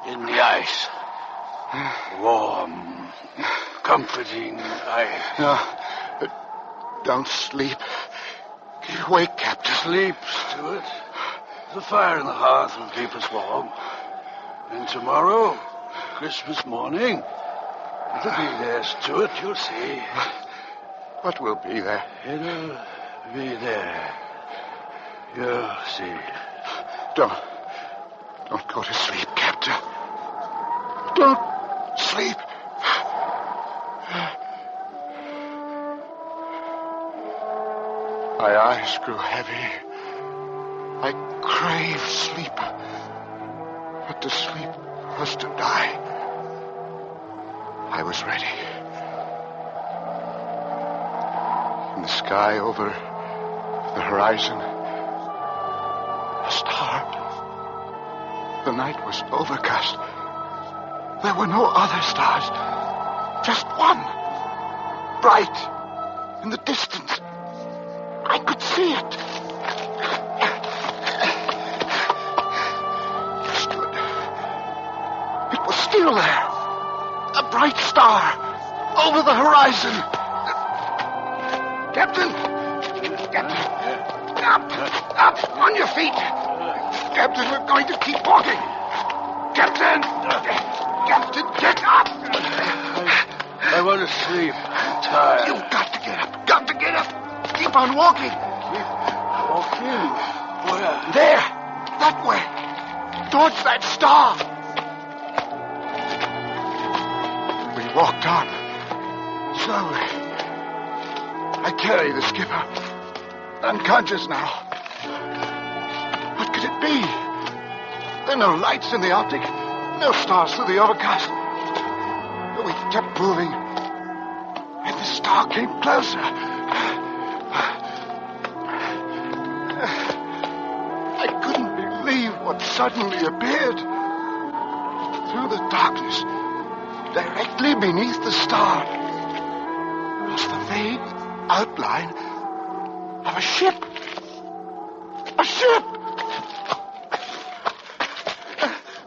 in the ice. Warm, comforting ice. No, but don't sleep. Wake, Captain. Sleep, Stuart. The fire in the hearth will keep us warm. And tomorrow, Christmas morning, it'll be there, Stuart, you'll see. What will be there? It'll be there. You'll see. Don't go to sleep, Captain. Don't sleep. My eyes grew heavy. I craved sleep. But to sleep was to die. I was ready. In the sky over the horizon, a star. The night was overcast. There were no other stars. Just one. Bright. In the distance. I could see it. Stood. It was still there. A bright star. Over the horizon. Captain! Up! On your feet! Captain, we're going to keep walking. Captain! Captain, get up! I want to sleep. I'm tired. You've got to get up. Got to get up. Keep on walking. Walking? Where? There. That way. Towards that star. We walked on. Slowly. I carry the skipper. Unconscious now. What could it be? There are no lights in the Arctic. No stars through the overcast. But we kept moving. And the star came closer. suddenly appeared through the darkness, directly beneath the star, was the vague outline of a ship. A ship!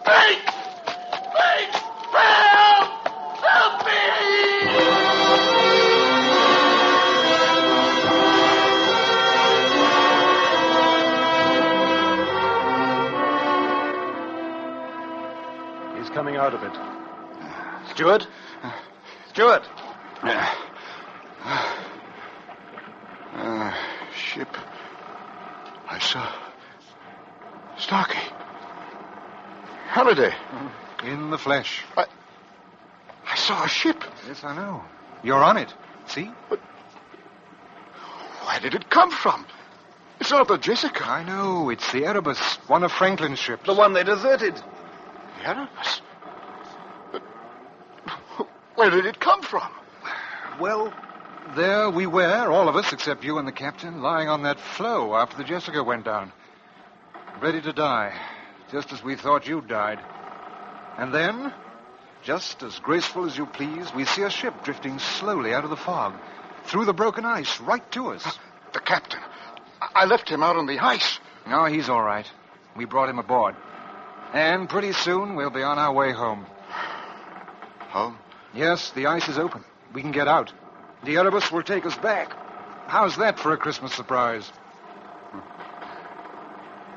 Wait! Wait! Help! Help me! He's coming out of it. Stewart? Stewart! Ship. I saw Starkey. Halliday. In the flesh. I saw a ship. Yes, I know. You're on it. See? But where did it come from? It's not the Jessica. I know. It's the Erebus, one of Franklin's ships. The one they deserted. The Erebus? But where did it come from? Well, there we were, all of us, except you and the captain, lying on that floe after the Jessica went down. Ready to die, just as we thought you'd died. And then, just as graceful as you please, we see a ship drifting slowly out of the fog, through the broken ice, right to us. The captain. I left him out on the ice. No, he's all right. We brought him aboard. And pretty soon we'll be on our way home. Home? Yes, the ice is open. We can get out. The Erebus will take us back. How's that for a Christmas surprise?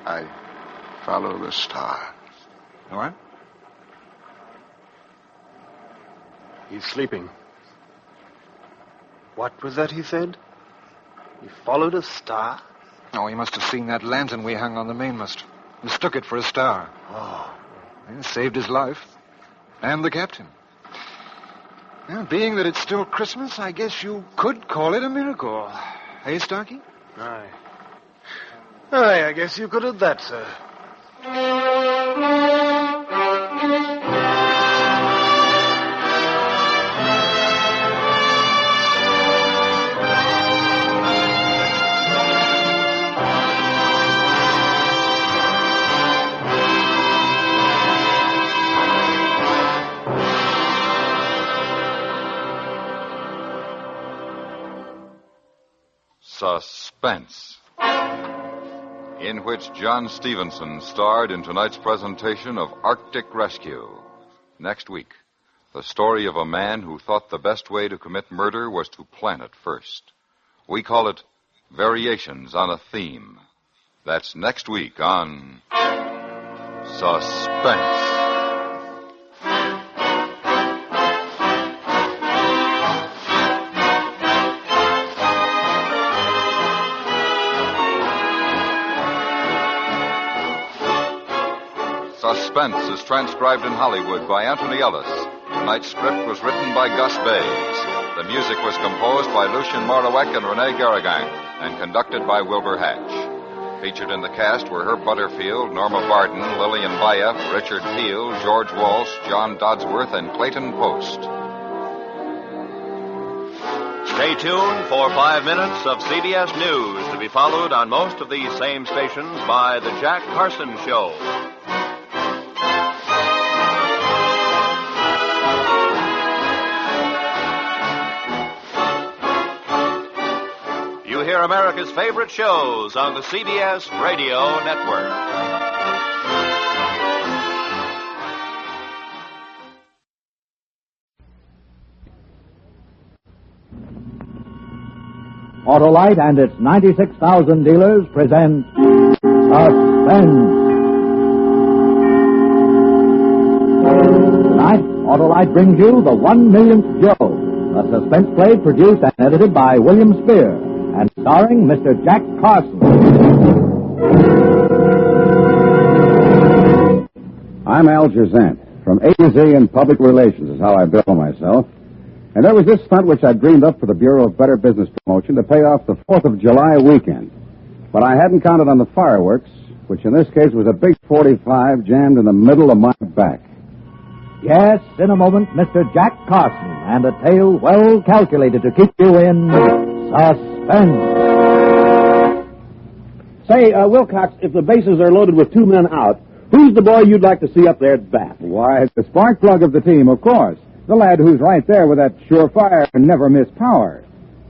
I follow the star. What? He's sleeping. What was that he said? He followed a star? Oh, he must have seen that lantern we hung on the mainmast. Mistook it for a star. Oh. And saved his life. And the captain. Well, being that it's still Christmas, I guess you could call it a miracle. Hey, Starkey? Aye. I guess you could have that, sir. Suspense, in which John Stevenson starred in tonight's presentation of Arctic Rescue. Next week, the story of a man who thought the best way to commit murder was to plan it first. We call it Variations on a Theme. That's next week on Suspense. Suspense is transcribed in Hollywood by Anthony Ellis. Tonight's script was written by Gus Bays. The music was composed by Lucien Morawek and Rene Garrigang and conducted by Wilbur Hatch. Featured in the cast were Herb Butterfield, Norma Barton, Lillian Bayef, Richard Peel, George Walsh, John Dodsworth, and Clayton Post. Stay tuned for 5 minutes of CBS News to be followed on most of these same stations by The Jack Carson Show. You hear America's favorite shows on the CBS Radio Network. Autolite and its 96,000 dealers present Suspense. Tonight, Autolite brings you The 1 Millionth Joe, a suspense play produced and edited by William Spear and starring Mr. Jack Carson. I'm Al Gerzant. From A to Z in public relations is how I bill myself. And there was this stunt which I dreamed up for the Bureau of Better Business Promotion to pay off the 4th of July weekend. But I hadn't counted on the fireworks, which in this case was a big 45 jammed in the middle of my back. Yes, in a moment, Mr. Jack Carson and a tale well calculated to keep you in suspense. Say, Wilcox, if the bases are loaded with 2 men out, Who's the boy you'd like to see up there at bat? Why, the spark plug of the team, of course. The lad who's right there with that surefire and never miss power.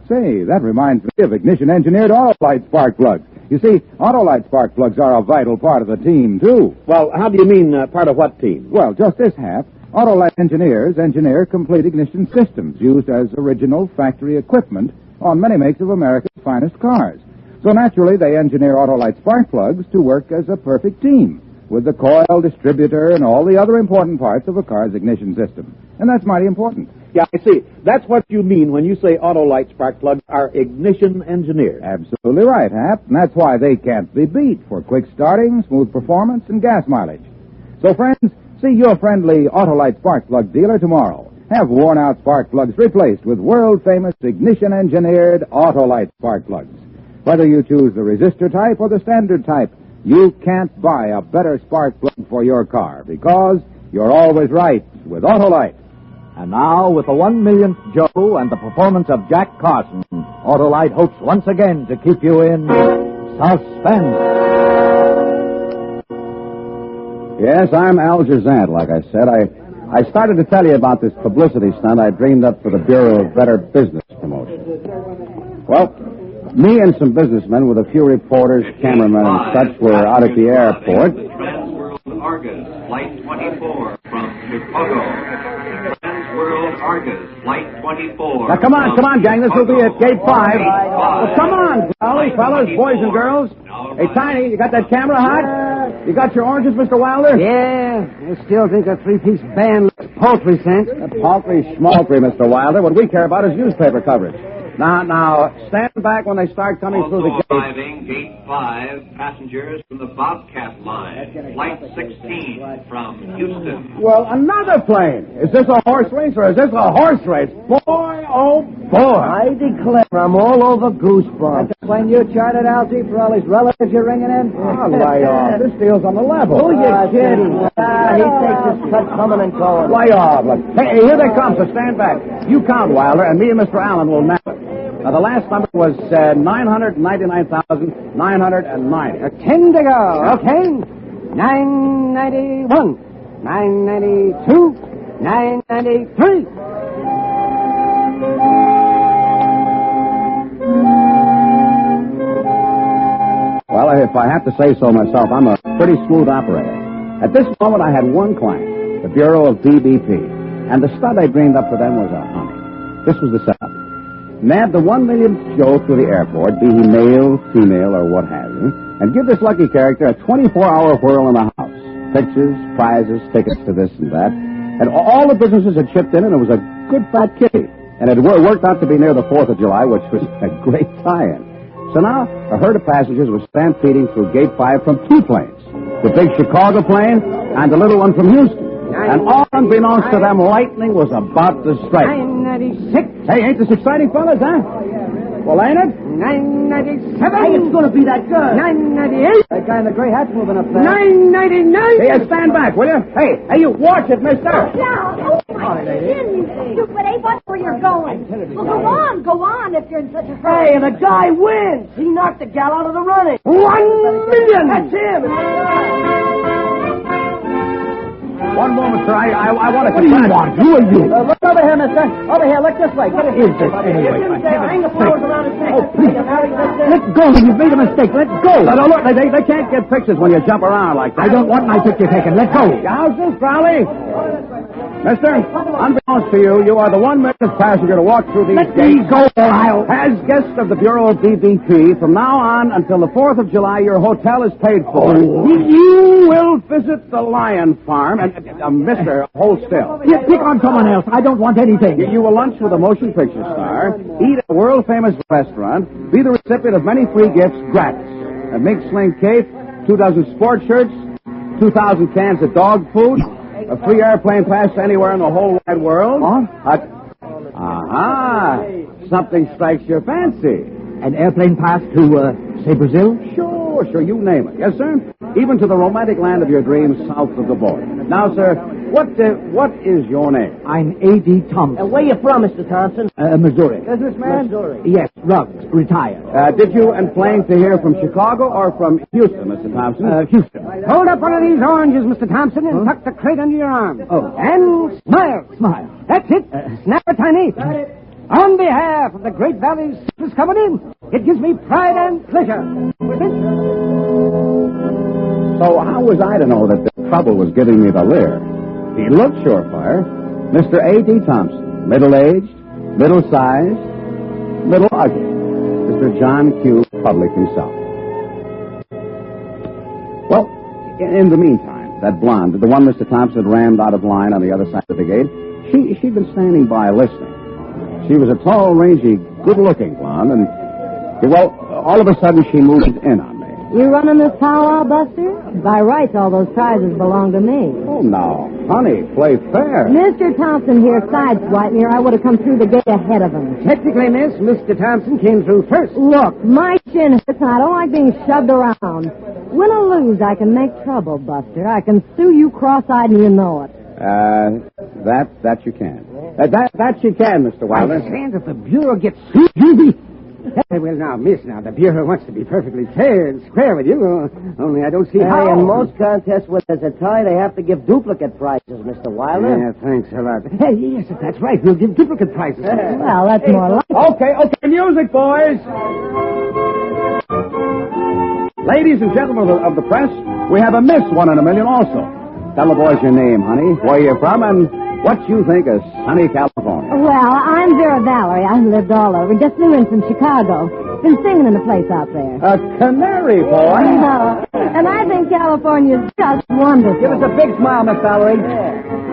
Say, that reminds me of ignition-engineered Autolite spark plugs. You see, Autolite spark plugs are a vital part of the team, too. Well, how do you mean part of what team? Well, just this half. Autolite engineers engineer complete ignition systems used as original factory equipment on many makes of America's finest cars. So naturally, they engineer Autolite spark plugs to work as a perfect team with the coil, distributor, and all the other important parts of a car's ignition system. And that's mighty important. Yeah, I see. That's what you mean when you say Autolite spark plugs are ignition engineered. Absolutely right, Hap. And that's why they can't be beat for quick starting, smooth performance, and gas mileage. So, friends, see your friendly Autolite spark plug dealer tomorrow. Have worn-out spark plugs replaced with world-famous ignition-engineered Autolite spark plugs. Whether you choose the resistor type or the standard type, you can't buy a better spark plug for your car because you're always right with Autolite. And now, with the 1 millionth Joe and the performance of Jack Carson, Autolite hopes once again to keep you in suspense. Yes, I'm Al Jazant, like I said. I started to tell you about this publicity stunt I dreamed up for the Bureau of Better Business Promotion. Well, me and some businessmen with a few reporters, cameramen, and such were out at the airport. Transworld Argus, Flight 24 from Chicago. Transworld Argus, Flight 24. Now, come on, gang. This will be at Gate 5. Well, come on, Crowley, fellas, boys and girls. Hey, Tiny, you got that camera hot? You got your oranges, Mr. Wilder? Yeah, I still think a three-piece band looks paltry, sense. Paltry, schmaltry, Mr. Wilder. What we care about is newspaper coverage. Now, stand back when they start coming Also through the gate. arriving, Gate 5, passengers from the Bobcat line. Flight 16 from Houston. Well, another plane. Is this a horse race or is this a horse race? Boy, oh, boy. I declare I'm all over goosebumps. That's the plane you chartered, Algie, for all these relatives you're ringing in? Oh, lay off. This deal's on the level. Who you kidding? He takes his cut coming and going. Lay off. Look. Hey, here they come, so stand back. You count, Wilder, and me and Mr. Allen will nap it. Now, the last number was 999,990. 10 to go. Okay. 991. 992. 993. Well, if I have to say so myself, I'm a pretty smooth operator. At this moment, I had one client, the Bureau of BBP, and the stunt I dreamed up for them was a honey. This was the setup. Nab the 1 millionth Joe through the airport, be he male, female, or what have you, and give this lucky character a 24-hour whirl in the house. Pictures, prizes, tickets to this and that. And all the businesses had chipped in, and it was a good fat kitty. And it worked out to be near the 4th of July, which was a great tie-in. So now, a herd of passengers was stampeding through Gate 5 from two planes. The big Chicago plane and the little one from Houston. And all unbeknownst to them, lightning was about to strike. 996. Hey, ain't this exciting, fellas, huh? Well, ain't it? 997. Hey, it's going to be that good. 998. That guy in the gray hat's moving up there. 999. Hey, stand back, will you? Hey, you watch it, mister. Now, oh my goodness, you stupid ape, watch where you're going. Well, go on, if you're in such a hurry. Hey, and the guy wins. He knocked the gal out of the running. 1 million. That's him. One moment, sir. I want to... What do you want? Who are you? Look over here, mister. Over here, look this way. Get it. Is this anyway? Hang the flowers around his neck. Oh, please. Let go. You've made a mistake. Let go. No, look, they can't get pictures when you jump around like that. I don't want my picture taken. Let go. How's this, Crowley? Mister, unbeknownst to you, you are the 1 millionth passenger to walk through these gates. Let me go, Lyle. As guest of the Bureau of BBP, from now on until the 4th of July, your hotel is paid for. Oh. You will visit the Lion Farm and... mister, hold still. Pick on someone else. I don't want anything. You will lunch with a motion picture star, eat at a world-famous restaurant, be the recipient of many free gifts gratis. A mink sling cape, 2 dozen sport shirts, 2,000 cans of dog food, a free airplane pass to anywhere in the whole wide world. Something strikes your fancy. An airplane pass to, say, Brazil? Sure. Sure, you name it. Yes, sir? Even to the romantic land of your dreams south of the border. Now, sir, what is your name? I'm A.D. Thompson. Where you from, Mr. Thompson? Missouri. Businessman? Missouri. Yes, Ruggs, retired. Did you and Plain to hear from Chicago or from Houston, Mr. Thompson? Houston. Hold up one of these oranges, Mr. Thompson, and tuck the crate under your arm. Oh. And smile. Smile. That's it. Snap it, Tiny. Got it. On behalf of the Great Valley Citrus Company, it gives me pride and pleasure. So how was I to know that the trouble was giving me the leer? He looked surefire. Mr. A.D. Thompson, middle-aged, middle-sized, middle ugly. Mr. John Q. Public himself. Well, in the meantime, that blonde, the one Mr. Thompson had rammed out of line on the other side of the gate, she'd been standing by listening. She was a tall, rangy, good-looking blonde, and, well, all of a sudden she moved in on me. You running this powwow, Buster? By rights, all those prizes belong to me. Oh, now, honey, play fair. Mr. Thompson here sideswiped me, or I would have come through the gate ahead of him. Technically, miss, Mr. Thompson came through first. Look, my chin hurts, and I don't like being shoved around. Win or lose, I can make trouble, Buster. I can sue you cross-eyed, and you know it. That you can. That you can, Mr. Wilder. I understand that the Bureau gets sued. Well, now, miss, the Bureau wants to be perfectly fair and square with you. Only I don't see how. In most contests where there's a tie, they have to give duplicate prizes, Mr. Wilder. Yeah, thanks a lot. Hey, yes, that's right. We'll give duplicate prizes. Well, that's more like it. Okay, music, boys. Ladies and gentlemen of the press, we have a Miss 1 in a Million also. Tell the boys your name, honey, where you're from, and what you think of sunny California. Well, I'm Vera Valerie. I've lived all over. Just flew in from Chicago. Been singing in a place out there. A canary, boy. And I think California's just wonderful. Give us a big smile, Miss Valerie.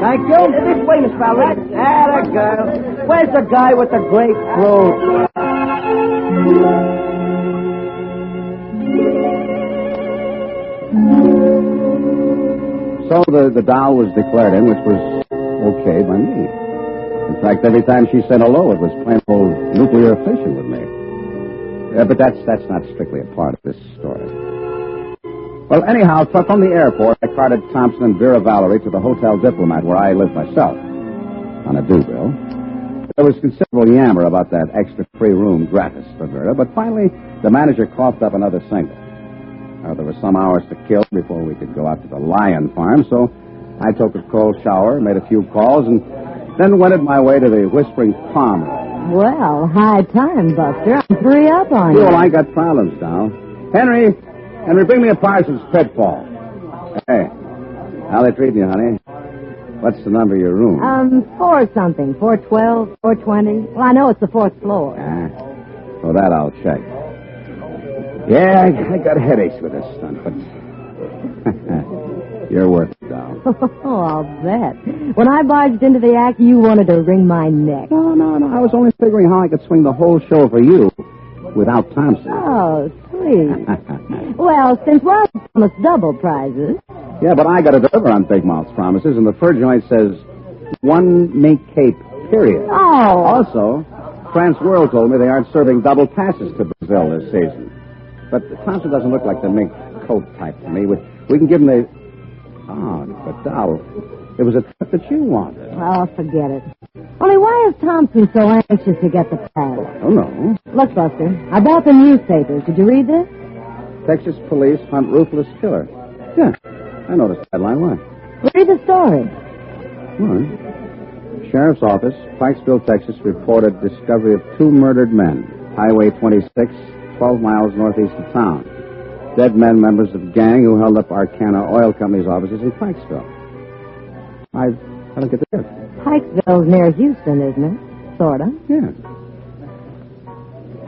Thank you. This way, Miss Valerie. Atta girl. Where's the guy with the grapefruit? So the doll was declared in, which was okay by me. In fact, every time she said hello, it was plain old nuclear fission with me. But that's not strictly a part of this story. Well, anyhow, from the airport, I carted Thompson and Vera Valerie to the Hotel Diplomat, where I live myself, on a due bill. There was considerable yammer about that extra free room gratis for Vera, but finally the manager coughed up another single. There were some hours to kill before we could go out to the Lion Farm, so I took a cold shower, made a few calls, and then wended my way to the Whispering Palm. Well, high time, Buster. I'm 3 up on you. Well, I got problems now. Henry, bring me a Parsons Pitfall. Hey, how they treating you, honey? What's the number of your room? 4-something. 412, 420. Well, I know it's the 4th floor. For that, I'll check. Yeah, I got headaches with this stunt, but you're worth it, doll. Oh, I'll bet. When I barged into the act, you wanted to wring my neck. No. I was only figuring how I could swing the whole show for you without Thompson. Oh, sweet. Well, since Wild promised double prizes. Yeah, but I got to deliver on Big Mouth's promises, and the fur joint says 1 mink cape, period. Oh. Also, France World told me they aren't serving double passes to Brazil this season. But Thompson doesn't look like the mink coat type to me. We can give him the... Oh, but Doll, it was a trip that you wanted. Oh, forget it. Only why is Thompson so anxious to get the pass? I don't know. Look, Buster, I bought the newspapers. Did you read this? Texas police hunt ruthless killer. Yeah, I noticed the headline. Why? Read the story. What? Sheriff's Office, Pikesville, Texas, reported discovery of 2 murdered men. Highway 26, 12 miles northeast of town. Dead men, members of gang who held up Arcana Oil Company's offices in Pikesville. I don't get the drift. Pikesville's near Houston, isn't it? Sorta.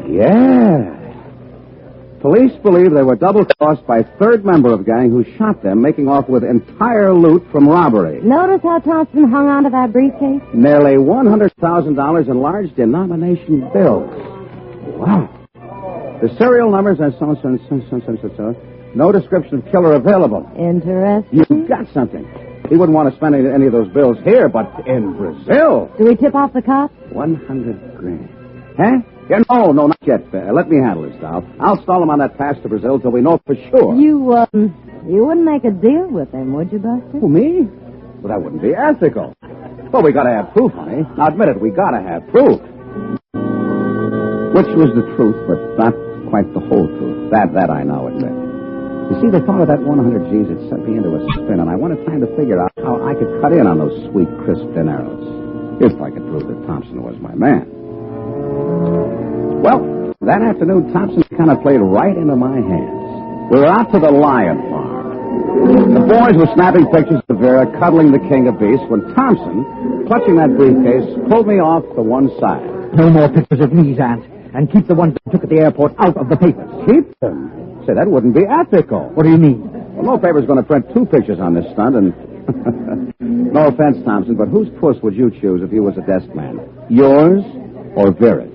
Yeah. Police believe they were double-crossed by 3rd member of gang who shot them, making off with entire loot from robbery. Notice how Thompson hung onto that briefcase? Nearly $100,000 in large denomination bills. Wow. The serial numbers are so. No description of killer available. Interesting. You've got something. He wouldn't want to spend any of those bills here, but in Brazil. Do we tip off the cops? 100 grand. Huh? Yeah, no, not yet. Let me handle this, Sal. I'll stall him on that pass to Brazil till we know for sure. You wouldn't make a deal with him, would you, Buster? Who, me? Well, that wouldn't be ethical. Well, we gotta have proof, honey. Now, admit it, we gotta have proof. Which was the truth, but not quite the whole truth. That I now admit. You see, the thought of that 100 G's had sent me into a spin, and I wanted time to figure out how I could cut in on those sweet, crisp dineros. If I could prove that Thompson was my man. Well, that afternoon, Thompson kind of played right into my hands. We were out to the Lion Farm. The boys were snapping pictures of Vera cuddling the king of beasts when Thompson, clutching that briefcase, pulled me off to one side. No more pictures of me, Aunt. And keep the ones that took at the airport out of the papers. Keep them? Say, that wouldn't be ethical. What do you mean? Well, no paper's going to print 2 pictures on this stunt, and... No offense, Thompson, but whose puss would you choose if you was a desk man? Yours or Vera's?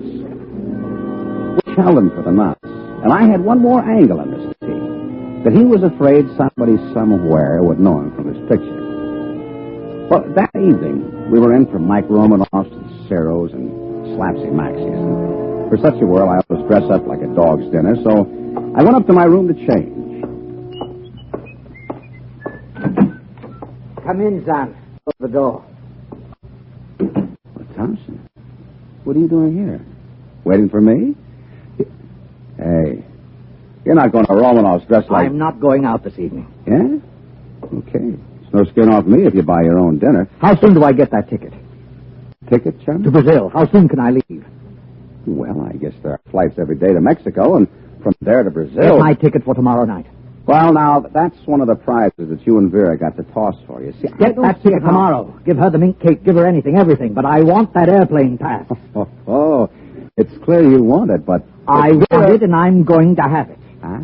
We held him for the nonce, and I had one more angle on this team. That he was afraid somebody somewhere would know him from his picture. Well, that evening, we were in for Mike Romanoff's and Cero's and Slapsy Maxie's. For such a whirl, I always dress up like a dog's dinner, so I went up to my room to change. Come in, Zan. Close the door. Well, Thompson, what are you doing here? Waiting for me? Hey, you're not going to Romanoff's dressed like... I'm not going out this evening. Yeah? Okay. It's no skin off me if you buy your own dinner. How soon do I get that ticket? Ticket, chum? To Brazil. How soon can I leave? Well, I guess there are flights every day to Mexico, and from there to Brazil... Get my ticket for tomorrow night. Well, now, that's one of the prizes that you and Vera got to toss for. You see, get that ticket tomorrow. Give her the mink cake, give her anything, everything, but I want that airplane pass. Oh, it's clear you want it, but... I want it, and I'm going to have it. Huh?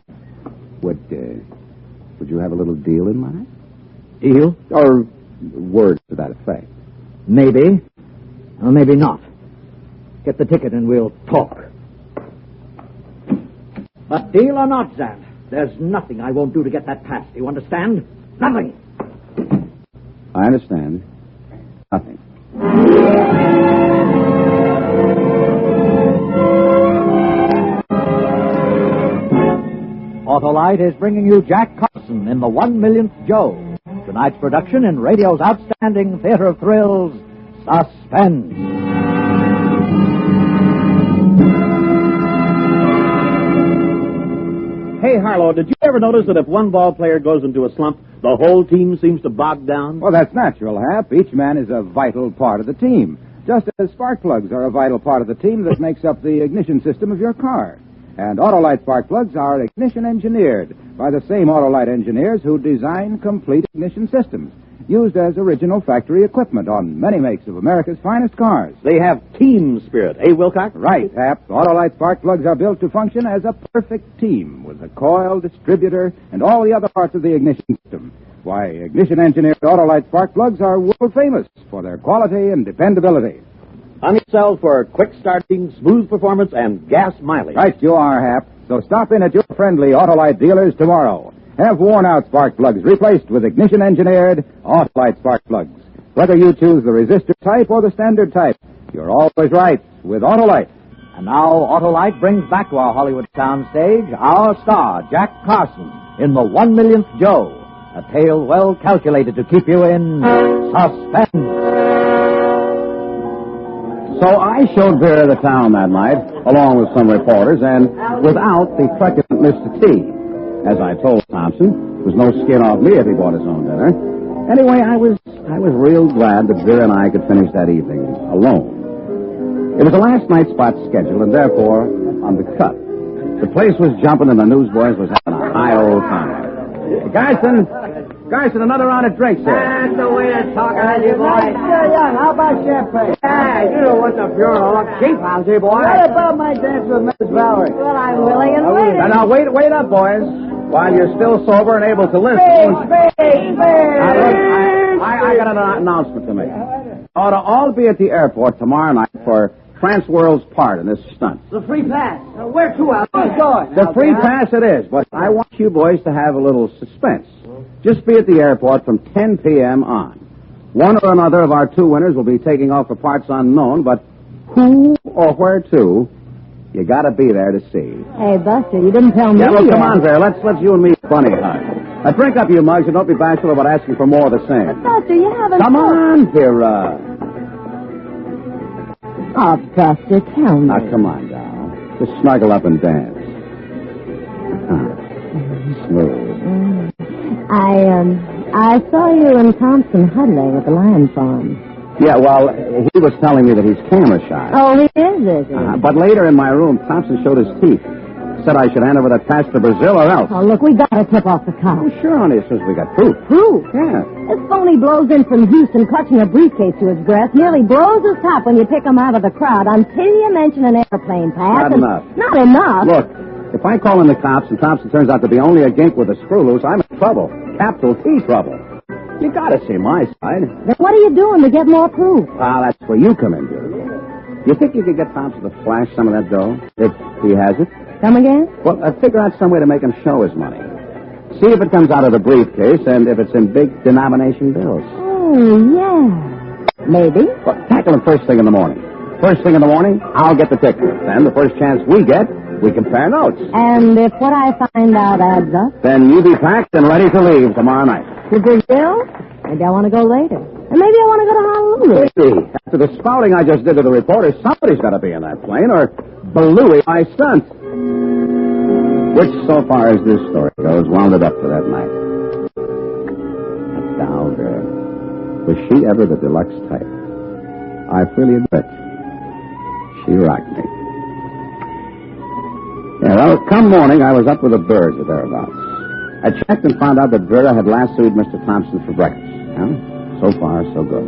Would you have a little deal in mind? Deal? Or words to that effect? Maybe. Or maybe not. Get the ticket and we'll talk. But deal or not, Zan, there's nothing I won't do to get that pass. Do you understand? Nothing. I understand. Nothing. Autolite is bringing you Jack Carson in The 1 Millionth Joe. Tonight's production in radio's outstanding theater of thrills, Suspense. Hey, Harlow, did you ever notice that if one ball player goes into a slump, the whole team seems to bog down? Well, that's natural, Hap. Each man is a vital part of the team, just as spark plugs are a vital part of the team that makes up the ignition system of your car. And Autolite spark plugs are ignition engineered by the same Autolite engineers who design complete ignition systems, used as original factory equipment on many makes of America's finest cars. They have team spirit, eh, Wilcox? Right, Hap. Autolite spark plugs are built to function as a perfect team with the coil, distributor, and all the other parts of the ignition system. Why, ignition-engineered Autolite spark plugs are world famous for their quality and dependability. Honey sells for quick starting, smooth performance, and gas mileage. Right you are, Hap. So stop in at your friendly Autolite dealers tomorrow. Have worn-out spark plugs replaced with ignition-engineered Autolite spark plugs. Whether you choose the resistor type or the standard type, you're always right with Autolite. And now Autolite brings back to our Hollywood soundstage our star, Jack Carson, in The 1 Millionth Joe, a tale well calculated to keep you in suspense. So I showed Vera the town that night, along with some reporters, and without the truculent Mr. T. As I told Thompson, there was no skin off me if he bought his own dinner. Anyway, I was real glad that Vera and I could finish that evening alone. It was a last night spot schedule, and therefore on the cut. The place was jumping, and the newsboys was having a high old time. Garson, another round of drinks, sir. That's the way to talk, Ozzy boy. Sure, young. How about champagne? Yeah, you know what the Bureau looks cheap, Ozzy boy. What about my dance with Mrs. Valerie? Well, I'm willing and waiting. Now, wait up, boys. While you're still sober and able to listen. I got an announcement to make. Ought to all be at the airport tomorrow night for Transworld's part in this stunt. The free pass. Where to, Ozzy? Who's going? The free pass it is, but I want you boys to have a little suspense. Just be at the airport from 10 p.m. on. One or another of our two winners will be taking off for parts unknown, but who or where to, You gotta be there to see. Hey, Buster, you didn't tell me. Yeah, well, yet. come on, Vera. Let's you and me bunny hug. Now, drink up, you mugs, and don't be bashful about asking for more of the same. Buster, you haven't... Come on, Vera. Oh, Buster, tell me. Now, come on, doll. Just snuggle up and dance. Smooth. I saw you and Thompson huddling at the lion farm. Yeah, well, he was telling me that he's camera shy. Oh, he is he? But later in my room, Thompson showed his teeth. Said I should hand over that pass to Brazil or else. Oh, look, we gotta tip off the cops. Oh, sure, honey, as soon as we got proof. Proof? Yeah. This phony blows in from Houston clutching a briefcase to his breast, nearly blows his top when you pick him out of the crowd until you mention an airplane pass. Not enough. Not enough? Look, if I call in the cops and Thompson turns out to be only a gink with a screw loose, I'm in trouble. Capital T trouble. You gotta see my side. Then what are you doing to get more proof? That's where you come in, Judy. You think you could get Thompson to flash some of that dough, if he has it? Come again? Well, figure out some way to make him show his money. See if it comes out of the briefcase and if it's in big denomination bills. Oh, yeah. Maybe. Well, tackle him first thing in the morning. First thing in the morning, I'll get the ticket. Then the first chance we get, we compare notes. And if what I find out adds up? Then you be packed and ready to leave tomorrow night. To Brazil? Maybe I want to go later. And maybe I want to go to Honolulu. Maybe. After the spouting I just did to the reporters, somebody's got to be in that plane or Balooey my stunt. Which, so far as this story goes, wounded up to that night. That doll girl. Was she ever the deluxe type? I freely admit, she rocked me. Yeah, well, come morning, I was up with the birds or thereabouts. I checked and found out that Vera had lassoed Mr. Thompson for breakfast. So far, so good.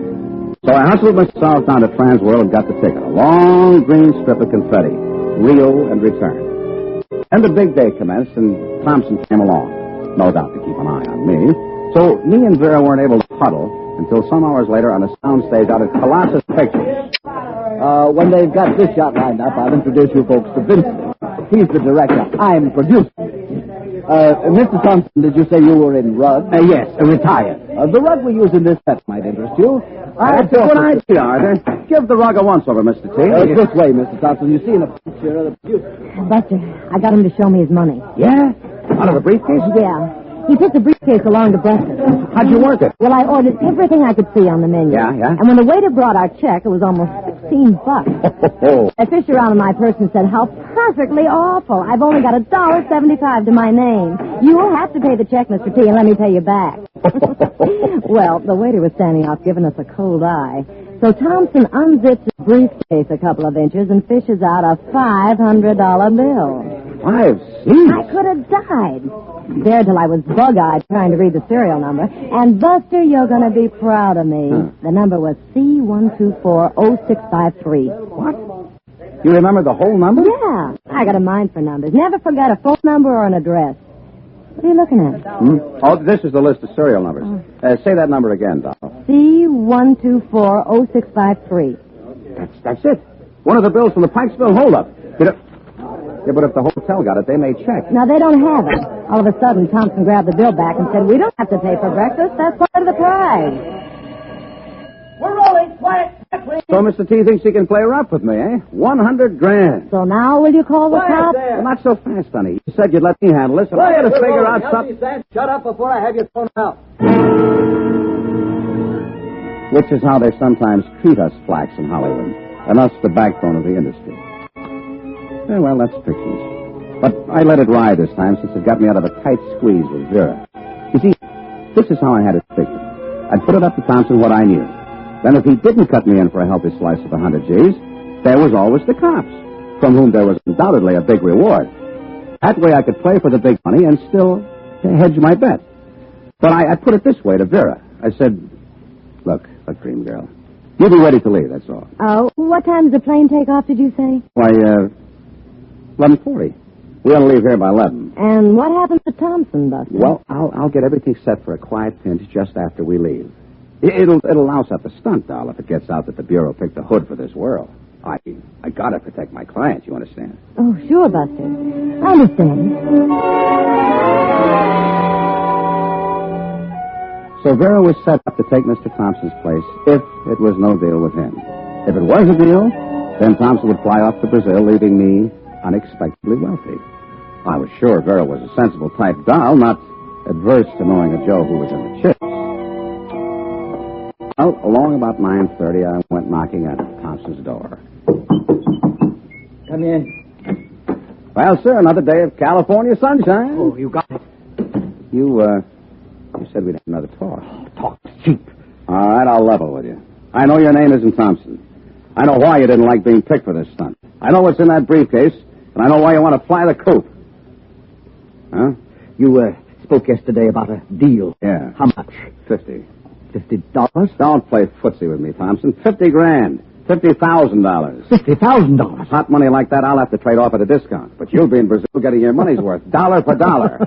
So I hustled myself down to Transworld and got the ticket. A long green strip of confetti. Rio and return. And the big day commenced, and Thompson came along. No doubt to keep an eye on me. So me and Vera weren't able to huddle until some hours later on a soundstage out at Colossus Pictures. When they've got this shot lined up, I'll introduce you folks to Vincent. He's the director. I'm producer. Mr. Thompson, did you say you were in rug? Yes, retired. The rug we use in this set might interest you. That's a good idea, Arthur. Give the rug a once-over, Mr. T. This way, Mr. Thompson. You see in the picture of the producer. Buster, I got him to show me his money. Yeah? Out of the briefcase? Yeah. He took the briefcase along to breakfast. How'd you work it? Well, I ordered everything I could see on the menu. Yeah. And when the waiter brought our check, it was almost $16. I fished around in my purse and said, how perfectly awful. I've only got $1.75 to my name. You'll have to pay the check, Mr. T, and let me pay you back. Well, the waiter was standing off giving us a cold eye. So Thompson unzips his briefcase a couple of inches and fishes out a $500 bill. 5 cents? I could have died. There till I was bug-eyed trying to read the serial number. And, Buster, you're going to be proud of me. The number was C1240653. What? You remember the whole number? Yeah. I got a mind for numbers. Never forget a phone number or an address. What are you looking at? Oh, this is the list of serial numbers. Say that number again, Doc. C1240653. That's it. One of the bills from the Pikesville holdup. Yeah, but if the hotel got it, they may check. Now, they don't have it. All of a sudden, Thompson grabbed the bill back and said, we don't have to pay for breakfast. That's part of the prize. We're rolling. Quiet. So Mr. T thinks he can play rough with me, eh? $100,000. So now will you call the cops? Well, not so fast, honey. You said you'd let me handle this, and I had to figure out something. Shut up before I have you thrown out. Which is how they sometimes treat us flacks in Hollywood, and us the backbone of the industry. Yeah, well, that's pictures. But I let it ride this time since it got me out of a tight squeeze with Vera. You see, this is how I had it figured. I'd put it up to Thompson what I knew. Then if he didn't cut me in for a healthy slice of 100 G's, there was always the cops, from whom there was undoubtedly a big reward. That way I could play for the big money and still hedge my bet. But I put it this way to Vera. I said, look, dream girl, you'll be ready to leave, that's all. Oh, what time does the plane take off, did you say? Why, 11:40. We ought to leave here by 11. And what happens to Thompson, Buster? Well, I'll get everything set for a quiet pinch just after we leave. It'll louse up the stunt, doll, if it gets out that the Bureau picked the hood for this world. I gotta protect my clients, you understand? Oh, sure, Buster. I understand. So Vera was set up to take Mr. Thompson's place if it was no deal with him. If it was a deal, then Thompson would fly off to Brazil, leaving me unexpectedly wealthy. I was sure Vera was a sensible type doll, not adverse to knowing a Joe who was in the chips. Well, along about 9:30, I went knocking at Thompson's door. Come in. Well, sir, another day of California sunshine. Oh, you got it. You said we'd have another talk. Talk's cheap. All right, I'll level with you. I know your name isn't Thompson. I know why you didn't like being picked for this stunt. I know what's in that briefcase, and I know why you want to fly the coop. Huh? You spoke yesterday about a deal. Yeah. How much? $50. $50? Don't play footsie with me, Thompson. $50,000. $50,000. $50,000? Hot money like that, I'll have to trade off at a discount. But you'll be in Brazil getting your money's worth, dollar for dollar.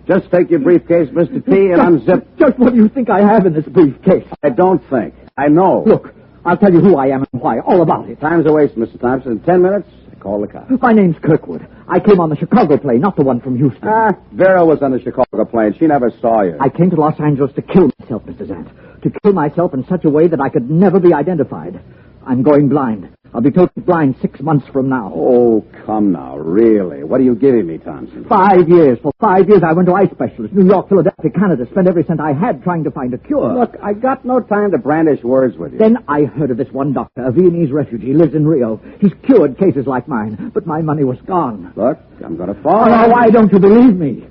Just take your briefcase, Mr. T, and unzip. Just what do you think I have in this briefcase? I don't think. I know. Look, I'll tell you who I am and why. All about it. Time's a waste, Mr. Thompson. In 10 minutes, I call the cops. My name's Kirkwood. I came on the Chicago plane, not the one from Houston. Vera was on the Chicago plane. She never saw you. I came to Los Angeles to kill myself, Mr. Zant. To kill myself in such a way that I could never be identified. I'm going blind. I'll be totally blind 6 months from now. Oh, come now, really? What are you giving me, Thompson? 5 years. For 5 years, I went to eye specialists, New York, Philadelphia, Canada, spent every cent I had trying to find a cure. Look, I got no time to brandish words with you. Then I heard of this one doctor, a Viennese refugee, lives in Rio. He's cured cases like mine, but my money was gone. Look, I'm going to fall. Oh, why don't you believe me?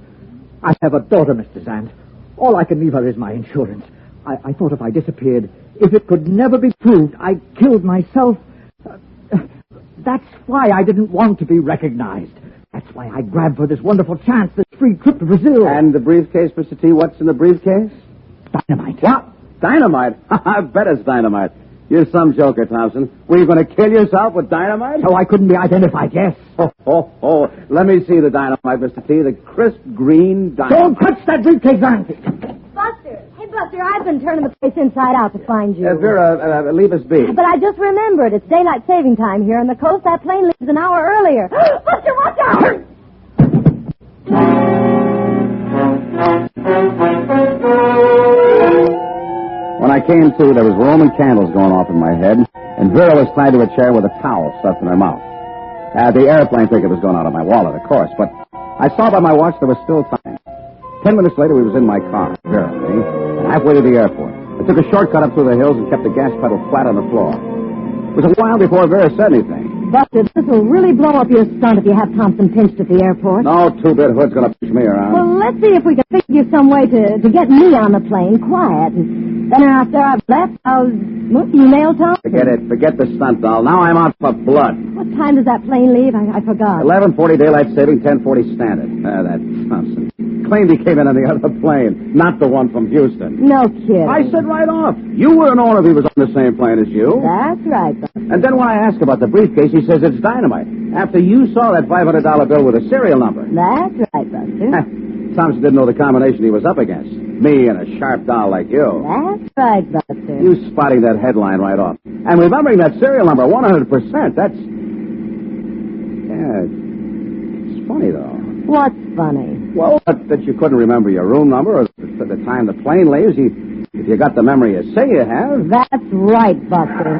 I have a daughter, Mr. Zant. All I can leave her is my insurance. I thought if I disappeared, if it could never be proved I killed myself, that's why I didn't want to be recognized. That's why I grabbed for this wonderful chance, this free trip to Brazil. And the briefcase, Mr. T, what's in the briefcase? Dynamite. What? Dynamite? I bet it's dynamite. You're some joker, Thompson. Were you going to kill yourself with dynamite? So I couldn't be identified, yes. Oh. Let me see the dynamite, Mr. T. The crisp green dynamite. Don't touch that briefcase, Auntie. Buster. Hey, Buster, I've been turning the place inside out to find you. Vera, leave us be. But I just remembered. It's daylight saving time here on the coast. That plane leaves an hour earlier. Buster, watch out! When I came to, there was Roman candles going off in my head, and Vera was tied to a chair with a towel stuffed in her mouth. The airplane ticket was going out of my wallet, of course, but I saw by my watch there was still time. 10 minutes later, we was in my car, Vera and me, halfway to the airport. I took a shortcut up through the hills and kept the gas pedal flat on the floor. It was a while before Vera said anything. Buster, this will really blow up your stunt if you have Thompson pinched at the airport. No two-bit hood's going to push me around. Well, let's see if we can figure some way to get me on the plane quiet. And then after I've left, I'll email Thompson. Forget it. Forget the stunt, doll. Now I'm out for blood. What time does that plane leave? I forgot. 11:40 daylight saving, 10:40 standard. That Thompson. Claimed he came in on the other plane, not the one from Houston. No kidding. I said right off. You would have known if he was on the same plane as you. That's right, Buster. And then when I asked about the briefcase, he says it's dynamite. After you saw that $500 bill with a serial number. That's right, Buster. Thompson didn't know the combination he was up against. Me and a sharp doll like you. That's right, Buster. You spotting that headline right off. And remembering that serial number 100%, that's... Yeah, it's funny, though. What's funny? Well, that you couldn't remember your room number or the time the plane leaves. If you got the memory you say you have. That's right, Buster.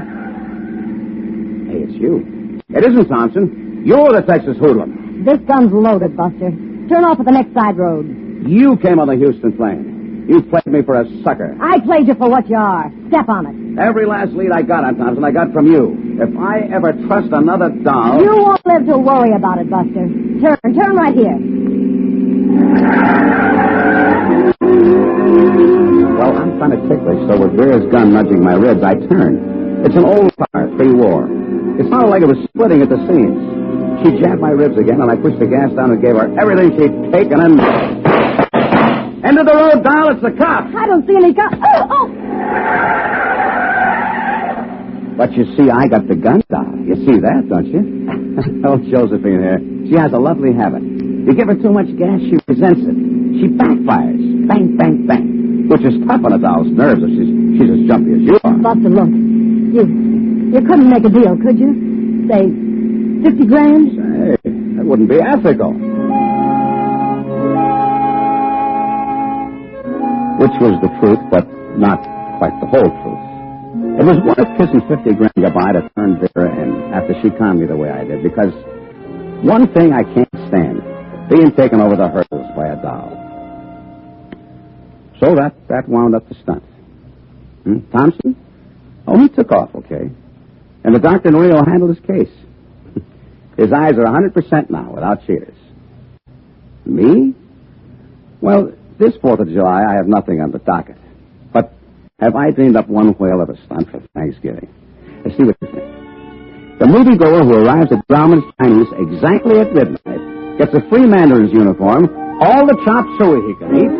Hey, it's you. It isn't Thompson. You're the Texas hoodlum. This gun's loaded, Buster. Turn off at the next side road. You came on the Houston plane. You played me for a sucker. I played you for what you are. Step on it. Every last lead I got on Thompson, I got from you. If I ever trust another doll... You won't live to worry about it, Buster. Turn right here. Well, I'm kind of ticklish, so with Vera's gun nudging my ribs, I turned. It's an old car, pre-war. It sounded like it was splitting at the seams. She jabbed my ribs again, and I pushed the gas down and gave her everything she'd taken, and... End of the road, doll, it's the cops. I don't see any cops. Oh! But you see, I got the gun, doll. You see that, don't you? Oh, Josephine here. She has a lovely habit. You give her too much gas, she resents it. She backfires. Bang, bang, bang. Which is tough on a doll's nerves if she's as jumpy as you are. Buster, look. You couldn't make a deal, could you? Say, $50,000? Say, that wouldn't be ethical. Which was the truth, but not quite the whole truth. It was worth kissing $50,000 goodbye to turn Vera in after she conned me the way I did, because One thing I can't stand, being taken over the hurdles by a doll. So that wound up the stunt. Thompson? Oh, he took off, okay. And the doctor in Rio handled his case. His eyes are 100% now, without cheaters. Me? Well, this 4th of July, I have nothing on the docket. But have I dreamed up one whale of a stunt for Thanksgiving? Let's see what you think. The moviegoer who arrives at Grauman's Chinese exactly at midnight gets a free Mandarin's uniform, all the chop suey he can eat.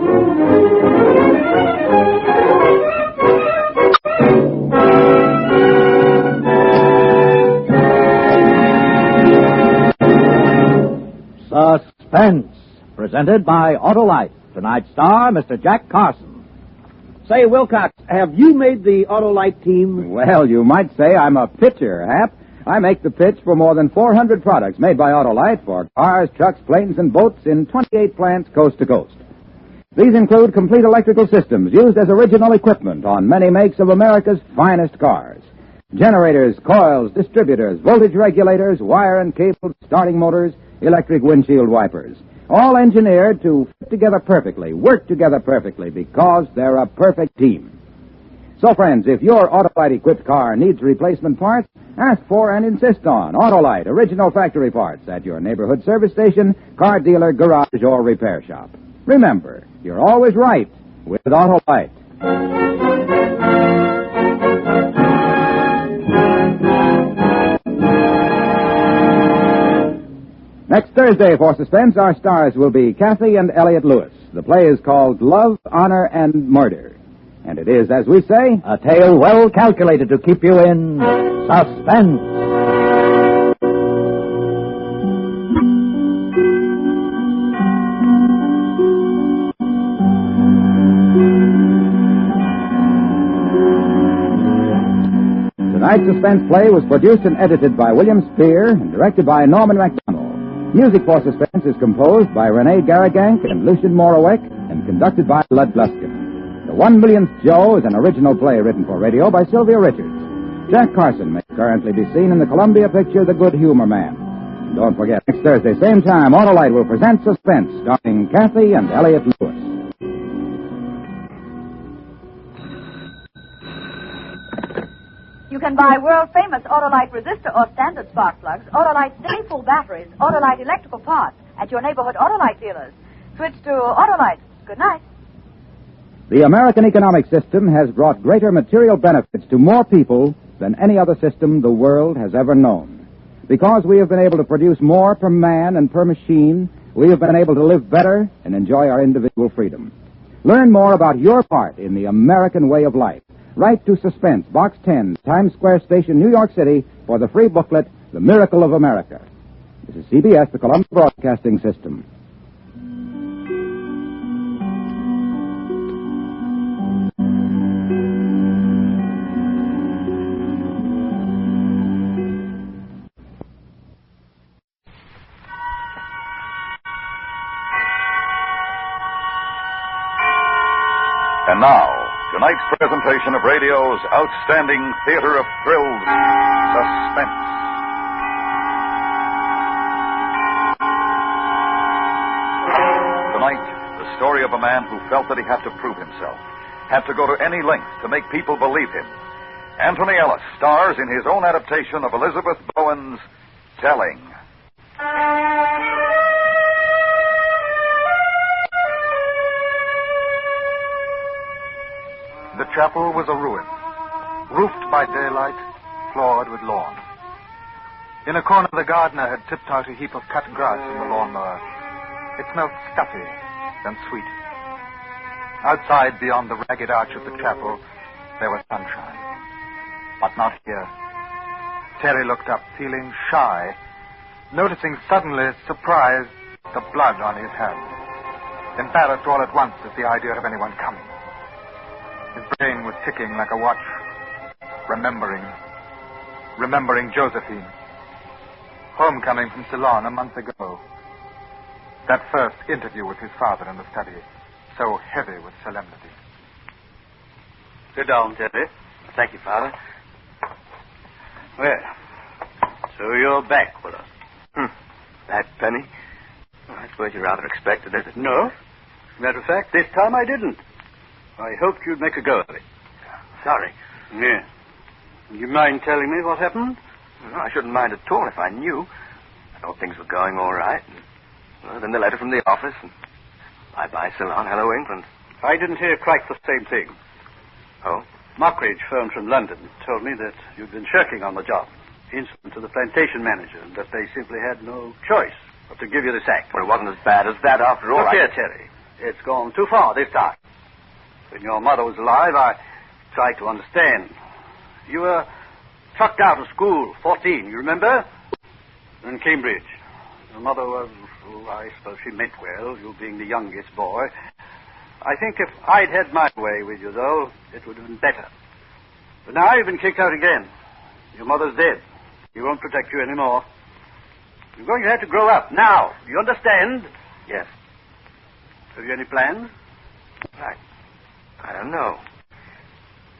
Suspense, presented by Autolite. Tonight's star, Mr. Jack Carson. Say, Wilcox, have you made the Autolite team? Well, you might say I'm a pitcher, Hap. I make the pitch for more than 400 products made by Autolite for cars, trucks, planes, and boats in 28 plants coast to coast. These include complete electrical systems used as original equipment on many makes of America's finest cars. Generators, coils, distributors, voltage regulators, wire and cable starting motors, electric windshield wipers. All engineered to fit together perfectly, work together perfectly, because they're a perfect team. So, friends, if your Autolite-equipped car needs replacement parts, ask for and insist on Autolite original factory parts at your neighborhood service station, car dealer, garage, or repair shop. Remember, you're always right with Autolite. Next Thursday for Suspense, our stars will be Kathy and Elliot Lewis. The play is called Love, Honor, and Murder. And it is, as we say, a tale well calculated to keep you in suspense. Tonight's Suspense play was produced and edited by William Spear and directed by Norman MacDonald. Music for Suspense is composed by Rene Garrigank and Lucian Morawek and conducted by Lud Gluskin. The 1 Millionth Joe is an original play written for radio by Sylvia Richards. Jack Carson may currently be seen in the Columbia picture The Good Humor Man. And don't forget, next Thursday, same time, Autolite will present Suspense, starring Kathy and Elliot Lewis. You can buy world-famous Autolite resistor or standard spark plugs, Autolite full batteries, Autolite electrical parts at your neighborhood Autolite dealers. Switch to Autolite. Good night. The American economic system has brought greater material benefits to more people than any other system the world has ever known. Because we have been able to produce more per man and per machine, we have been able to live better and enjoy our individual freedom. Learn more about your part in the American way of life. Write to Suspense, Box 10, Times Square Station, New York City, for the free booklet, The Miracle of America. This is CBS, the Columbia Broadcasting System. And now, tonight's presentation of radio's outstanding theater of thrills, Suspense. Tonight, the story of a man who felt that he had to prove himself, had to go to any length to make people believe him. Anthony Ellis stars in his own adaptation of Elizabeth Bowen's Telling. The chapel was a ruin, roofed by daylight, floored with lawn. In a corner, the gardener had tipped out a heap of cut grass in the lawnmower. It smelled stuffy and sweet. Outside, beyond the ragged arch of the chapel, there was sunshine. But not here. Terry looked up, feeling shy, noticing suddenly, surprised, the blood on his hands. Embarrassed all at once at the idea of anyone coming. His brain was ticking like a watch, remembering Josephine. Homecoming from Ceylon a month ago. That first interview with his father in the study, so heavy with solemnity. Sit down, Terry. Thank you, Father. Well, so you're back with us. That penny? Well, I suppose you rather expected it. No. Matter of fact, this time I didn't. I hoped you'd make a go of it. Sorry. Yeah. You mind telling me what happened? No, I shouldn't mind at all if I knew. I thought things were going all right. And, well, then the letter from the office. And bye-bye, Ceylon. Hello, England. I didn't hear quite the same thing. Oh? Mockridge phoned from London, told me that you'd been shirking on the job. Incident to the plantation manager, and that they simply had no choice but to give you the sack. Well, it wasn't as bad as that after all. Look here, Terry. It's gone too far this time. When your mother was alive, I tried to understand. You were chucked out of school, 14, you remember? In Cambridge. Your mother was, I suppose she meant well, you being the youngest boy. I think if I'd had my way with you, though, it would have been better. But now you've been kicked out again. Your mother's dead. He won't protect you anymore. You're going to have to grow up now. Do you understand? Yes. Have you any plans? I don't know.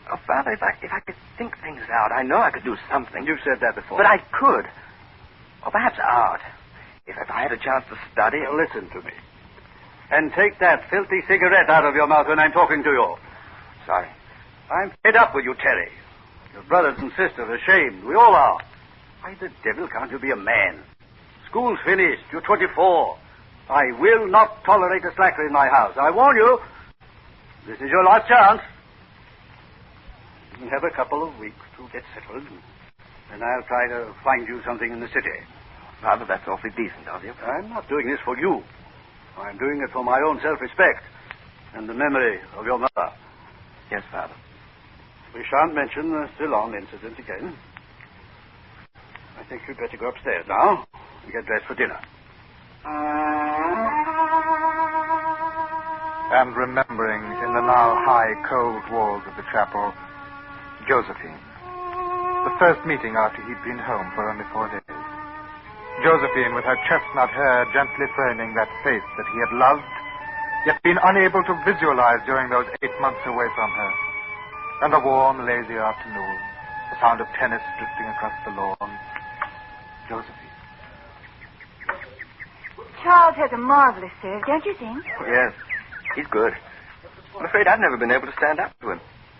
Oh, Father, if I could think things out, I know I could do something. You've said that before. But I could. Or perhaps art. If I had a chance to study. Well, listen to me. And take that filthy cigarette out of your mouth when I'm talking to you. Sorry. I'm fed up with you, Terry. Your brothers and sisters are ashamed. We all are. Why the devil can't you be a man? School's finished. You're 24. I will not tolerate a slacker in my house. I warn you. This is your last chance. You can have a couple of weeks to get settled. And I'll try to find you something in the city. Father, that's awfully decent of you. I'm not doing this for you. I'm doing it for my own self-respect and the memory of your mother. Yes, Father. We shan't mention the Ceylon incident again. I think you'd better go upstairs now and get dressed for dinner. And remembering in the now high, cold walls of the chapel, Josephine. The first meeting after he'd been home for only 4 days. Josephine, with her chestnut hair gently framing that face that he had loved, yet been unable to visualize during those 8 months away from her. And the warm, lazy afternoon, the sound of tennis drifting across the lawn. Josephine. Charles has a marvelous serve, don't you think? Yes, he's good. I'm afraid I've never been able to stand up to him.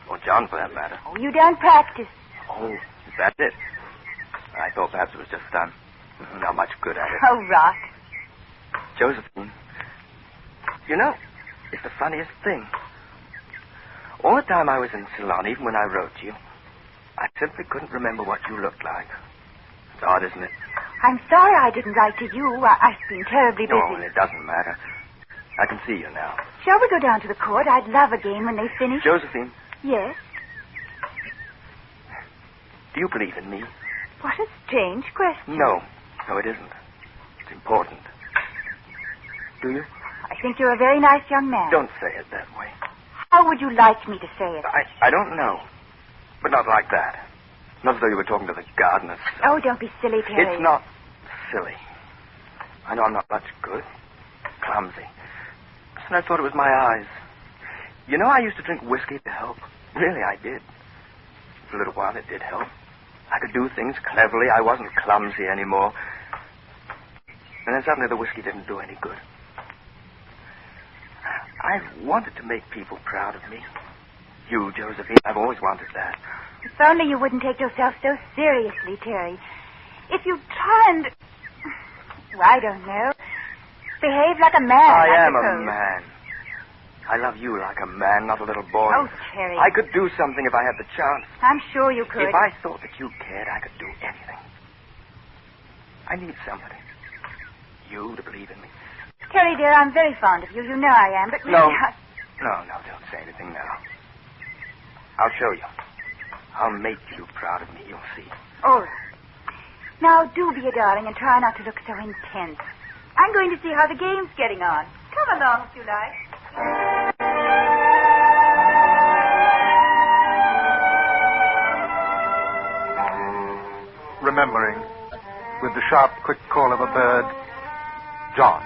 Or John, for that matter. Oh, you don't practice. Oh, is that it? I thought perhaps it was just not much good at it. Oh, rot. Josephine, you know, it's the funniest thing. All the time I was in Ceylon, even when I wrote to you, I simply couldn't remember what you looked like. It's odd, isn't it? I'm sorry I didn't write to you. I've been terribly busy. No, it doesn't matter. I can see you now. Shall we go down to the court? I'd love a game when they finish. Josephine. Yes? Do you believe in me? What a strange question. No, it isn't. It's important. Do you? I think you're a very nice young man. Don't say it that way. How would you like me to say it? I don't know. But not like that. Not as though you were talking to the gardener. Oh, don't be silly, Terry. It's not silly. I know I'm not much good. Clumsy. And I thought it was my eyes. You know, I used to drink whiskey to help. Really, I did. For a little while, it did help. I could do things cleverly. I wasn't clumsy anymore. And then suddenly the whiskey didn't do any good. I've wanted to make people proud of me. You, Josephine, I've always wanted that. If only you wouldn't take yourself so seriously, Terry. If you try and... Well, I don't know. Behave like a man, I am suppose. a man. I love you like a man, not a little boy. Oh, Terry. I could do something if I had the chance. I'm sure you could. If I thought that you cared, I could do anything. I need somebody. You to believe in me. Terry, dear, I'm very fond of you. You know I am, but really... No, don't say anything now. I'll show you. I'll make you proud of me, you'll see. All right. Now, do be a darling and try not to look so intense. I'm going to see how the game's getting on. Come along if you like. Remembering, with the sharp, quick call of a bird, John,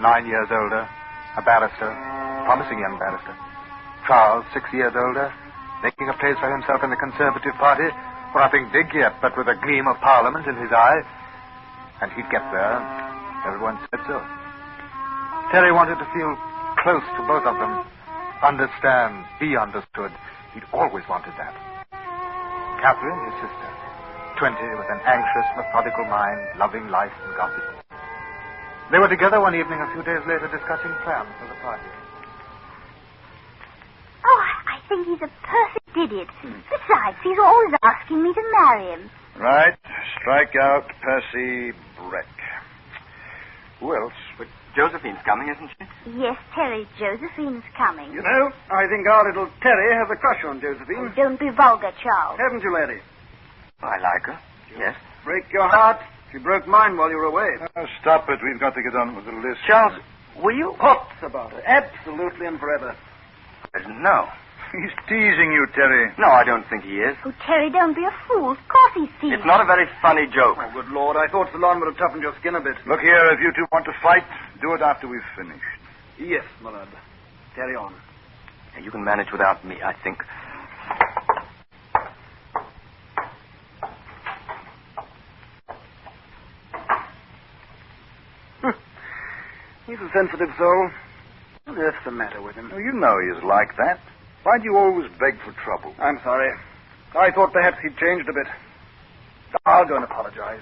9 years older, a barrister, promising young barrister. Charles, 6 years older, making a place for himself in the Conservative Party, for nothing big yet, but with a gleam of Parliament in his eye. And he'd get there, Everyone said so. Terry wanted to feel close to both of them. Understand, be understood. He'd always wanted that. Catherine, his sister, 20, with an anxious, methodical mind, loving life and gossip. They were together one evening a few days later discussing plans for the party. Oh, I think he's a perfect idiot. Besides, he's always asking me to marry him. Right. Strike out Percy Breck. Who else? But Josephine's coming, isn't she? Yes, Terry, Josephine's coming. You know, I think our little Terry has a crush on Josephine. Oh, don't be vulgar, Charles. Haven't you, lady? I like her. Yes. Break your heart. She broke mine while you were away. Stop it. We've got to get on with the list. Charles, were you... Hots about her. Absolutely and forever. I didn't know. He's teasing you, Terry. No, I don't think he is. Oh, Terry, don't be a fool. Of course he's teasing. It's not a very funny joke. Oh, good Lord. I thought Salon would have toughened your skin a bit. Look here, if you two want to fight, do it after we've finished. Yes, my lord. Carry on. You can manage without me, I think. He's a sensitive soul. What on earth's the matter with him? Oh, you know he's like that. Why do you always beg for trouble? I'm sorry. I thought perhaps he'd changed a bit. I'll go and apologize.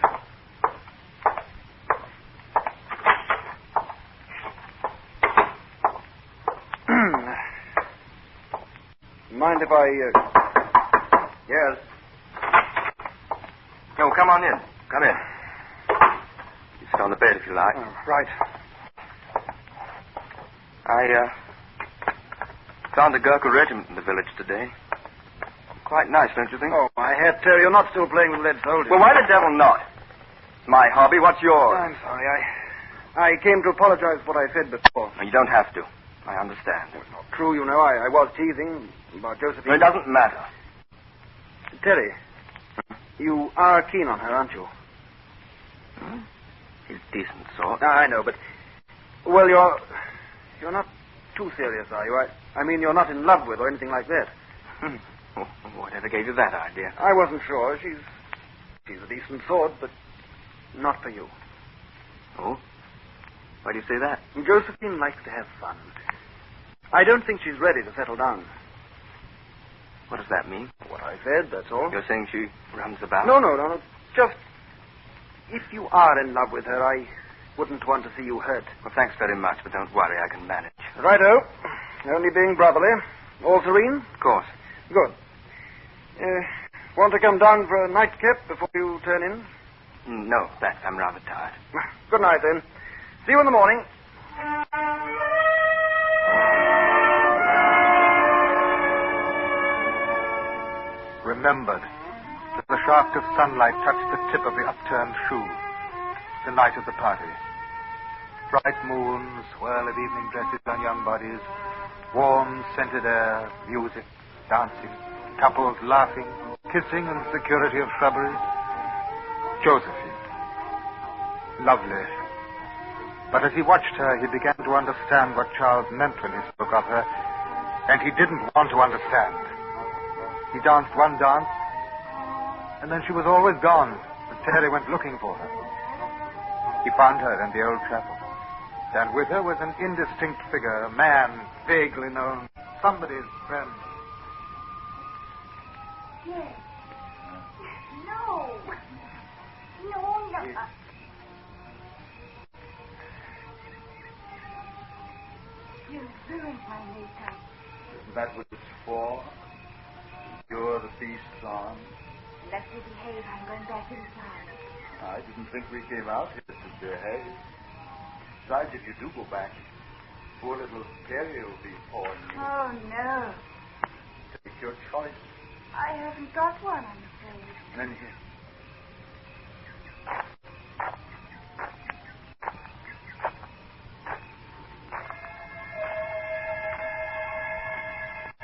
Mind if I... Yes. No, come on in. Come in. You sit on the bed if you like. Oh, right. I found a Gurkha regiment in the village today. Quite nice, don't you think? Oh, my head, Terry. You're not still playing with lead soldiers. Well, why the devil not? It's my hobby. What's yours? I'm sorry. I came to apologize for what I said before. No, you don't have to. I understand. It's not true, you know. I was teasing about Josephine. No, it doesn't matter. Terry, you are keen on her, aren't you? She's a decent sort. I know, but... Well, you're not too serious, are you? I mean, you're not in love with or anything like that. Oh, whatever gave you that idea? I wasn't sure. She's a decent sort, but not for you. Oh? Why do you say that? Josephine likes to have fun. I don't think she's ready to settle down. What does that mean? What I said, that's all. You're saying she runs about? No. Just, if you are in love with her, I wouldn't want to see you hurt. Well, thanks very much, but don't worry, I can manage. Righto. Only being brotherly. All serene? Of course. Good. Want to come down for a nightcap before you turn in? No, thanks. I'm rather tired. Good night, then. See you in the morning. Remembered that the shaft of sunlight touched the tip of the upturned shoe. The night of the party. Bright moon, swirl of evening dresses on young bodies, warm, scented air, music, dancing, couples laughing, kissing in the security of shrubbery. Josephine. Lovely. But as he watched her, he began to understand what Charles meant when he spoke of her, and he didn't want to understand. He danced one dance, and then she was always gone, and Terry went looking for her. He found her in the old chapel, and with her was an indistinct figure, a man vaguely known, somebody's friend. Yes. No. No. You ruined my makeup. Isn't that what it's for? You're the beast's arm. Let me behave. I'm going back inside. I didn't think we came out here to behave. Besides, if you do go back, poor little Terry will be pouring you. Oh, no. Take your choice. I haven't got one, I'm afraid. Then here.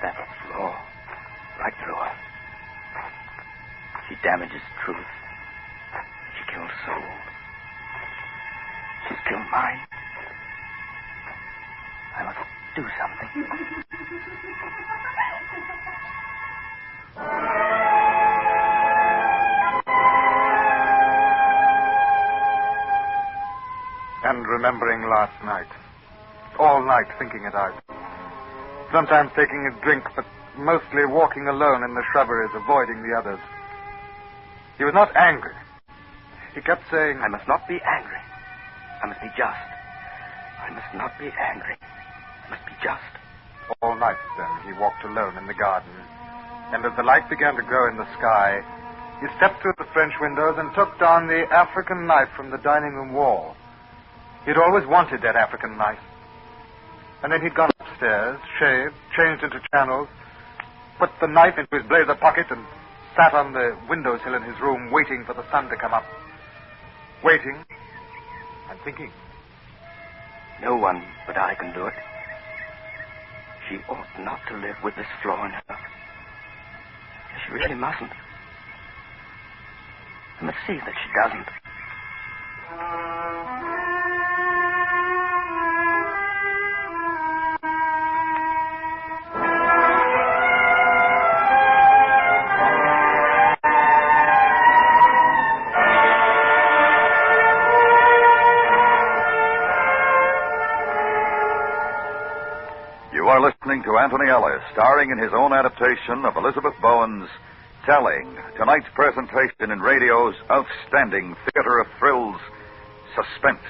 That floor. Right through her. She damages truth. She kills soul. She's killed mine. I must do something. and remembering last night. All night thinking it out. Sometimes taking a drink, but mostly walking alone in the shrubberies, avoiding the others. He was not angry. He kept saying, I must not be angry. I must be just. I must not be angry. I must be just. All night, then, he walked alone in the garden. And as the light began to grow in the sky, he stepped through the French windows and took down the African knife from the dining room wall. He'd always wanted that African knife. And then he'd gone upstairs, shaved, changed into channels, put the knife into his blazer pocket, and sat on the windowsill in his room waiting for the sun to come up. Waiting and thinking. No one but I can do it. She ought not to live with this flaw in her. She really mustn't. I must see that she doesn't. You are listening to Anthony Ellis, starring in his own adaptation of Elizabeth Bowen's Telling, tonight's presentation in radio's outstanding theater of thrills, Suspense.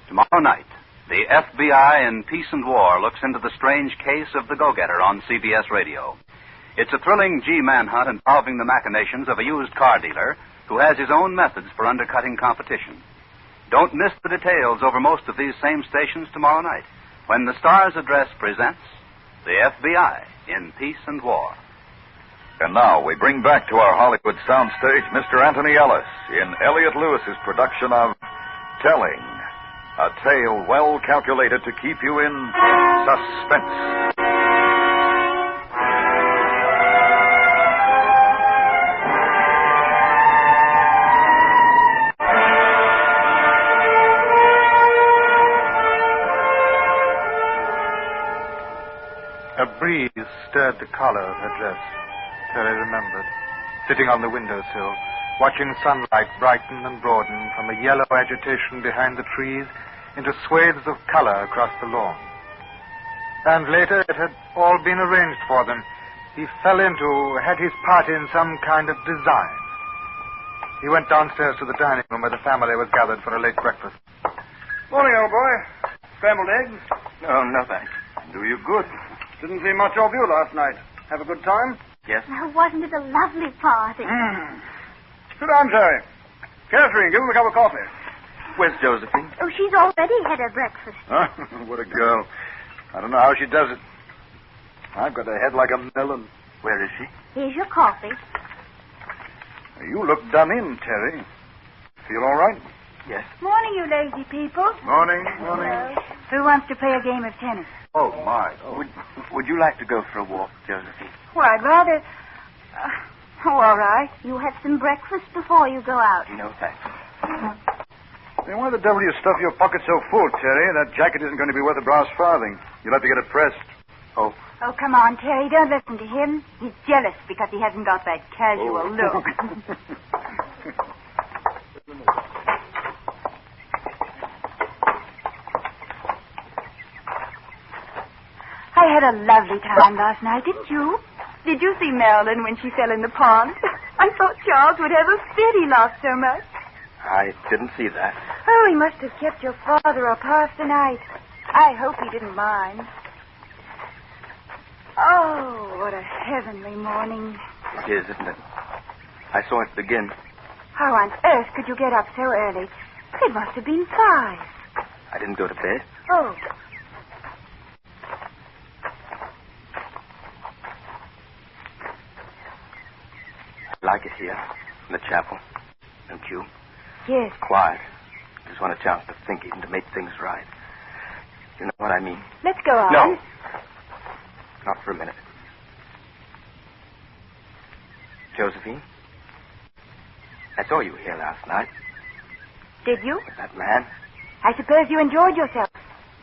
Tomorrow night, the FBI in Peace and War looks into the strange case of the go-getter on CBS Radio. It's a thrilling G-manhunt involving the machinations of a used car dealer who has his own methods for undercutting competition. Don't miss the details over most of these same stations tomorrow night when the Stars Address presents the FBI in Peace and War. And now we bring back to our Hollywood soundstage Mr. Anthony Ellis in Elliot Lewis's production of Telling, a tale well calculated to keep you in suspense. A breeze stirred the collar of her dress. Terry remembered, sitting on the windowsill, watching sunlight brighten and broaden from a yellow agitation behind the trees into swathes of color across the lawn. And later it had all been arranged for them. He fell into, had his part in some kind of design. He went downstairs to the dining room where the family was gathered for a late breakfast. Morning, old boy. Scrambled eggs? Oh, no, thanks. Do you good. Didn't see much of you last night. Have a good time? Yes. Oh, wasn't it a lovely party? Sit down, Terry. Catherine, give him a cup of coffee. Where's Josephine? Oh, she's already had her breakfast. Huh? What a girl. I don't know how she does it. I've got a head like a melon. Where is she? Here's your coffee. You look done in, Terry. Feel all right? Yes. Morning, you lazy people. Morning. Who wants to play a game of tennis? Oh, my. Would you like to go for a walk, Josephine? Well, I'd rather... all right. You have some breakfast before you go out. No, thanks. Then why the devil do you stuff your pocket so full, Terry? That jacket isn't going to be worth a brass farthing. You'll have to get it pressed. Oh. Oh, come on, Terry. Don't listen to him. He's jealous because he hasn't got that casual look. I had a lovely time last night, didn't you? Did you see Marilyn when she fell in the pond? I thought Charles would have a fit. He laughed so much. I didn't see that. Oh, he must have kept your father up half the night. I hope he didn't mind. Oh, what a heavenly morning. It is, isn't it? I saw it begin. How on earth could you get up so early? It must have been 5. I didn't go to bed. Oh. I like it here, in the chapel. Don't you? Yes. Quiet. Just want a chance to think and to make things right. You know what I mean? Let's go on. No. Not for a minute. Josephine? I saw you here last night. Did you? With that man. I suppose you enjoyed yourself.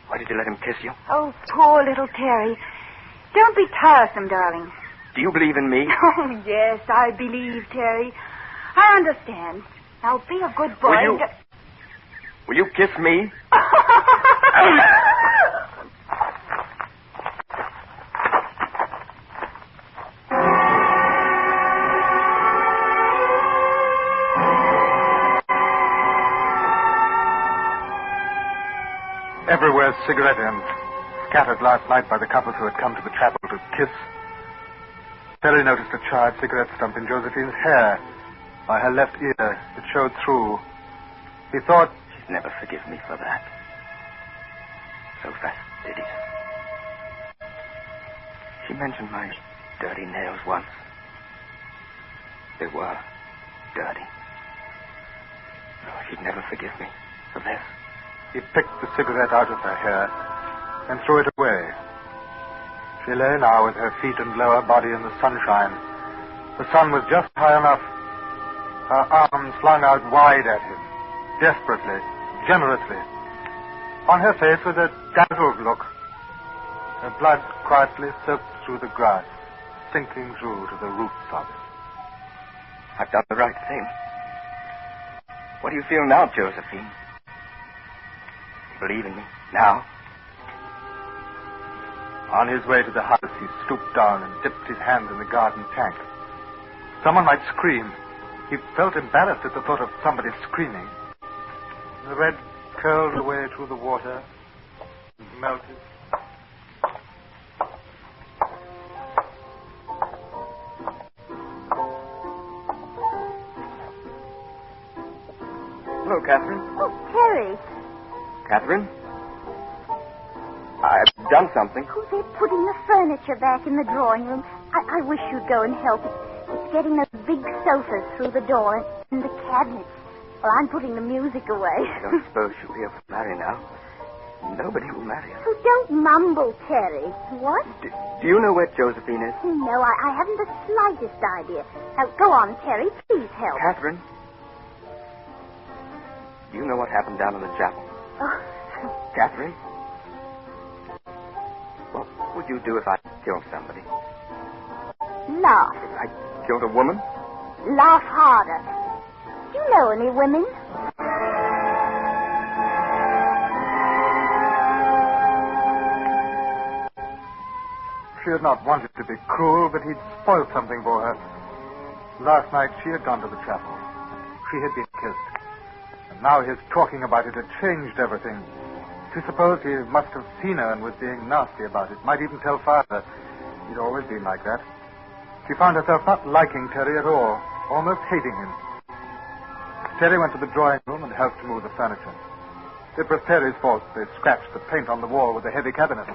Why did you let him kiss you? Oh, poor little Terry. Don't be tiresome, darling. Do you believe in me? Oh, yes, I believe, Terry. I understand. Now be a good boy. Will you kiss me? Everywhere cigarette ends, scattered last night by the couples who had come to the chapel to kiss. Terry noticed a charred cigarette stump in Josephine's hair. By her left ear, it showed through. He thought... She'd never forgive me for that. So fastidious. She mentioned my dirty nails once. They were dirty. Oh, she'd never forgive me for this. He picked the cigarette out of her hair and threw it away. She lay now with her feet and lower body in the sunshine. The sun was just high enough. Her arms flung out wide at him, desperately, generously. On her face was a dazzled look. Her blood quietly soaked through the grass, sinking through to the roots of it. I've done the right thing. What do you feel now, Josephine? You believe in me now? On his way to the house, he stooped down and dipped his hand in the garden tank. Someone might scream. He felt embarrassed at the thought of somebody screaming. The red curled away through the water and melted. Hello, Catherine. Oh, Terry. Catherine? I've done something. Oh, they're putting the furniture back in the drawing room. I wish you'd go and help. It's getting those big sofas through the door and the cabinets. Well, I'm putting the music away. I don't suppose she'll be able to marry now. Nobody will marry her. Oh, don't mumble, Terry. What? Do you know where Josephine is? No, I haven't the slightest idea. Now, go on, Terry. Please help. Catherine? Do you know what happened down in the chapel? Oh. Catherine? What would you do if I killed somebody? Laugh. If I killed a woman? Laugh harder. Do you know any women? She had not wanted to be cruel, but he'd spoiled something for her. Last night, she had gone to the chapel. She had been kissed. And now his talking about it had changed everything. She supposed he must have seen her and was being nasty about it. Might even tell Father. He'd always been like that. She found herself not liking Terry at all, almost hating him. Terry went to the drawing room and helped move the furniture. It was Terry's fault. They scratched the paint on the wall with a heavy cabinet.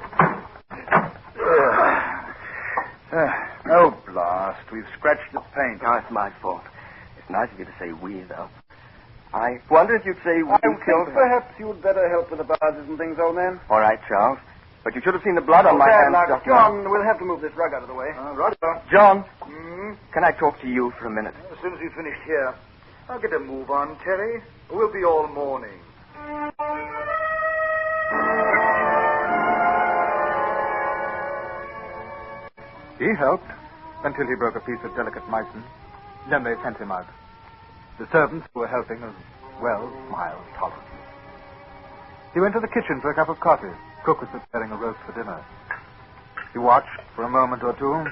Oh, blast. We've scratched the paint. Oh, it's my fault. It's nice of you to say we, though. I wonder if you'd say we killed her. Perhaps you'd better help with the barges and things, old man. All right, Charles. But you should have seen the blood on my hands. Luck. John, we'll have to move this rug out of the way. Right. John, can I talk to you for a minute? As soon as you've finished here. I'll get a move on, Terry. We'll be all morning. He helped until he broke a piece of delicate meissen. Then they sent him out. The servants who were helping as well smiled tolerantly. He went to the kitchen for a cup of coffee. Cook was preparing a roast for dinner. He watched for a moment or two.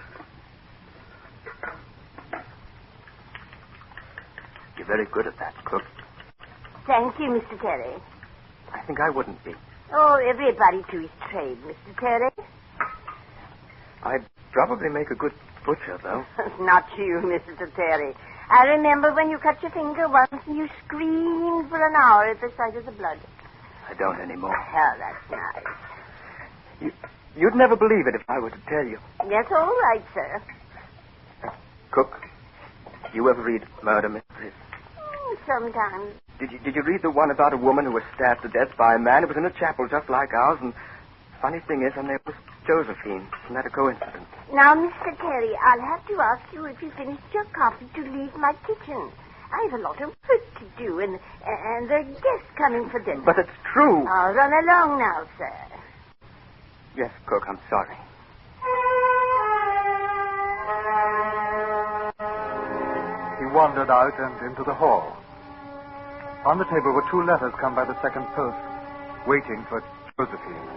You're very good at that, Cook. Thank you, Mr. Terry. I think I wouldn't be. Oh, everybody to his trade, Mr. Terry. I'd probably make a good butcher, though. Not you, Mr. Terry. I remember when you cut your finger once and you screamed for an hour at the sight of the blood. I don't anymore. Oh, that's nice. You'd never believe it if I were to tell you. That's all right, sir. Cook, you ever read murder mysteries? Sometimes. Did you read the one about a woman who was stabbed to death by a man who was in a chapel just like ours? And funny thing is, her name was Josephine. Isn't that a coincidence? Now, Mr. Terry, I'll have to ask you if you finished your coffee to leave my kitchen. I have a lot of work to do, and there are guests coming for dinner. But it's true. I'll run along now, sir. Yes, Cook, I'm sorry. wandered out and into the hall. On the table were 2 letters come by the second post, waiting for Josephine.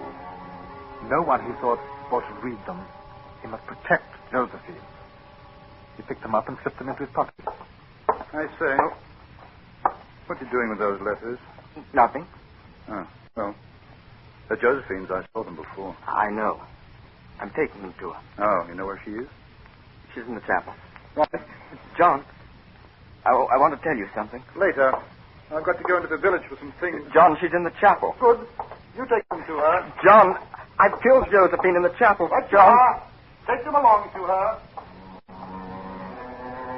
No one, he thought, ought to read them. He must protect Josephine. He picked them up and slipped them into his pocket. I say, what are you doing with those letters? Nothing. Oh, well, they're Josephine's. I saw them before. I know. I'm taking them to her. Oh, you know where she is? She's in the chapel. John, I want to tell you something. Later. I've got to go into the village for some things. John, she's in the chapel. Good. You take them to her. John, I've killed Josephine in the chapel. John. Take them along to her.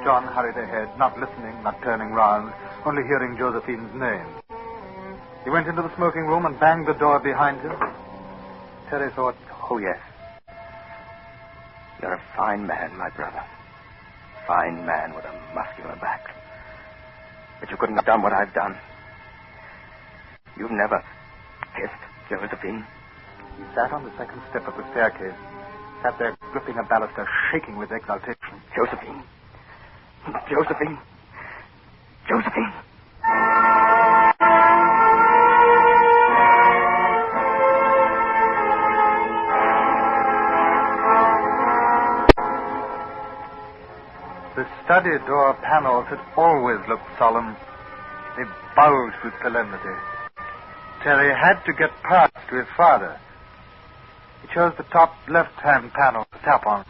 John hurried ahead, not listening, not turning round, only hearing Josephine's name. He went into the smoking room and banged the door behind him. Terry thought, Oh, yes. You're a fine man, my brother. Fine man with a muscular back. But you couldn't have done what I've done. You've never kissed Josephine. He sat on the second step of the staircase, sat there gripping a baluster, shaking with exultation. Josephine. Josephine. Josephine. The study door panels had always looked solemn. They bulged with solemnity. Terry had to get past to his father. He chose the top left-hand panel to tap on.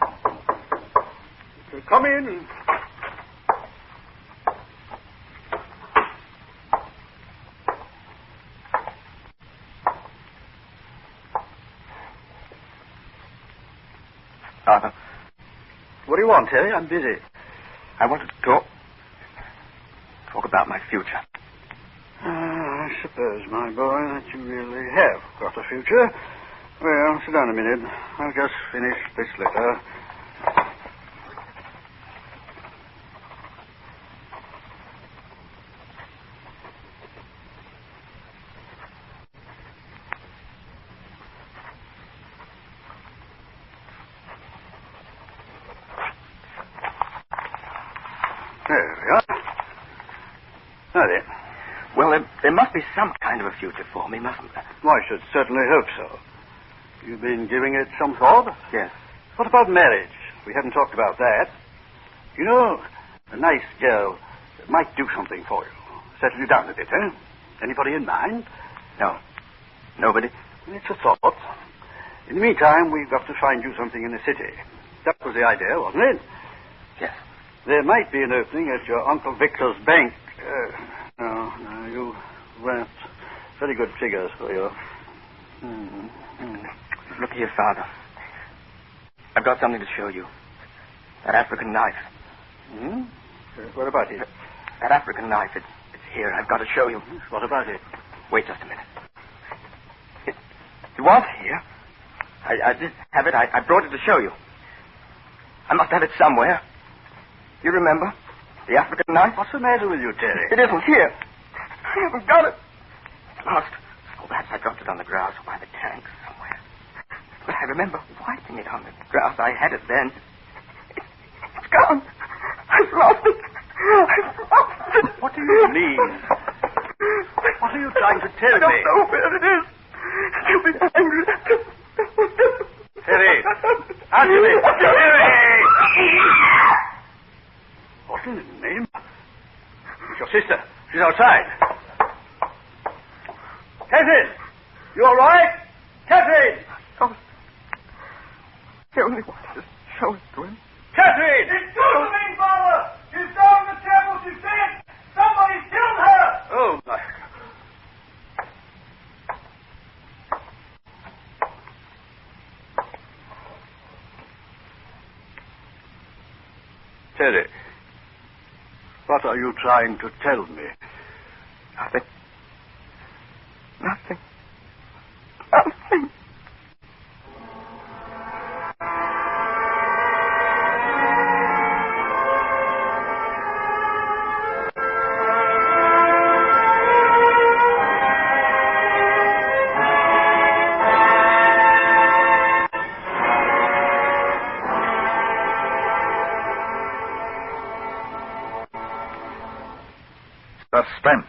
Come in. Father. What do you want, Terry? I'm busy. I wanted to talk about my future. I suppose, my boy, that you really have got a future. Well, sit down a minute. I'll just finish this letter. There we are. Now then. Well, there must be some kind of a future for me, mustn't there? Well, I should certainly hope so. You've been giving it some thought? Yes. What about marriage? We haven't talked about that. You know, a nice girl might do something for you. Settle you down a bit, eh? Anybody in mind? No. Nobody? It's a thought. In the meantime, we've got to find you something in the city. That was the idea, wasn't it? Yes. There might be an opening at your Uncle Victor's bank. No, you weren't very good figures for you. Look here, Father. I've got something to show you. That African knife. What about it? That African knife, it's here. I've got to show you. What about it? Wait just a minute. It was here. I did have it. I brought it to show you. I must have it somewhere. You remember? The African knife? What's the matter with you, Terry? It isn't here. I haven't got it. It's lost. Oh, perhaps I dropped it on the grass or by the tank somewhere. But I remember wiping it on the grass. I had it then. It's gone. I've lost it. I've lost it. What do you mean? What are you trying to tell me? I don't know where it is. You'll be angry. Terry! Answer me! Terry! What in the name? It's your sister. She's outside. Catherine! You all right? Catherine! I only wanted to show it to him. Catherine! It's Josephine, Father! She's down in the chapel. She's dead. Somebody killed her! Oh, my... Terry, what are you trying to tell me? Nothing. Nothing. Nothing. Suspense,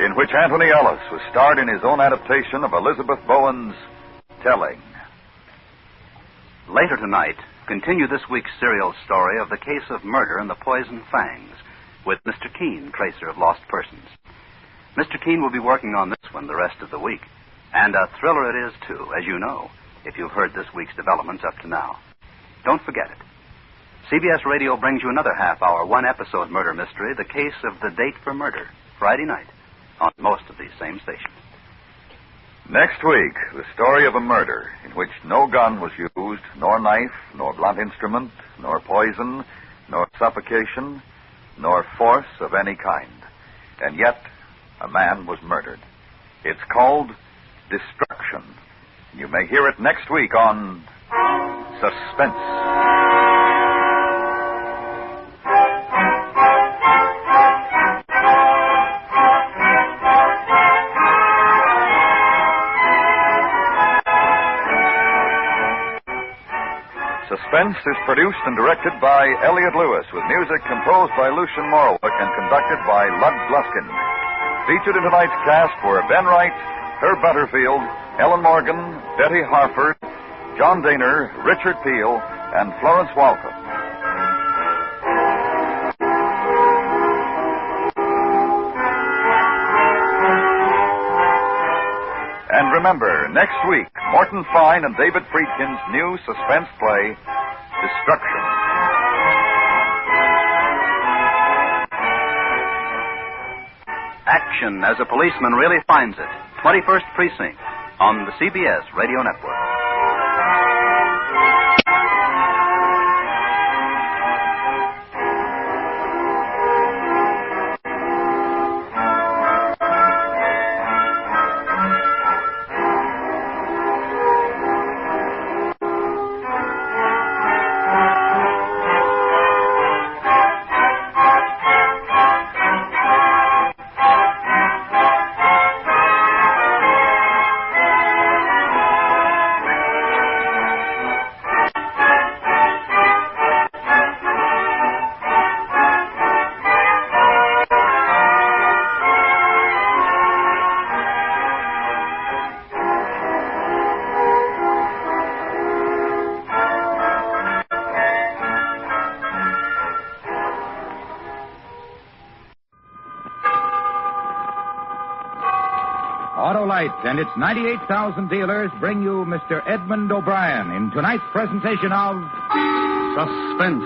in which Anthony Ellis was starred in his own adaptation of Elizabeth Bowen's Telling. Later tonight, continue this week's serial story of the case of murder in the Poison Fangs with Mr. Keene, tracer of lost persons. Mr. Keene will be working on this one the rest of the week. And a thriller it is, too, as you know, if you've heard this week's developments up to now. Don't forget it. CBS Radio brings you another half-hour, one-episode murder mystery, The Case of the Date for Murder, Friday night, on most of these same stations. Next week, the story of a murder in which no gun was used, nor knife, nor blunt instrument, nor poison, nor suffocation, nor force of any kind. And yet, a man was murdered. It's called Destruction. You may hear it next week on Suspense. Suspense is produced and directed by Elliot Lewis, with music composed by Lucian Morwick and conducted by Lud Gluskin. Featured in tonight's cast were Ben Wright, Herb Butterfield, Ellen Morgan, Betty Harford, John Daner, Richard Peel, and Florence Walcott. And remember, next week, Morton Fine and David Friedkin's new suspense play, Destruction. Action as a policeman really finds it. 21st Precinct on the CBS Radio Network. Autolite and its 98,000 dealers bring you Mr. Edmund O'Brien in tonight's presentation of Suspense.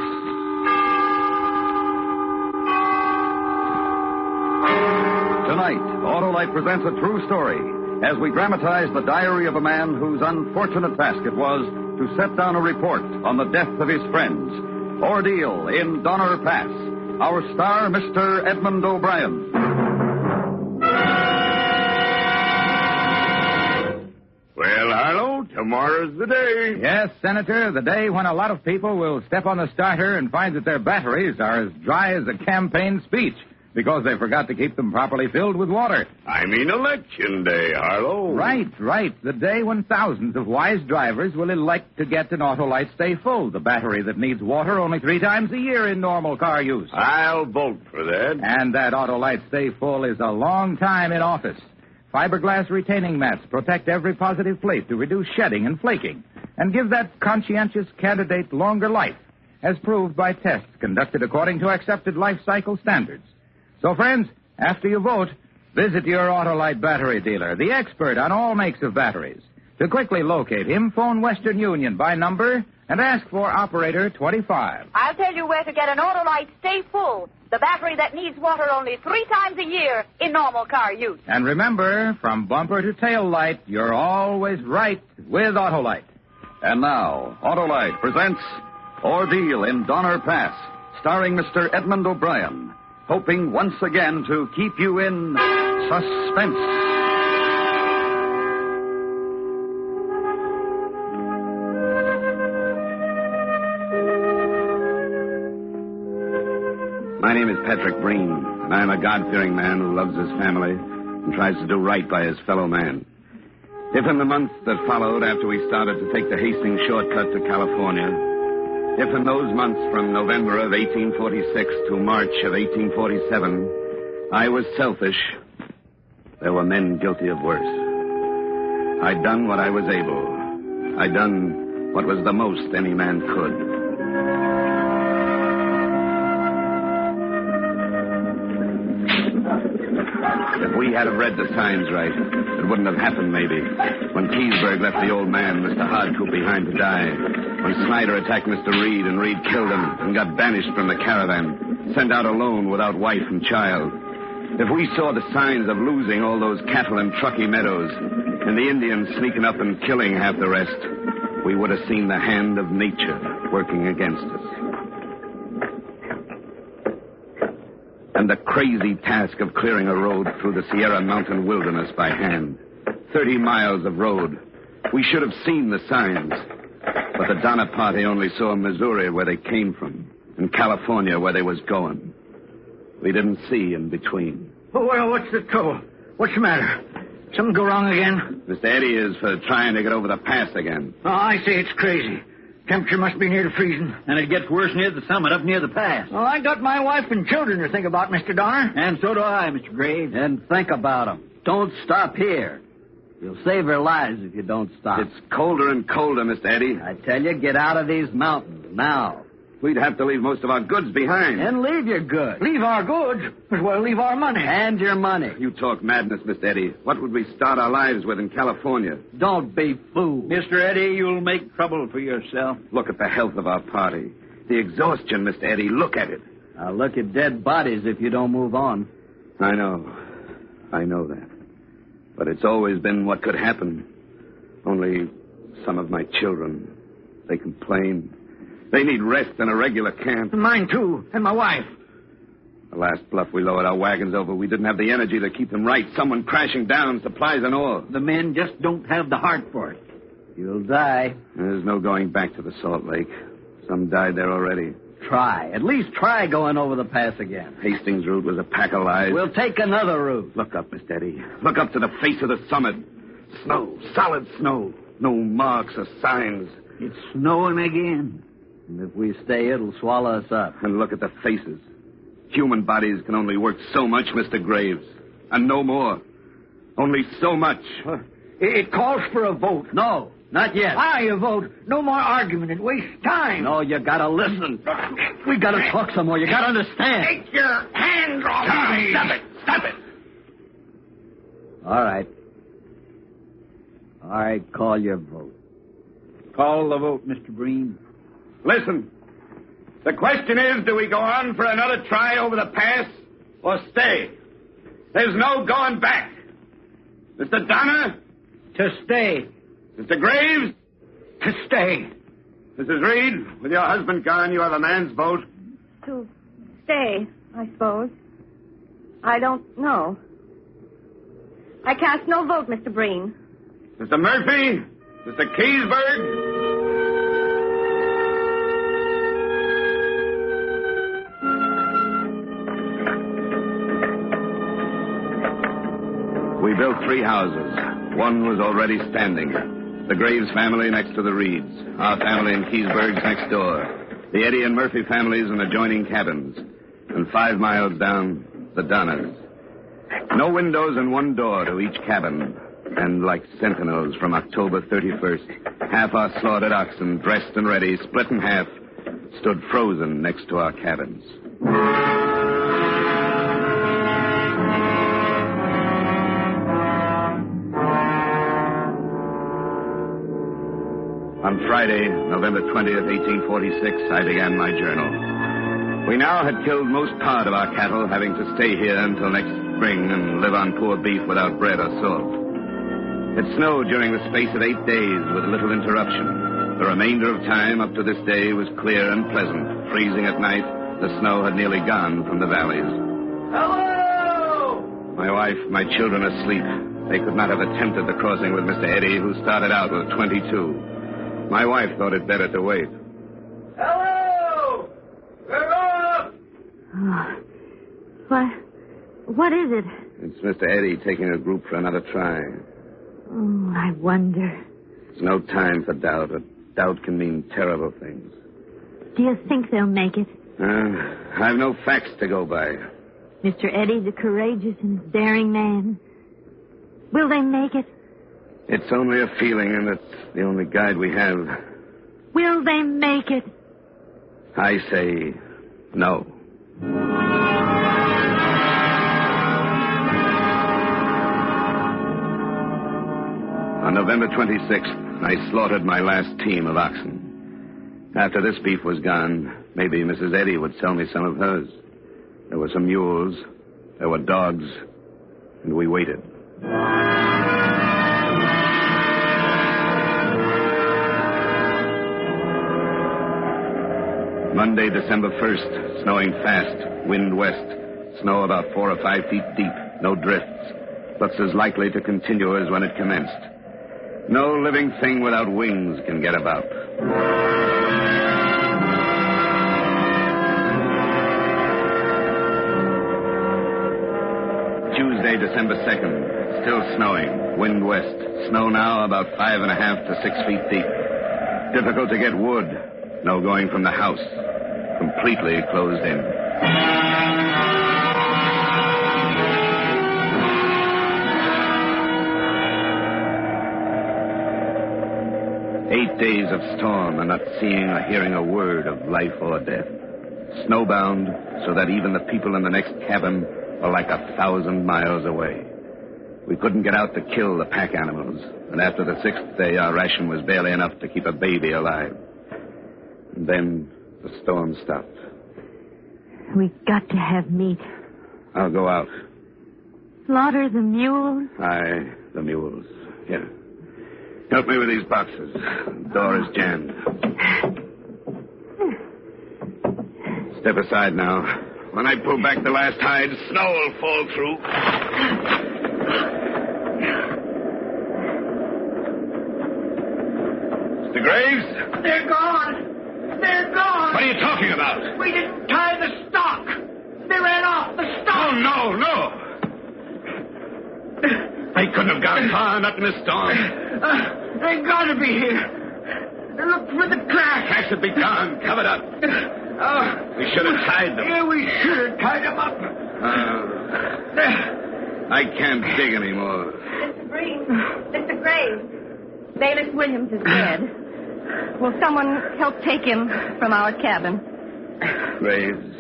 Tonight, Autolite presents a true story as we dramatize the diary of a man whose unfortunate task it was to set down a report on the death of his friends. Ordeal in Donner Pass. Our star, Mr. Edmund O'Brien. Well, Harlow, tomorrow's the day. Yes, Senator, the day when a lot of people will step on the starter and find that their batteries are as dry as a campaign speech because they forgot to keep them properly filled with water. I mean Election Day, Harlow. Right. The day when thousands of wise drivers will elect to get an Autolite Stay Full, the battery that needs water only 3 times a year in normal car use. I'll vote for that. And that Autolite Stay Full is a long time in office. Fiberglass retaining mats protect every positive plate to reduce shedding and flaking and give that conscientious candidate longer life, as proved by tests conducted according to accepted life cycle standards. So, friends, after you vote, visit your Autolite battery dealer, the expert on all makes of batteries. To quickly locate him, phone Western Union by number and ask for Operator 25. I'll tell you where to get an Autolite Stay Full, the battery that needs water only 3 times a year in normal car use. And remember, from bumper to tail light, you're always right with Autolite. And now, Autolite presents Ordeal in Donner Pass, starring Mr. Edmund O'Brien, hoping once again to keep you in suspense. My name is Patrick Breen, and I'm a God-fearing man who loves his family and tries to do right by his fellow man. If in the months that followed after we started to take the Hastings shortcut to California, if in those months from November of 1846 to March of 1847, I was selfish. There were men guilty of worse. I'd done what I was able. I'd done what was the most any man could. If we had have read the signs right, it wouldn't have happened, maybe. When Keysburg left the old man, Mr. Hardcoop, behind to die. When Snyder attacked Mr. Reed, and Reed killed him and got banished from the caravan, sent out alone without wife and child. If we saw the signs of losing all those cattle in Truckee Meadows, and the Indians sneaking up and killing half the rest, we would have seen the hand of nature working against us. And the crazy task of clearing a road through the Sierra Mountain wilderness by hand. 30 miles of road. We should have seen the signs. But the Donner Party only saw Missouri, where they came from, and California, where they was going. We didn't see in between. Oh, well, what's the trouble? What's the matter? Something go wrong again? Mr. Eddie is for trying to get over the pass again. Oh, I say it's crazy. Temperature must be near to freezing. And it gets worse near the summit, up near the pass. Oh, I got my wife and children to think about, Mr. Donner. And so do I, Mr. Graves. And think about them. Don't stop here. You'll save their lives if you don't stop. It's colder and colder, Mr. Eddie. I tell you, get out of these mountains now. We'd have to leave most of our goods behind. And leave your goods. Leave our goods? As well, leave our money. And your money. You talk madness, Mr. Eddie. What would we start our lives with in California? Don't be fooled. Mr. Eddie, you'll make trouble for yourself. Look at the health of our party. The exhaustion, Mr. Eddie. Look at it. Now look at dead bodies if you don't move on. I know that. But it's always been what could happen. Only some of my children, they complain. They need rest in a regular camp. Mine, too, and my wife. The last bluff we lowered our wagons over, we didn't have the energy to keep them right. Someone crashing down, supplies and all. The men just don't have the heart for it. You'll die. There's no going back to the Salt Lake. Some died there already. Try. At least try going over the pass again. Hastings' route was a pack of lies. We'll take another route. Look up, Mr. Eddie. Look up to the face of the summit. Snow. Solid snow. No marks or signs. It's snowing again. And if we stay, it'll swallow us up. And look at the faces. Human bodies can only work so much, Mr. Graves. And no more. Only so much. It calls for a vote. No, not yet. Aye, a vote. No more argument. It wastes time. No, you gotta listen. We gotta talk some more. You gotta understand. Take your hands off me. Stop it. Stop it. All right. All right, call your vote. Call the vote, Mr. Breen. Listen. The question is, do we go on for another try over the pass or stay? There's no going back. Mr. Donner? To stay. Mr. Graves? To stay. Mrs. Reed, with your husband gone, you have a man's vote. To stay, I suppose. I don't know. I cast no vote, Mr. Breen. Mr. Murphy? Mr. Keysburg? We built 3 houses. One was already standing. The Graves family next to the Reeds. Our family in Keysburg's next door. The Eddie and Murphy families in adjoining cabins. And 5 miles down, the Donners. No windows and 1 door to each cabin. And like sentinels from October 31st, half our slaughtered oxen, dressed and ready, split in half, stood frozen next to our cabins. On Friday, November 20th, 1846, I began my journal. We now had killed most part of our cattle, having to stay here until next spring and live on poor beef without bread or salt. It snowed during the space of 8 days with little interruption. The remainder of time up to this day was clear and pleasant. Freezing at night, the snow had nearly gone from the valleys. Hello! My wife, my children asleep. They could not have attempted the crossing with Mr. Eddie, who started out with 22. My wife thought it better to wait. Hello! We're up! Oh, what is it? It's Mr. Eddie taking a group for another try. Oh, I wonder. It's no time for doubt. A doubt can mean terrible things. Do you think they'll make it? I've no facts to go by. Mr. Eddie, the courageous and daring man. Will they make it? It's only a feeling, and it's the only guide we have. Will they make it? I say no. On November 26th, I slaughtered my last team of oxen. After this beef was gone, maybe Mrs. Eddy would sell me some of hers. There were some mules, there were dogs, and we waited. Monday, December 1st, snowing fast, wind west, snow about 4 or 5 feet deep, no drifts. Looks as likely to continue as when it commenced. No living thing without wings can get about. Tuesday, December 2nd, still snowing, wind west, snow now about 5.5 to 6 feet deep. Difficult to get wood, no going from the house, completely closed in. 8 days of storm and not seeing or hearing a word of life or death. Snowbound, so that even the people in the next cabin were like 1,000 miles away. We couldn't get out to kill the pack animals, and after the 6th day, our ration was barely enough to keep a baby alive. And then the storm stopped. We've got to have meat. I'll go out. Slaughter the mules? Aye, the mules. Here. Help me with these boxes. The door is jammed. Step aside now. When I pull back the last hide, snow will fall through. Mr. Graves? They're gone. They're gone. What are you talking about? We didn't tie the stock. They ran off the stock. Oh, no. They couldn't have gone far enough in the storm. They gotta be here. Look for the tracks. Tracks would be gone. Covered up. We should have tied them. Yeah, we should have tied them up. I can't dig anymore. Mr. Green. Mr. Graves. Bailiff Williams is dead. Will someone help take him from our cabin? Graves,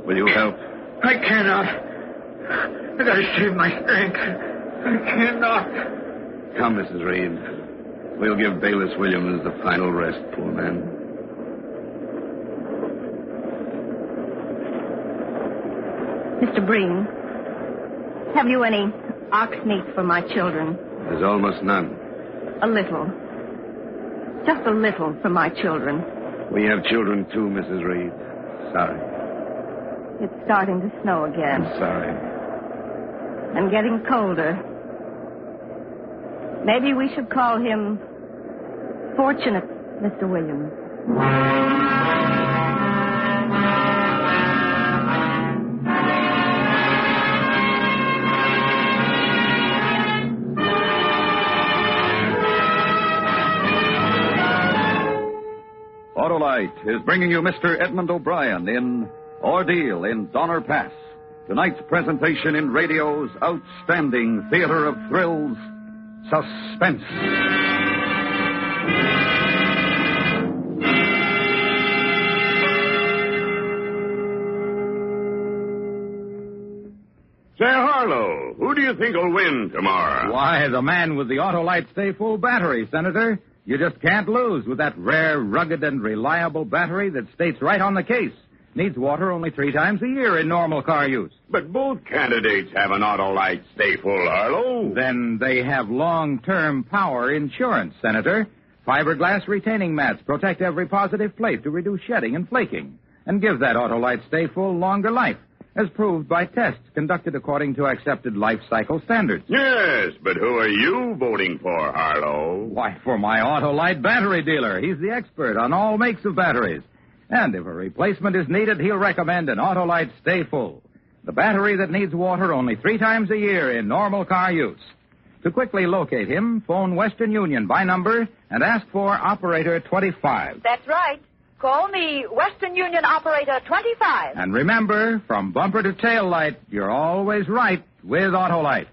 will you help? I cannot. I gotta save my strength. I cannot. Come, Mrs. Reed. We'll give Bailiff Williams the final rest, poor man. Mr. Breen, have you any ox meat for my children? There's almost none. A little. Just a little for my children. We have children, too, Mrs. Reed. Sorry. It's starting to snow again. I'm sorry. And getting colder. Maybe we should call him Fortunate Mr. Williams. Autolite is bringing you Mr. Edmund O'Brien in Ordeal in Donner Pass. Tonight's presentation in radio's outstanding theater of thrills, Suspense. Say, Harlow, who do you think will win tomorrow? Why, the man with the Autolite Stay Full battery, Senator. You just can't lose with that rare, rugged, and reliable battery that states right on the case. Needs water only 3 times a year in normal car use. But both candidates have an Autolite Stay Full, Harlow. Then they have long-term power insurance, Senator. Fiberglass retaining mats protect every positive plate to reduce shedding and flaking and give that Autolite Stay Full longer life, as proved by tests conducted according to accepted life cycle standards. Yes, but who are you voting for, Harlow? Why, for my Autolite battery dealer. He's the expert on all makes of batteries. And if a replacement is needed, he'll recommend an Autolite Stay Full, the battery that needs water only 3 times a year in normal car use. To quickly locate him, phone Western Union by number and ask for Operator 25. That's right. Call me Western Union Operator 25. And remember, from bumper to tail light, you're always right with Autolite.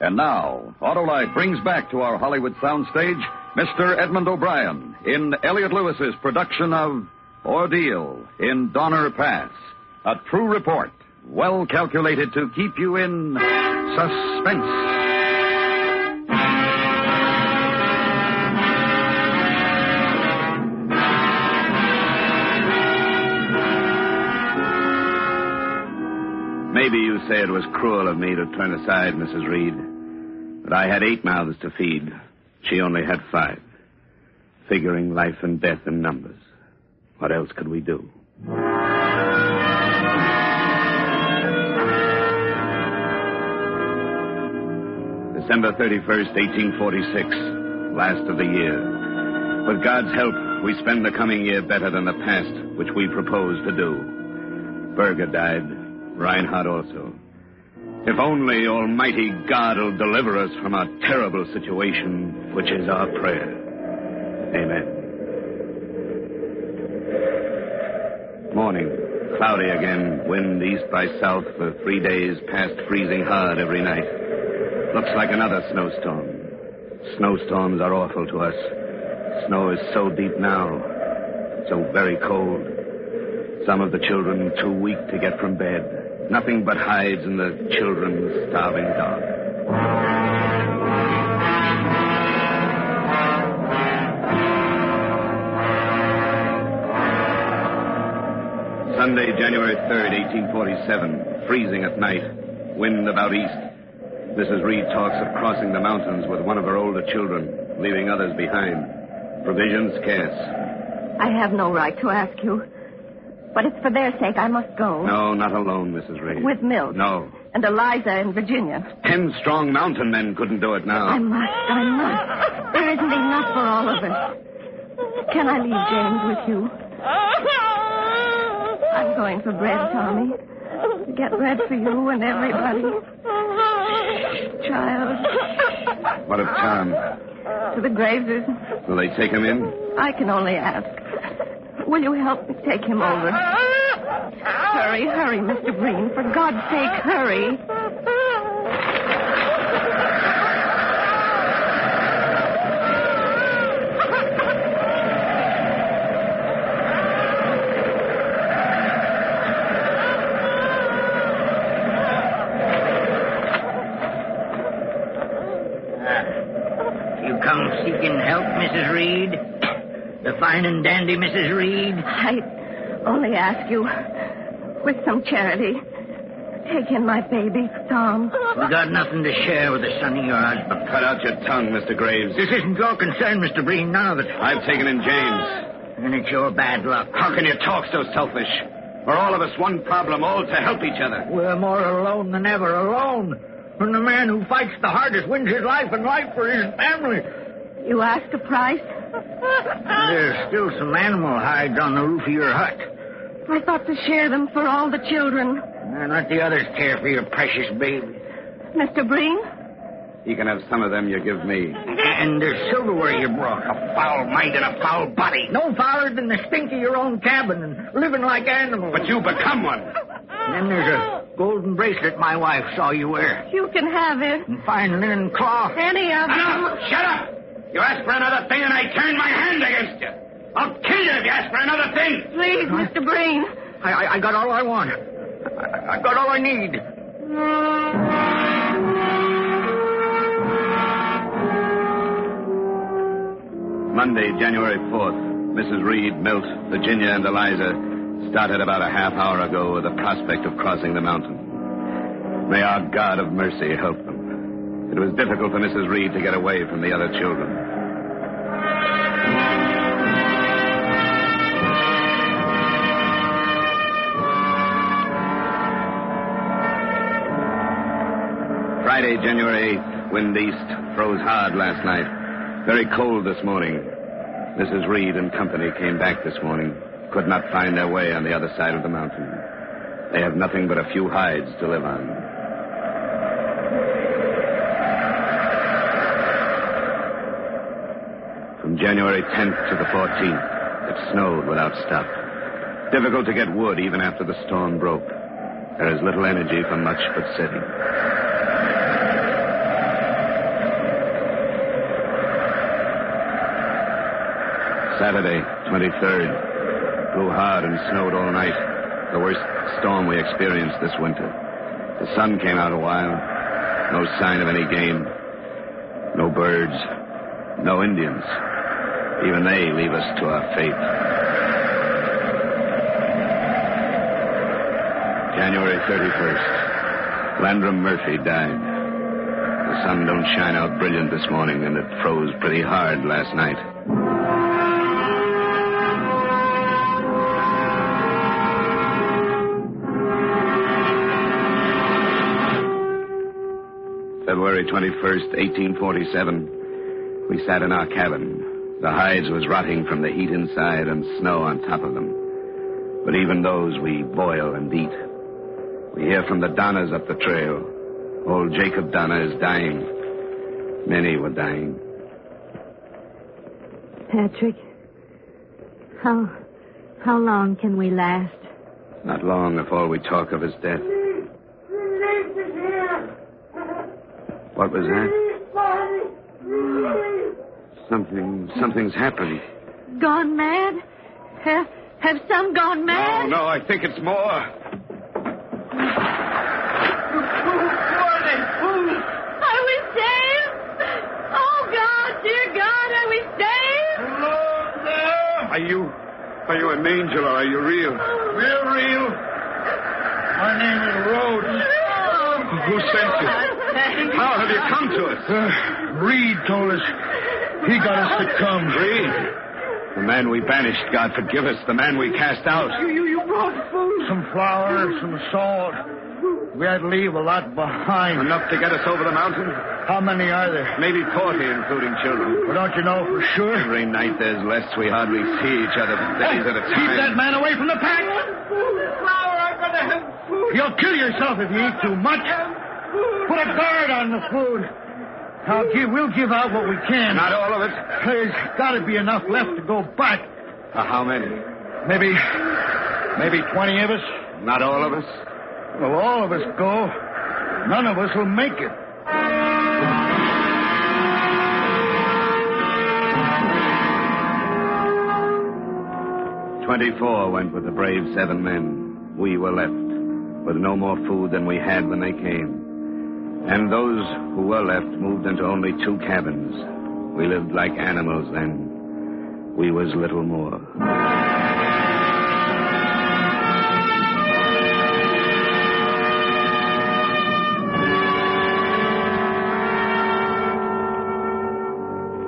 And now, Autolite brings back to our Hollywood soundstage Mr. Edmund O'Brien in Elliot Lewis's production of Ordeal in Donner Pass. A true report, well calculated to keep you in suspense. Maybe you say it was cruel of me to turn aside, Mrs. Reed. But I had 8 mouths to feed. She only had 5. Figuring life and death in numbers. What else could we do? December 31st, 1846. Last of the year. With God's help, we spend the coming year better than the past, which we proposed to do. Berger died. Reinhardt also. If only Almighty God will deliver us from our terrible situation, which is our prayer. Amen. Morning. Cloudy again. Wind east by south for 3 days, past freezing hard every night. Looks like another snowstorm. Snowstorms are awful to us. Snow is so deep now. So very cold. Some of the children too weak to get from bed. Nothing but hides and the children's starving dog. Sunday, January 3rd, 1847. Freezing at night. Wind about east. Mrs. Reed talks of crossing the mountains with one of her older children, leaving others behind. Provisions scarce. I have no right to ask you. But it's for their sake I must go. No, not alone, Mrs. Reed. With Milt. No. And Eliza and Virginia. 10 strong mountain men couldn't do it now. I must. There isn't enough for all of us. Can I leave James with you? I'm going for bread, Tommy. To get bread for you and everybody. Child. What of Tom? To the Graves. Will they take him in? I can only ask. Will you help me take him over? Hurry, Mr. Breen. For God's sake, hurry. You come seeking help, Mrs. Reed? The fine and dandy Mrs. Reed? I only ask you, with some charity, take in my baby, Tom. We got nothing to share with the son of your husband. Cut out your tongue, Mr. Graves. This isn't your concern, Mr. Breen, none of it. I've taken in James. And it's your bad luck. How can you talk so selfish? We're all of us one problem, all to help each other. We're more alone than ever, alone. And the man who fights the hardest wins his life and life for his family. You asked a price? There's still some animal hides on the roof of your hut. I thought to share them for all the children. And let the others care for your precious baby. Mr. Breen? You can have some of them you give me. And there's silverware you brought. A foul mind and a foul body. No fouler than the stink of your own cabin and living like animals. But you become one. And then there's a golden bracelet my wife saw you wear. You can have it. And fine linen cloth. Any of them. Shut up! You ask for another thing and I turn my hand against you. I'll kill you if you ask for another thing. Please, Mr. Breen. I got all I want. I got all I need. Monday, January 4th. Mrs. Reed, Milt, Virginia, and Eliza started about a half hour ago with the prospect of crossing the mountain. May our God of mercy help them. It was difficult for Mrs. Reed to get away from the other children. Friday, January 8th. Wind east. Froze hard last night. Very cold this morning. Mrs. Reed and company came back this morning. Could not find their way on the other side of the mountain. They have nothing but a few hides to live on. From January 10th to the 14th, It snowed without stop. Difficult to get wood even after the storm broke. There is little energy for much but sitting. Saturday, 23rd. Blew hard and snowed all night. The worst storm we experienced this winter. The sun came out a while. No sign of any game. No birds. No Indians. Even they leave us to our fate. January 31st. Landrum Murphy died. The sun don't shine out brilliant this morning, and it froze pretty hard last night. February 21st, 1847. We sat in our cabin. The hides was rotting from the heat inside and snow on top of them. But even those we boil and eat. We hear from the Donnas up the trail. Old Jacob Donna is dying. Many were dying. Patrick, how long can we last? Not long if all we talk of is death. What was that? Something's happened. Gone mad? Have some gone mad? No, I think it's more. Are we saved? Oh, God, dear God, are we saved? Hello there. Are you an angel or are you real? We're real. My name is Rhodes. Who sent you? How have you come to us? Reed told us. He got us to come. Reed? The man we banished, God forgive us. The man we cast out. You brought food. Some flour, some salt. We had to leave a lot behind. Enough to get us over the mountain? How many are there? Maybe 40, including children. Well, don't you know for sure? Every night there's less. We hardly see each other for days at a time. Keep that man away from the pack. Flour, I'm going to have food. You'll kill yourself if you eat too much. Put a guard on the food. We'll give out what we can. Not all of it. There's got to be enough left to go back. How many? Maybe 20 of us. Not all of us? Well, all of us go. None of us will make it. 24 went with the brave 7 men. We were left with no more food than we had when they came. And those who were left moved into only 2 cabins. We lived like animals then. We was little more.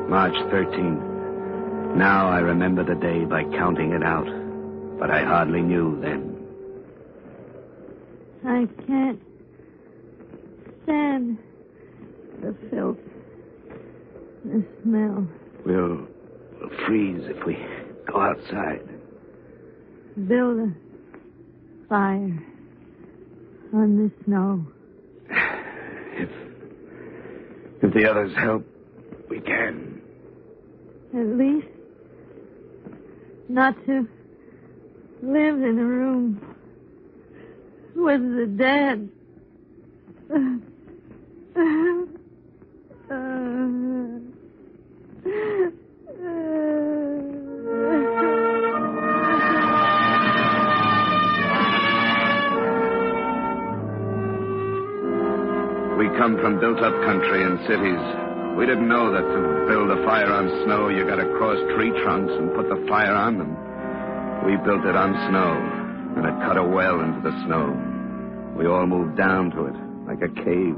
March 13th. Now I remember the day by counting it out, but I hardly knew then. I can't stand the filth, the smell. We'll freeze if we go outside. Build a fire on the snow. If the others help, we can. At least not to live in a room with the dead. We come from built-up country and cities. We didn't know that to build a fire on snow, you got to cross tree trunks and put the fire on them. We built it on snow, and it cut a well into the snow. We all moved down to it, like a cave.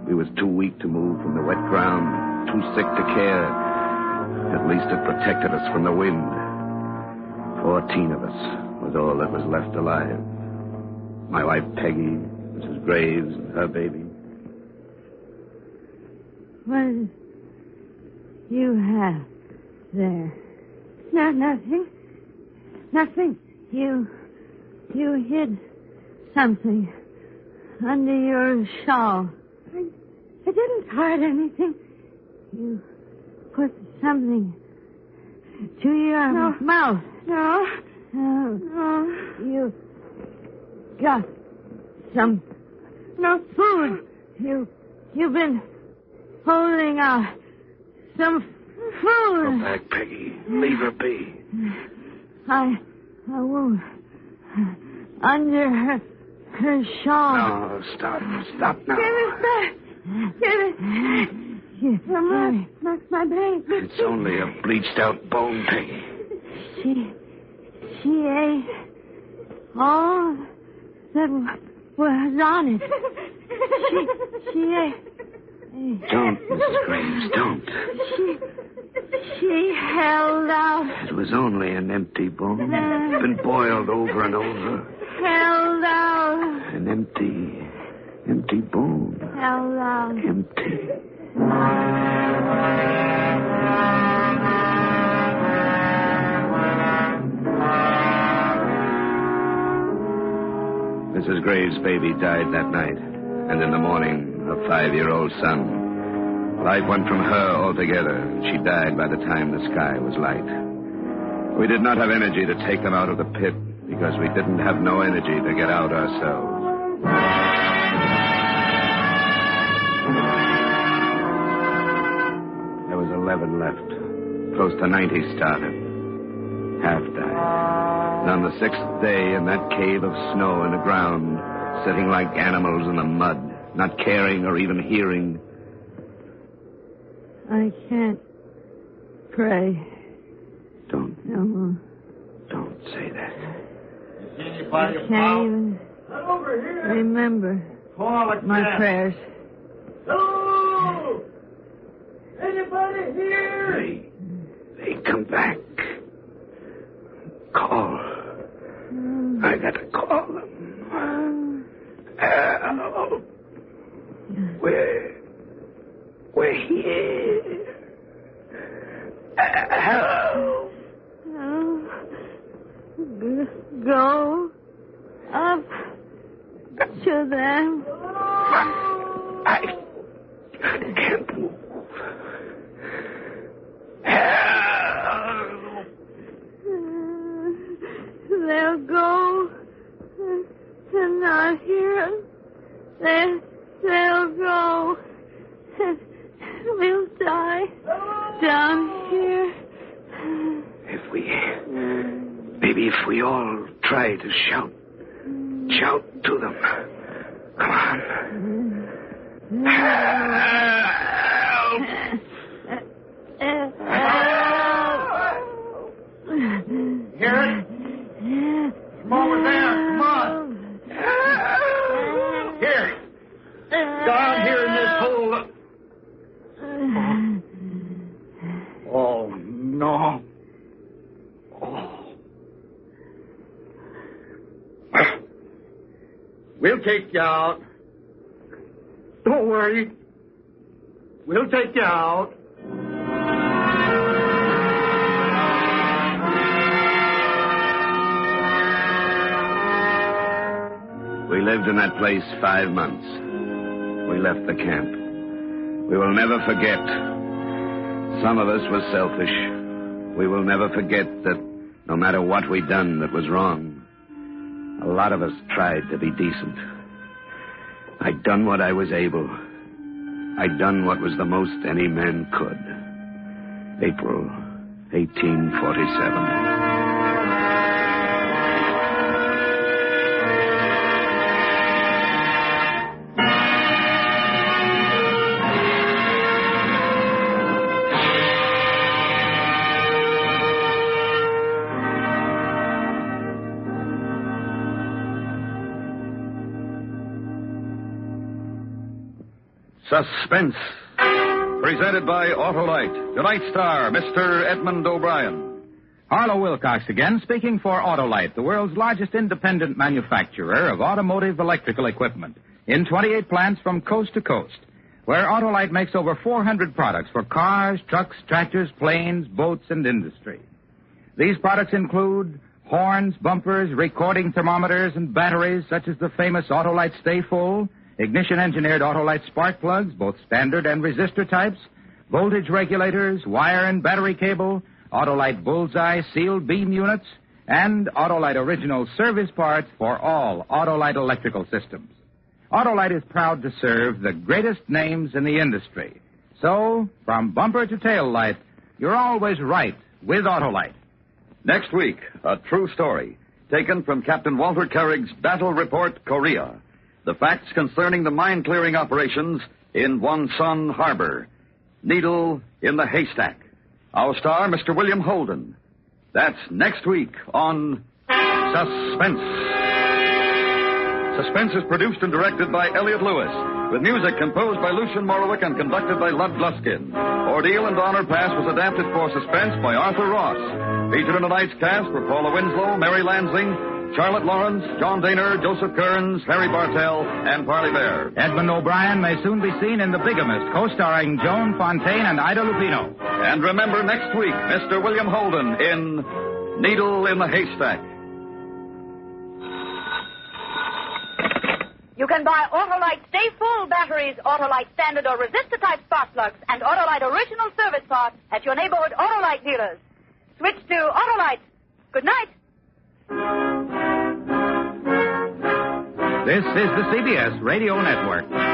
We was too weak to move from the wet ground, too sick to care. At least it protected us from the wind. 14 of us was all that was left alive. My wife Peggy, Mrs. Graves, and her baby. What do you have there? No, nothing. Nothing. You hid something under your shawl. I didn't hide anything. You put something to your mouth. No. You got some food. You've been holding out some food. Go back, Peggy. Leave her be. I won't. Under her shawl. No, stop now. Give it back. Give it. My baby. It's only a bleached out bone, Peggy. She ate all that was on it. She ate. Don't, Mrs. Graves, don't. She held out. It was only an empty bone. It's been boiled over and over. Held out. An empty bone. Held out. Empty. Mrs. Graves' baby died that night, and in the morning, her 5-year-old son. Life went from her altogether. She died by the time the sky was light. We did not have energy to take them out of the pit because we didn't have no energy to get out ourselves. There was 11 left. Close to 90 started. Half died. And on the 6th day, in that cave of snow in the ground, sitting like animals in the mud, not caring or even hearing. I can't pray. Don't say that. I can't even remember my prayers. Hello! Anybody here? They come back. Call. I gotta call them. Help. We're here. Help. Go up to them. I can't move. Help. They'll go and not hear us. They'll go. We'll die down here. Maybe if we all try to shout to them. Come on. Hear it? Come over there. Come on. Here. Down here in this hole. Oh, no. Oh. We'll take you out. Don't worry. We'll take you out. We lived in that place 5 months. We left the camp. We will never forget. Some of us were selfish. We will never forget that no matter what we done that was wrong, a lot of us tried to be decent. I done what I was able. I done what was the most any man could. April 1847. Suspense, presented by Autolite. Tonight's star, Mr. Edmund O'Brien. Harlow Wilcox again, speaking for Autolite, the world's largest independent manufacturer of automotive electrical equipment, in 28 plants from coast to coast, where Autolite makes over 400 products for cars, trucks, tractors, planes, boats, and industry. These products include horns, bumpers, recording thermometers, and batteries such as the famous Autolite Stay Full, ignition-engineered Autolite spark plugs, both standard and resistor types, voltage regulators, wire and battery cable, Autolite Bullseye sealed beam units, and Autolite original service parts for all Autolite electrical systems. Autolite is proud to serve the greatest names in the industry. So, from bumper to tail light, you're always right with Autolite. Next week, a true story taken from Captain Walter Kerrig's Battle Report, Korea. The facts concerning the mine-clearing operations in Wonsan Harbor. Needle in the haystack. Our star, Mr. William Holden. That's next week on Suspense. Suspense is produced and directed by Elliot Lewis, with music composed by Lucian Morowick and conducted by Lud Gluskin. Ordeal and Donner Pass was adapted for Suspense by Arthur Ross. Featured in tonight's cast were Paula Winslow, Mary Lansing, Charlotte Lawrence, John Daner, Joseph Kearns, Harry Bartell, and Parley Bear. Edmund O'Brien may soon be seen in The Bigamist, co-starring Joan Fontaine and Ida Lupino. And remember next week, Mr. William Holden in Needle in the Haystack. You can buy Autolite Stay Full batteries, Autolite Standard or Resistor-type spark plugs, and Autolite original service parts at your neighborhood Autolite dealers. Switch to Autolite. Good night. This is the CBS Radio Network.